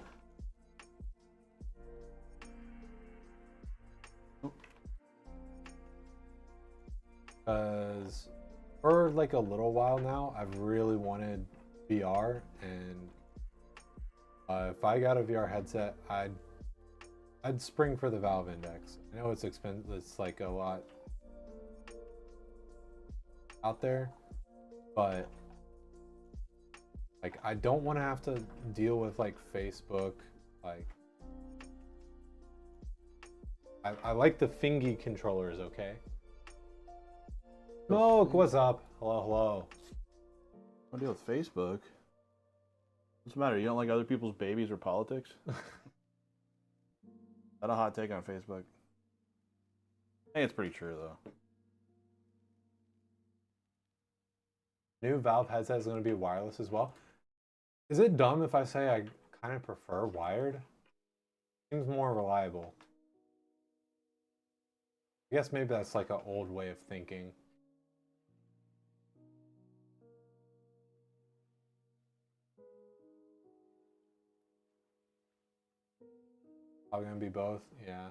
Because for like a little while now, I've really wanted VR, and if I got a VR headset, I'd spring for the Valve Index. I know it's expensive. It's like a lot out there, but like I don't want to have to deal with like Facebook. Like I like the Fingy controllers, okay? Smoke, what's up? Hello, hello. What deal with Facebook? What's the matter? You don't like other people's babies or politics? Not a hot take on Facebook. I think it's pretty true though. New Valve headset is going to be wireless as well. Is it dumb if I say I kind of prefer wired? Seems more reliable. I guess maybe that's like an old way of thinking. Probably gonna be both, yeah.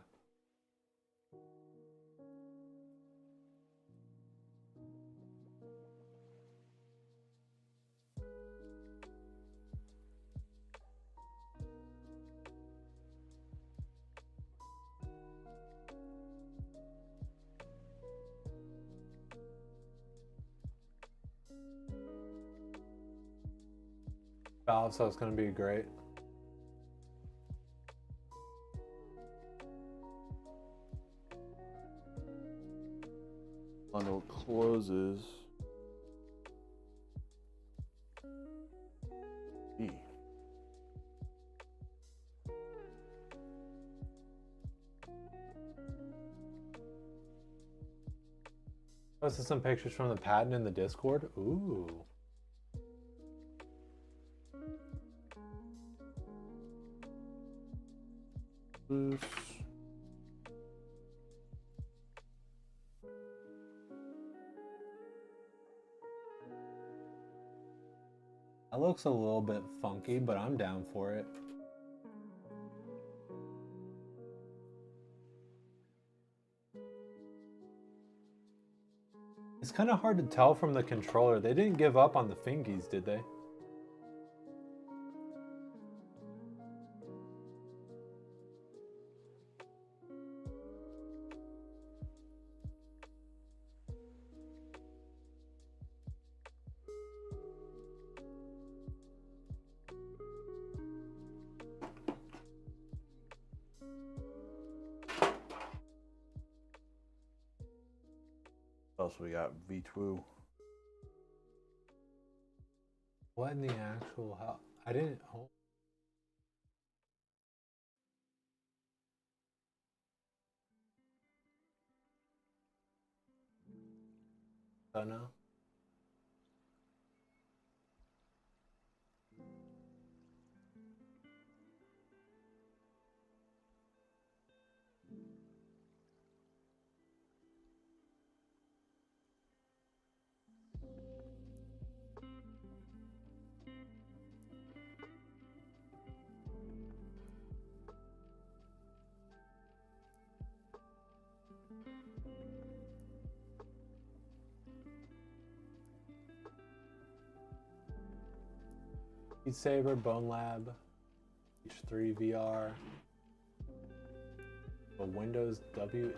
Valve, so it's gonna be great. Bundle closes. E. Posted some pictures from the patent in the Discord. Ooh. Loose. That looks a little bit funky, but I'm down for it. It's kind of hard to tell from the controller. They didn't give up on the fingies, did they? What else we got? V2. What in the actual hell? I didn't. Oh. Don't know. Beat Saber, Bone Lab, H3 VR, a Windows WMR.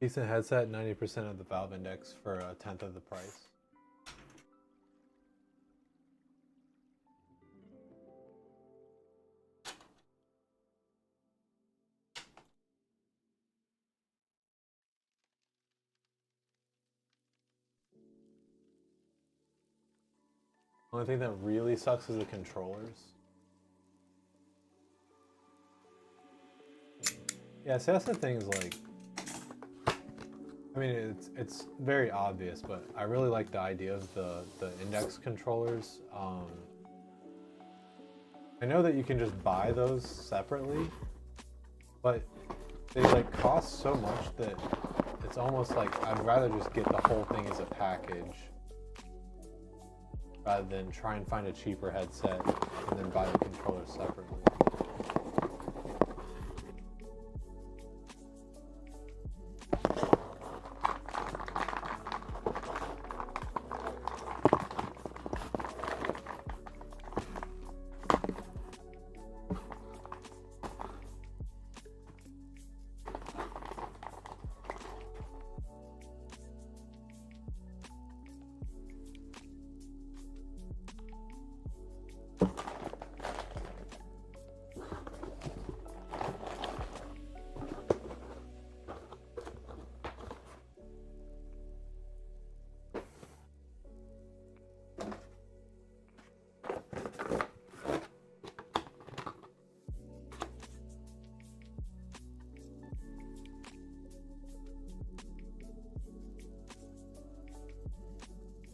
Decent headset, 90% of the Valve Index for a 10th of the price. Only thing that really sucks is the controllers. Yeah, so that's the thing is like, I mean, it's very obvious, but I really like the idea of the index controllers. I know that you can just buy those separately, but they like cost so much that it's almost like I'd rather just get the whole thing as a package rather than try and find a cheaper headset and then buy the controller separately.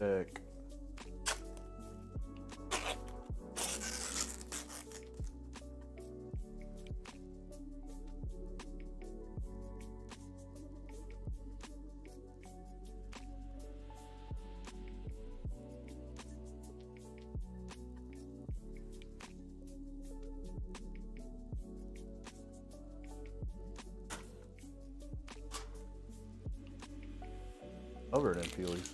Sick. Covered in peelies.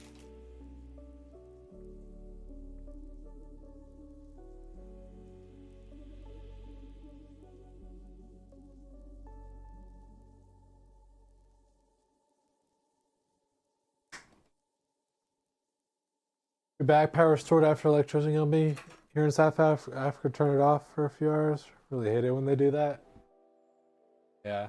Your back power restored after electricity on me. Here in South Africa, turn it off for a few hours. Really hate it when they do that. Yeah.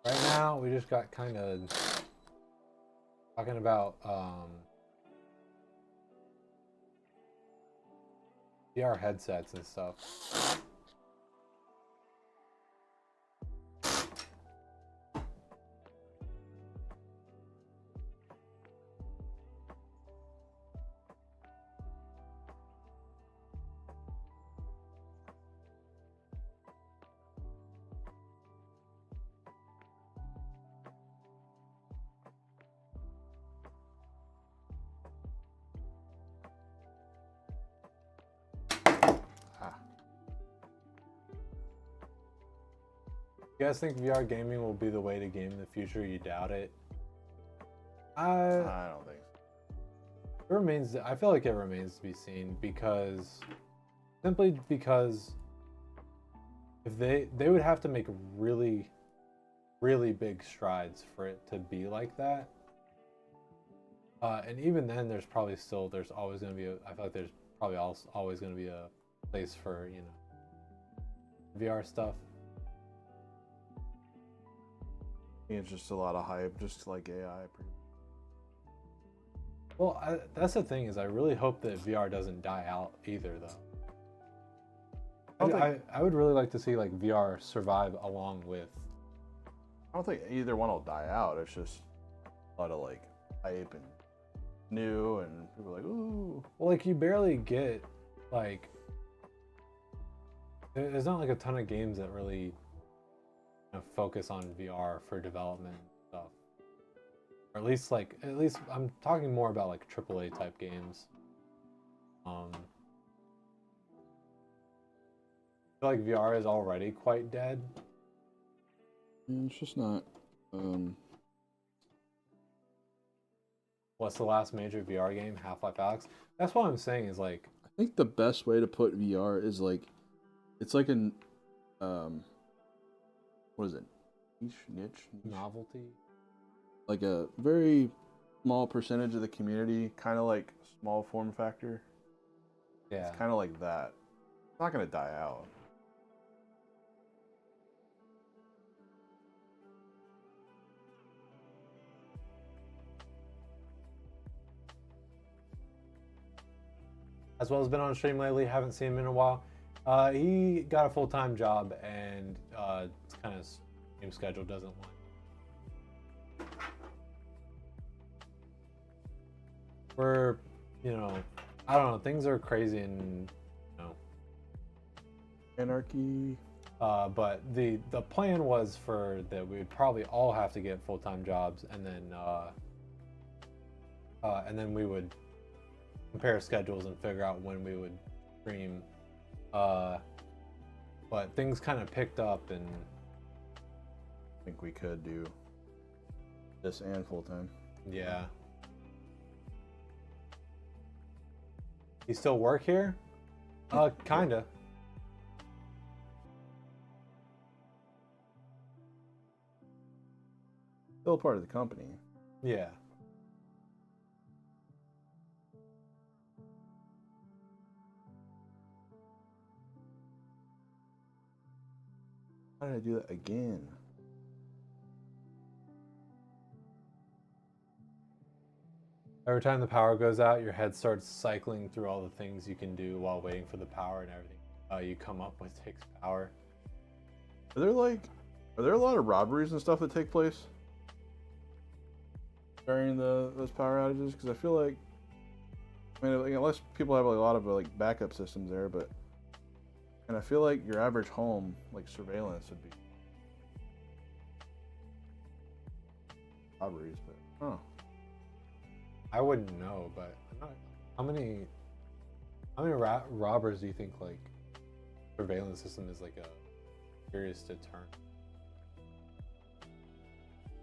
Right now, we just got kind of talking about VR headsets and stuff. You guys think VR gaming will be the way to game in the future? You doubt it? I don't think so. It remains. I feel like it remains to be seen simply because if they would have to make really big strides for it to be like that. And even then, there's always going to be I feel like there's probably always going to be a place for, you know, VR stuff. I think it's just a lot of hype, just like AI. Well, that's the thing, is I really hope that VR doesn't die out either, though. I would really like to see like VR survive along with. I don't think either one will die out. It's just a lot of like hype and new, and people are like, ooh. Well, like you barely get like. There's not like a ton of games that really focus on VR for development and stuff. Or at least I'm talking more about like AAA type games. I feel like VR is already quite dead. It's just not. What's the last major VR game? Half-Life Alyx. That's what I'm saying is like. I think the best way to put VR is like, it's like an, what is it? Niche? Novelty? Like a very small percentage of the community, kind of like small form factor. Yeah. It's kind of like that. It's not going to die out. As well as been on stream lately, haven't seen him in a while. He got a full-time job, and it's kind of stream schedule doesn't line. We're, I don't know, things are crazy and, Anarchy. but the plan was that we would probably all have to get full-time jobs, and then we would compare schedules and figure out when we would stream. But things kind of picked up, and I think we could do this and full time. yeah. You still work here? Kinda. Still a part of the company. Yeah. How did I do that again? Every time the power goes out, your head starts cycling through all the things you can do while waiting for the power and everything you come up with takes power. Are there like Are there a lot of robberies and stuff that take place during those power outages? Because I feel like, I mean, like, unless people have like, a lot of like backup systems there, but and I feel like your average home like surveillance would be robberies, but oh, I wouldn't know, but I'm not, how many robbers do you think like surveillance system is like a serious deterrent?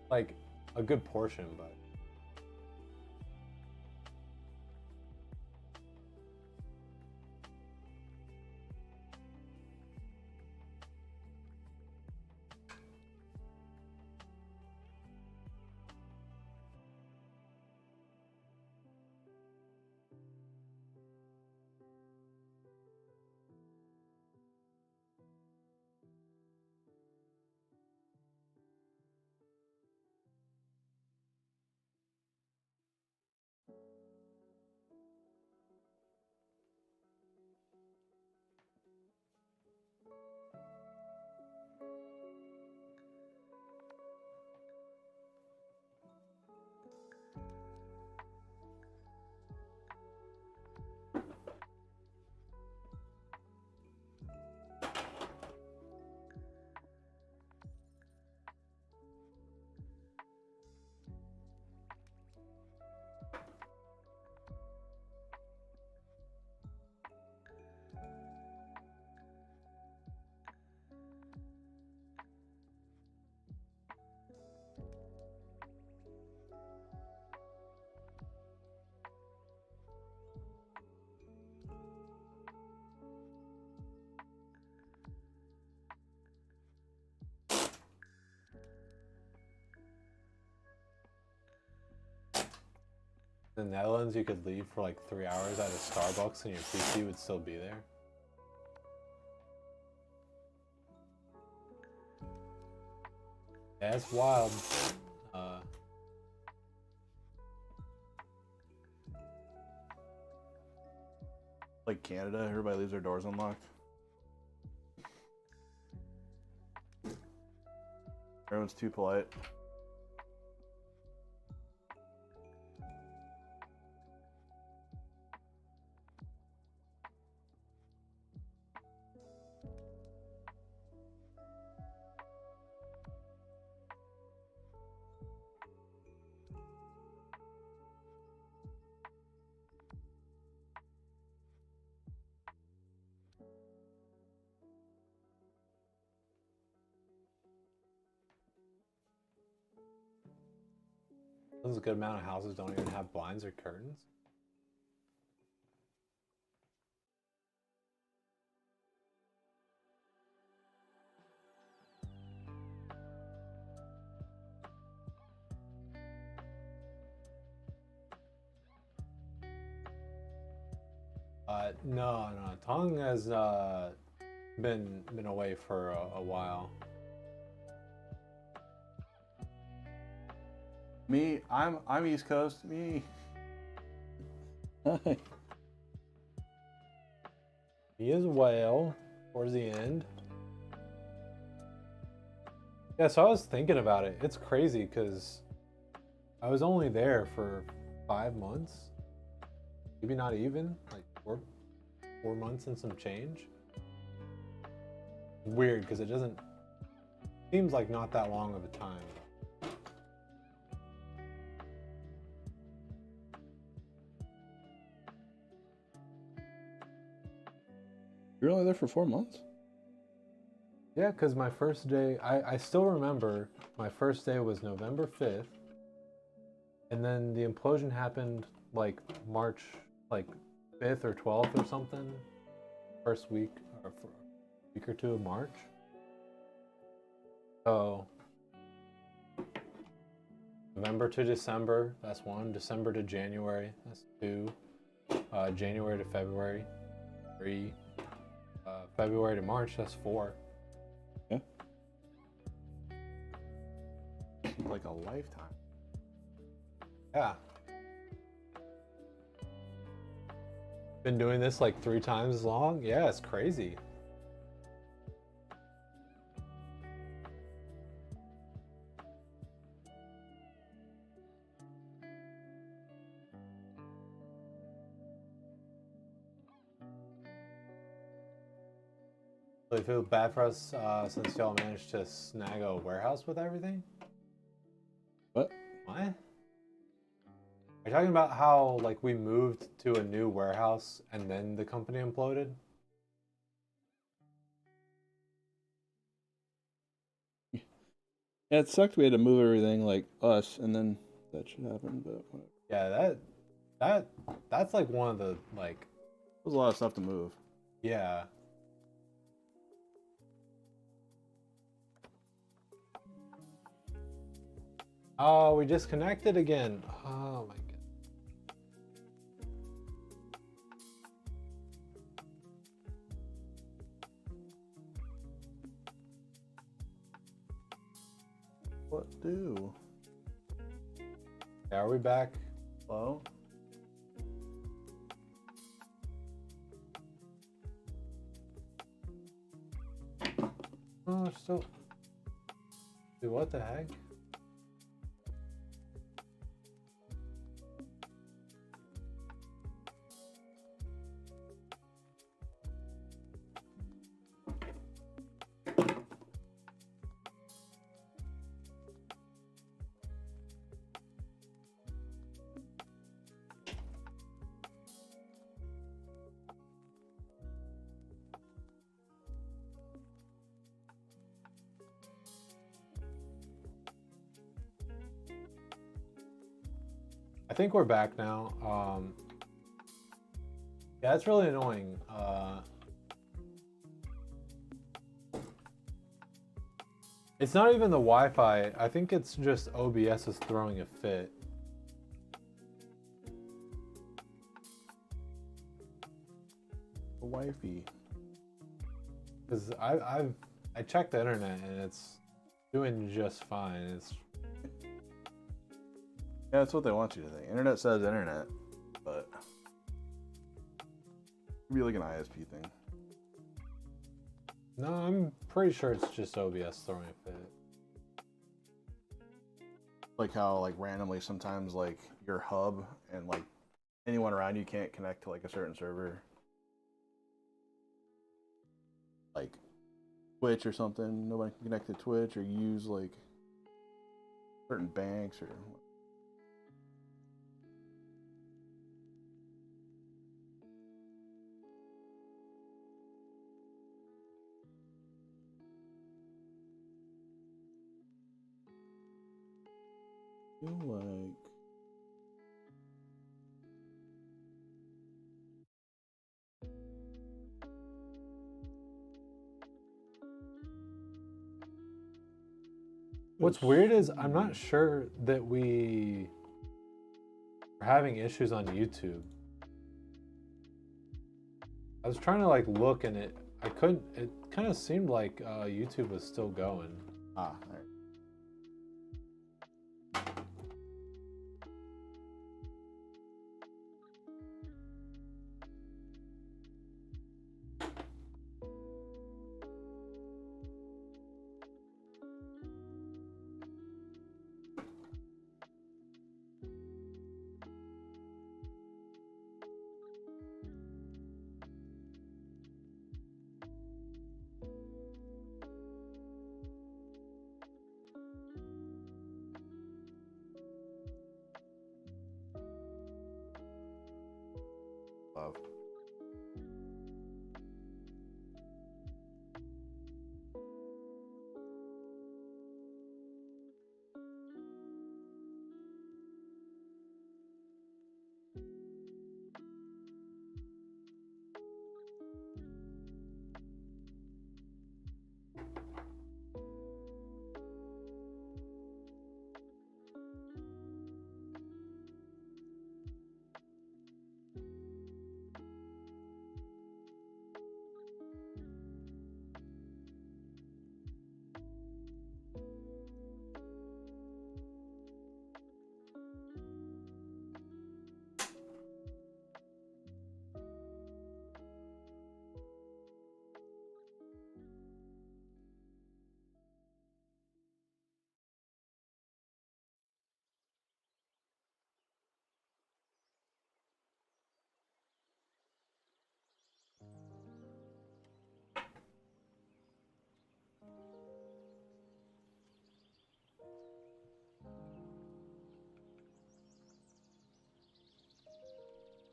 Like a good portion, but in the Netherlands, you could leave for like 3 hours at a Starbucks and your PC would still be there. Yeah, it's wild. like Canada, everybody leaves their doors unlocked. Everyone's too polite. There's a good amount of houses don't even have blinds or curtains. No. Tong has been away for a while. Me, I'm East Coast. Me. Hi. He is well towards the end. Yeah, so I was thinking about it. It's crazy because I was only there for 5 months. Maybe not even, like 4 months and some change. Weird because it doesn't seems like not that long of a time. You're only there for 4 months? Yeah, because my first day, I still remember my first day was November 5th. And then the implosion happened like March, like 5th or 12th or something. First week or week or two of March. So November to December, that's 1. December to January, that's 2. January to February, 3. February to March, that's 4. Yeah. Seems like a lifetime. Yeah. Been doing this like 3 times as long? Yeah, it's crazy. So you feel bad for us since y'all managed to snag a warehouse with everything? What? What? Are you talking about how like we moved to a new warehouse and then the company imploded? Yeah, it sucked. We had to move everything like us, and then that should happen. But whatever. Yeah, that's like one of the like There's a lot of stuff to move. yeah. Oh, we disconnected again. Oh my god. What do? Are we back? Hello? Oh, still. Dude, what the heck? I think we're back now. Yeah, it's really annoying. It's not even the Wi-Fi. I think it's just OBS is throwing a fit. The wifey. Because I checked the internet and it's doing just fine. It's Yeah, that's what they want you to think. Internet says internet, but it'd be like an ISP thing. no, I'm pretty sure it's just OBS throwing a fit. Like how like randomly sometimes like your hub and like anyone around you can't connect to like a certain server. Like Twitch or something. Nobody can connect to Twitch or use like certain banks or I feel like What's weird is I'm not sure that we are having issues on YouTube. I was trying to like look and I couldn't, it kind of seemed like YouTube was still going. all right.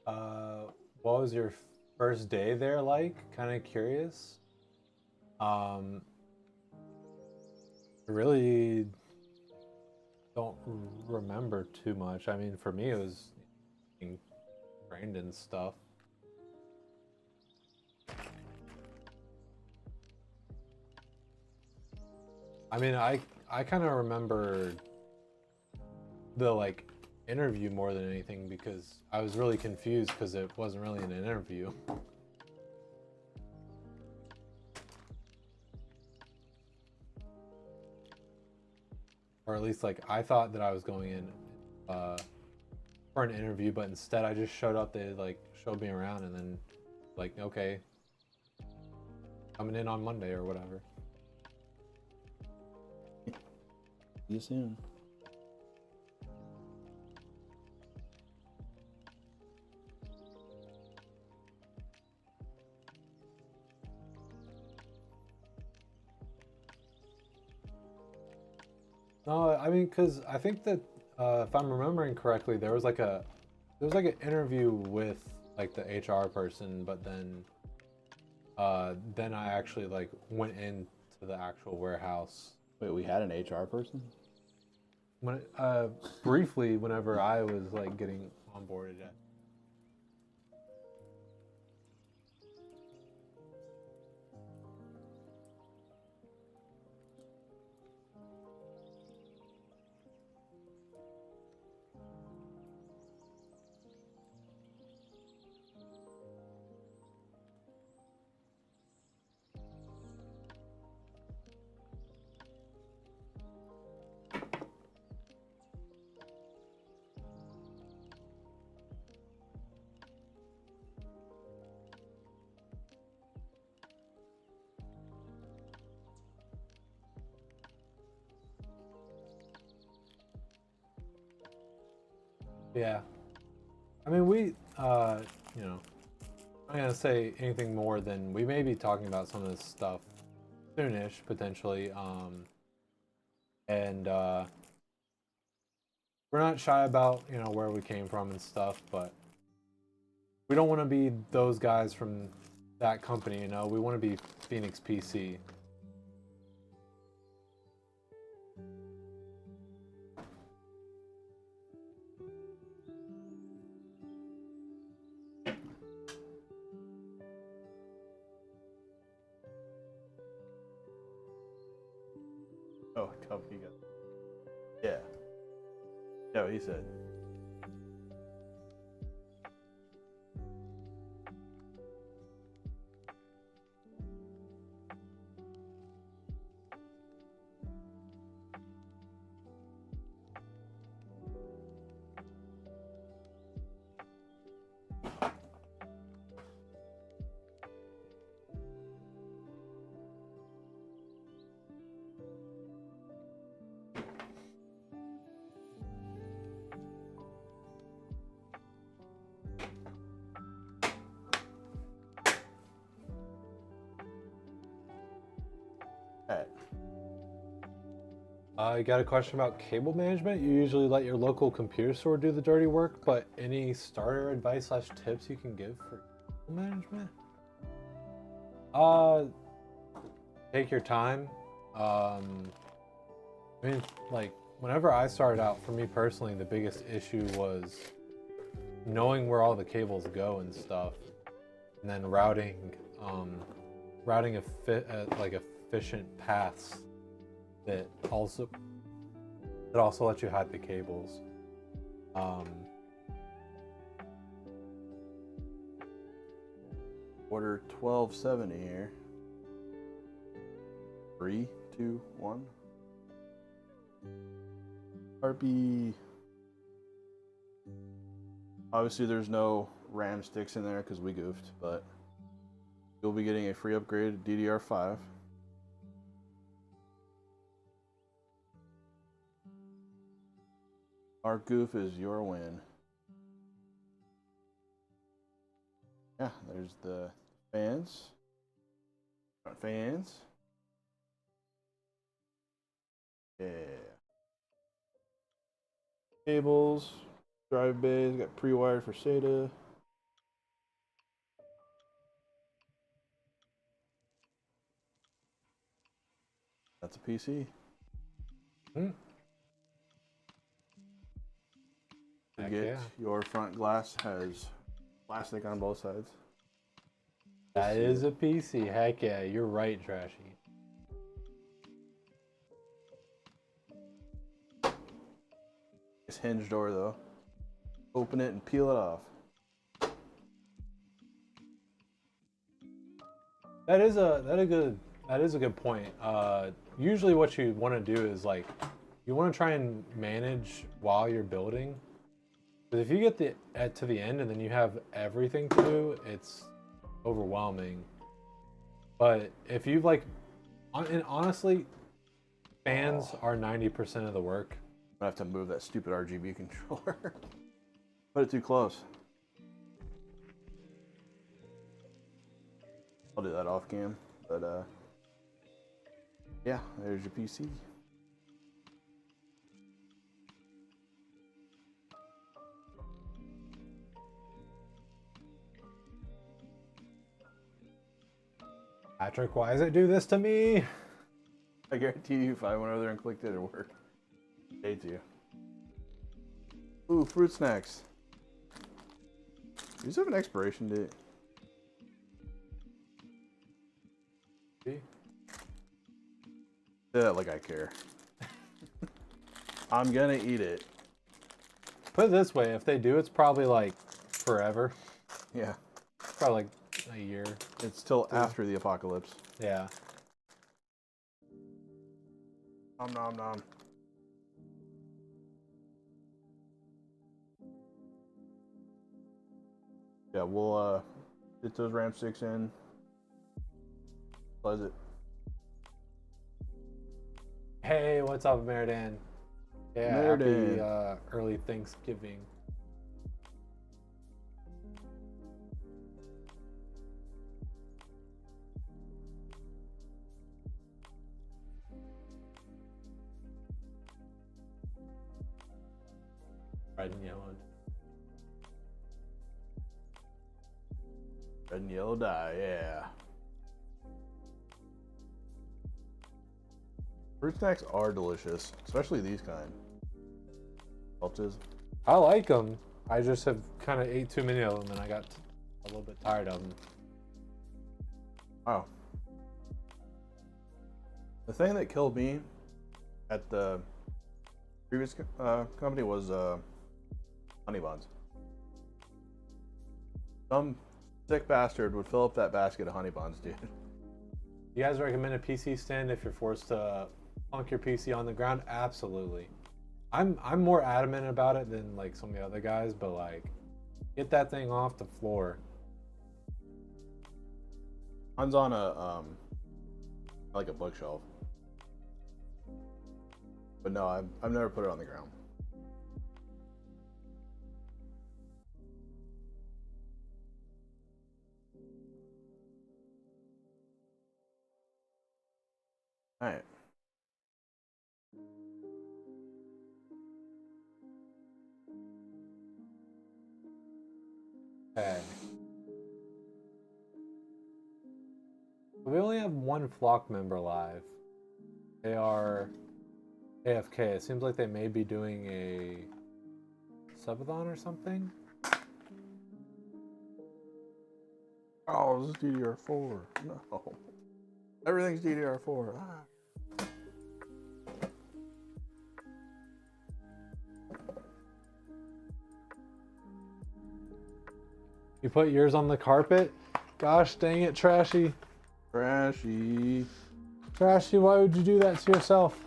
What was your first day there like? Kind of curious. I really don't remember too much. I mean, for me, it was being trained and stuff. I mean, I kind of remember the like interview more than anything because I was really confused because it wasn't really an interview. Or at least like I thought that I was going in for an interview, but instead I just showed up. They like showed me around and then like, okay, coming in on Monday or whatever. See you soon. No, I mean, cause I think that if I'm remembering correctly, there was like an interview with like the HR person, but then I actually like went into the actual warehouse. Wait, we had an HR person? When briefly, whenever I was like getting onboarded at. Yeah. I mean, you know, I'm not gonna say anything more than we may be talking about some of this stuff soonish, potentially. And we're not shy about, you know, where we came from and stuff, but we don't want to be those guys from that company, you know. We want to be Phoenix PC. Oh, company got. Yeah. Yeah, what he said. Alright. You got a question about cable management? You usually let your local computer store do the dirty work, but any starter advice / tips you can give for cable management? Take your time. I mean, like, whenever I started out, for me personally, the biggest issue was knowing where all the cables go and stuff, and then routing like efficient paths that also let you hide the cables. Order 1270 here. 3, 2, 1. RP. Obviously, there's no RAM sticks in there because we goofed, but you'll be getting a free upgrade to DDR5. Our goof is your win. Yeah, there's the fans. Front fans. Yeah. Cables, drive bays, got pre-wired for SATA. That's a PC. Hmm. You Heck get yeah. your front glass has plastic on both sides. That is a PC. Heck yeah, you're right, Trashy. It's hinge door though. Open it and peel it off. That is a good point. Usually, what you want to do is like you want to try and manage while you're building. Because if you get to the end and then you have everything to do, it's overwhelming. But if you like, and honestly, fans are 90% of the work. I have to move that stupid RGB controller. Put it too close. I'll do that off cam, but yeah, there's your PC. Patrick, why does it do this to me? I guarantee you, if I went over there and clicked it, it'd work. Day 2. Ooh, fruit snacks. These have an expiration date. See? Yeah, like I care. I'm gonna eat it. Put it this way, if they do, it's probably like forever. Yeah. Probably like a year. It's till after the apocalypse. Yeah. Nom nom nom. Yeah, we'll get those RAM sticks in. Close it. Hey, what's up, Meridan? Yeah, Meridan. happy early Thanksgiving. Red and yellow. Red and yellow dye, yeah. Fruit snacks are delicious, especially these kind. Belches. I like them. I just have kind of ate too many of them, and I got a little bit tired of them. Wow. The thing that killed me at the previous company was honey buns. Some sick bastard would fill up that basket of honey buns, dude. You guys recommend a PC stand if you're forced to plunk your PC on the ground? Absolutely. I'm more adamant about it than like some of the other guys, but like get that thing off the floor. Mine's on a like a bookshelf. But no, I've never put it on the ground. All right. Okay. We only have one flock member live. They are AFK. It seems like they may be doing a subathon or something. Oh, this is DDR4. No. Everything's DDR4. Ah. You put yours on the carpet? Gosh dang it, Trashy. Trashy. Trashy, why would you do that to yourself?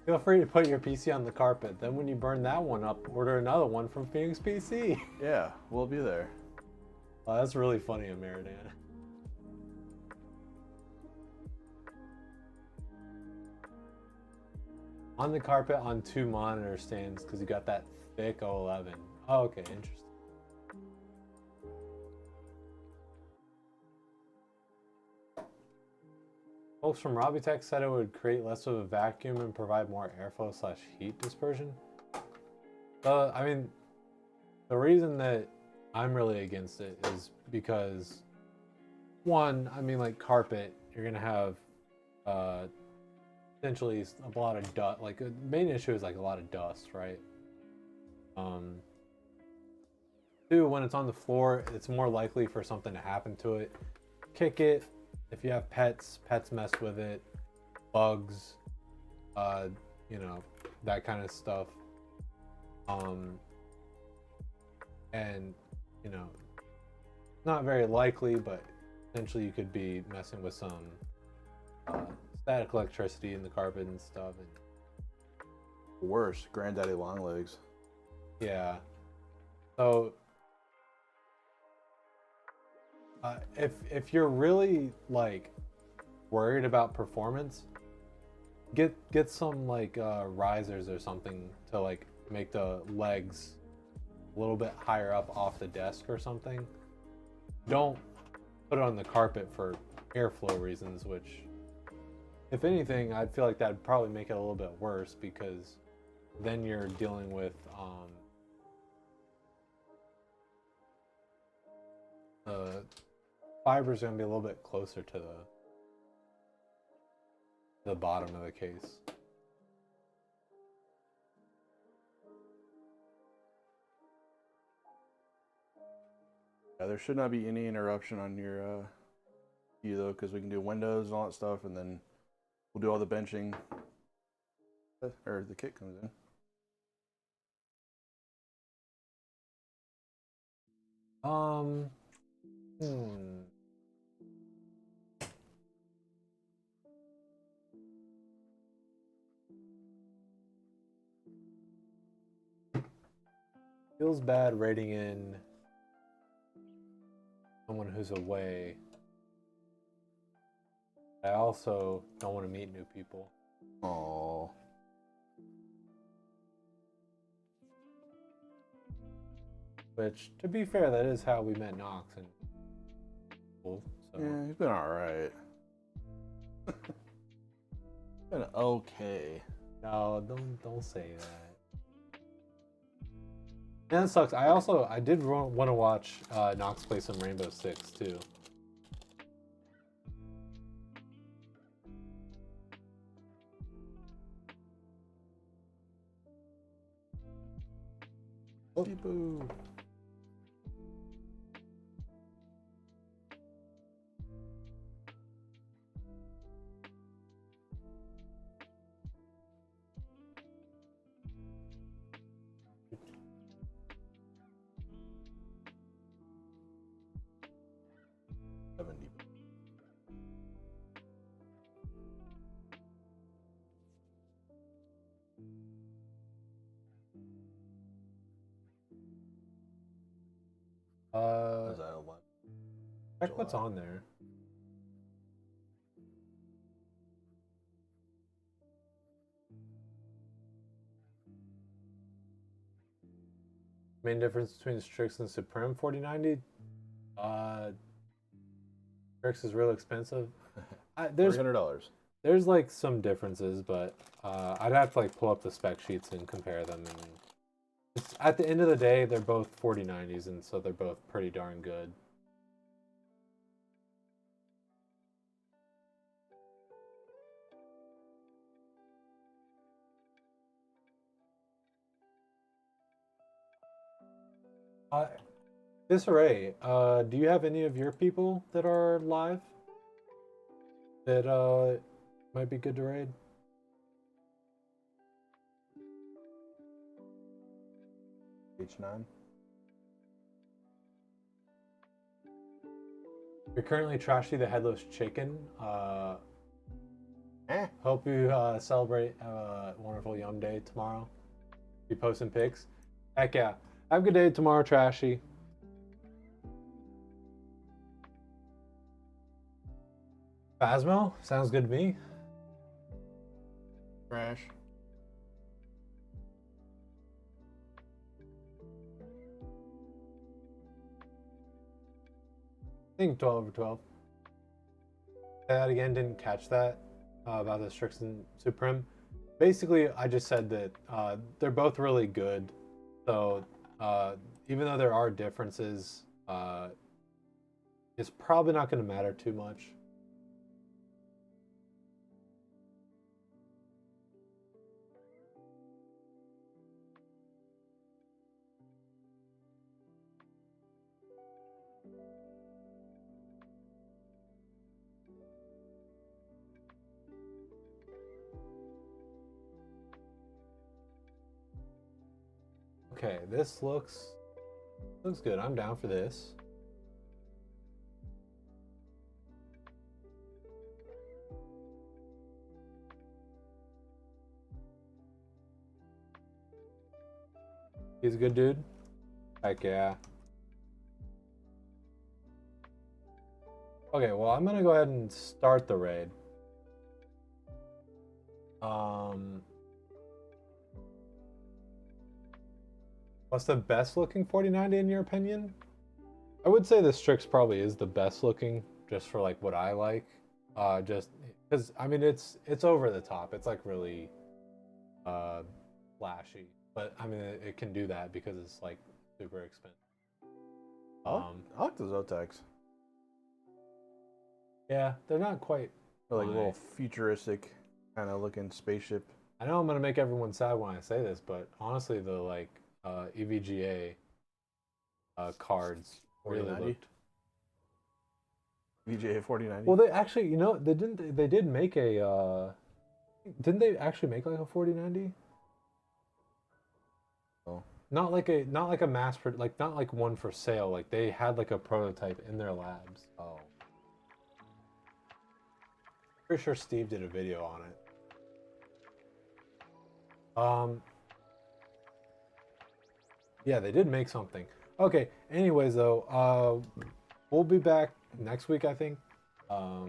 Feel free to put your PC on the carpet. Then when you burn that one up, order another one from Phoenix PC. Yeah, we'll be there. Oh, that's really funny, Meridan. On the carpet on 2 monitor stands because you got that thick 011. Oh, okay, interesting. Folks from Robitech said it would create less of a vacuum and provide more airflow / heat dispersion. I mean, the reason that I'm really against it is because, one, I mean, like carpet, you're gonna have essentially a lot of dust. Like the main issue is like a lot of dust, right? Two, when it's on the floor, it's more likely for something to happen to it. Kick it. If you have pets mess with it. Bugs, you know, that kind of stuff. And you know, not very likely, but potentially you could be messing with some static electricity in the carpet and stuff. And Worse, granddaddy long legs. yeah. So if you're really like worried about performance, get some like risers or something to like make the legs a little bit higher up off the desk or something. Don't put it on the carpet for airflow reasons, which, if anything, I'd feel like that'd probably make it a little bit worse, because then you're dealing with the fibers are gonna be a little bit closer to the bottom of the case. Yeah, there should not be any interruption on your queue though, because we can do windows and all that stuff, and then we'll do all the benching. Or the kit comes in. Feels bad rating in someone who's away. I also don't want to meet new people. Oh. Which, to be fair, that is how we met Knox and so. Yeah, he's been alright. Been okay. No, don't say that. And it sucks. I did want to watch Knox play some Rainbow Six too. Oh. Boo. Is that a lot? Check what's on there. Main difference between Strix and Supreme 4090? Strix is real expensive. $300. There's like some differences, but I'd have to like pull up the spec sheets and compare them. And it's, at the end of the day, they're both 4090s, and so they're both pretty darn good. Disarray, do you have any of your people that are live that might be good to raid? H9. You're currently Trashy the Headless Chicken. Hope you celebrate a wonderful Yum Day tomorrow. Be posting pics. Heck yeah. Have a good day tomorrow, Trashy. Phasmo? Sounds good to me. Crash. I think 12 over 12. Say that again. Didn't catch that about the Strix and Supreme. Basically, I just said that they're both really good. So even though there are differences, it's probably not going to matter too much. Okay, this looks good. I'm down for this. He's a good dude. Heck yeah. Okay, well, I'm gonna go ahead and start the raid. What's the best looking 4090 in your opinion? I would say the Strix probably is the best looking, just for like what I like. Just because I mean it's over the top. It's like really flashy, but I mean it can do that because it's like super expensive. I like the Zotacs. Yeah, they're not quite. They're like a my- little futuristic kind of looking spaceship. I know I'm gonna make everyone sad when I say this, but honestly, the like EVGA cards really 4090? looked. VGA 4090. Well, they actually, you know, they did make a. Didn't they actually make like a 4090? Oh. Not like a mass like not like one for sale. Like they had like a prototype in their labs. Oh. Pretty sure Steve did a video on it. Yeah, they did make something. Okay. Anyways, though, we'll be back next week, I think. Oh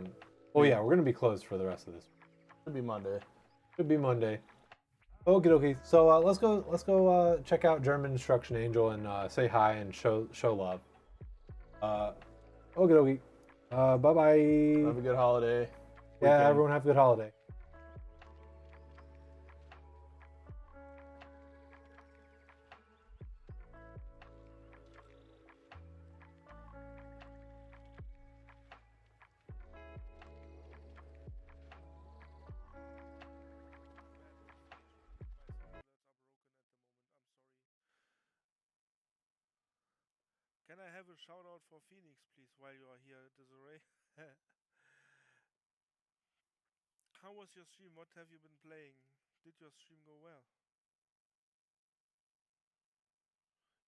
yeah, we're gonna be closed for the rest of this week. Should be Monday. Should be Monday. Okie dokie. So let's go check out German Instruction Angel and say hi and show love. Okie dokie. Bye bye. Have a good holiday. Yeah, weekend. everyone have a good holiday. Can I have a shout out for Phoenix, please, while you are here, Desiree? How was your stream? What have you been playing? Did your stream go well?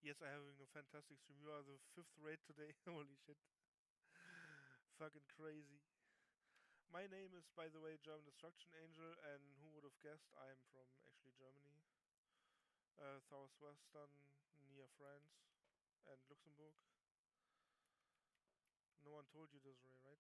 Yes, I having a fantastic stream. You are the 5th raid today. Holy shit. Fucking crazy. My name is, by the way, German Destruction Angel, and who would have guessed I am from actually Germany. Southwestern, near France and Luxembourg. No one told you this, right?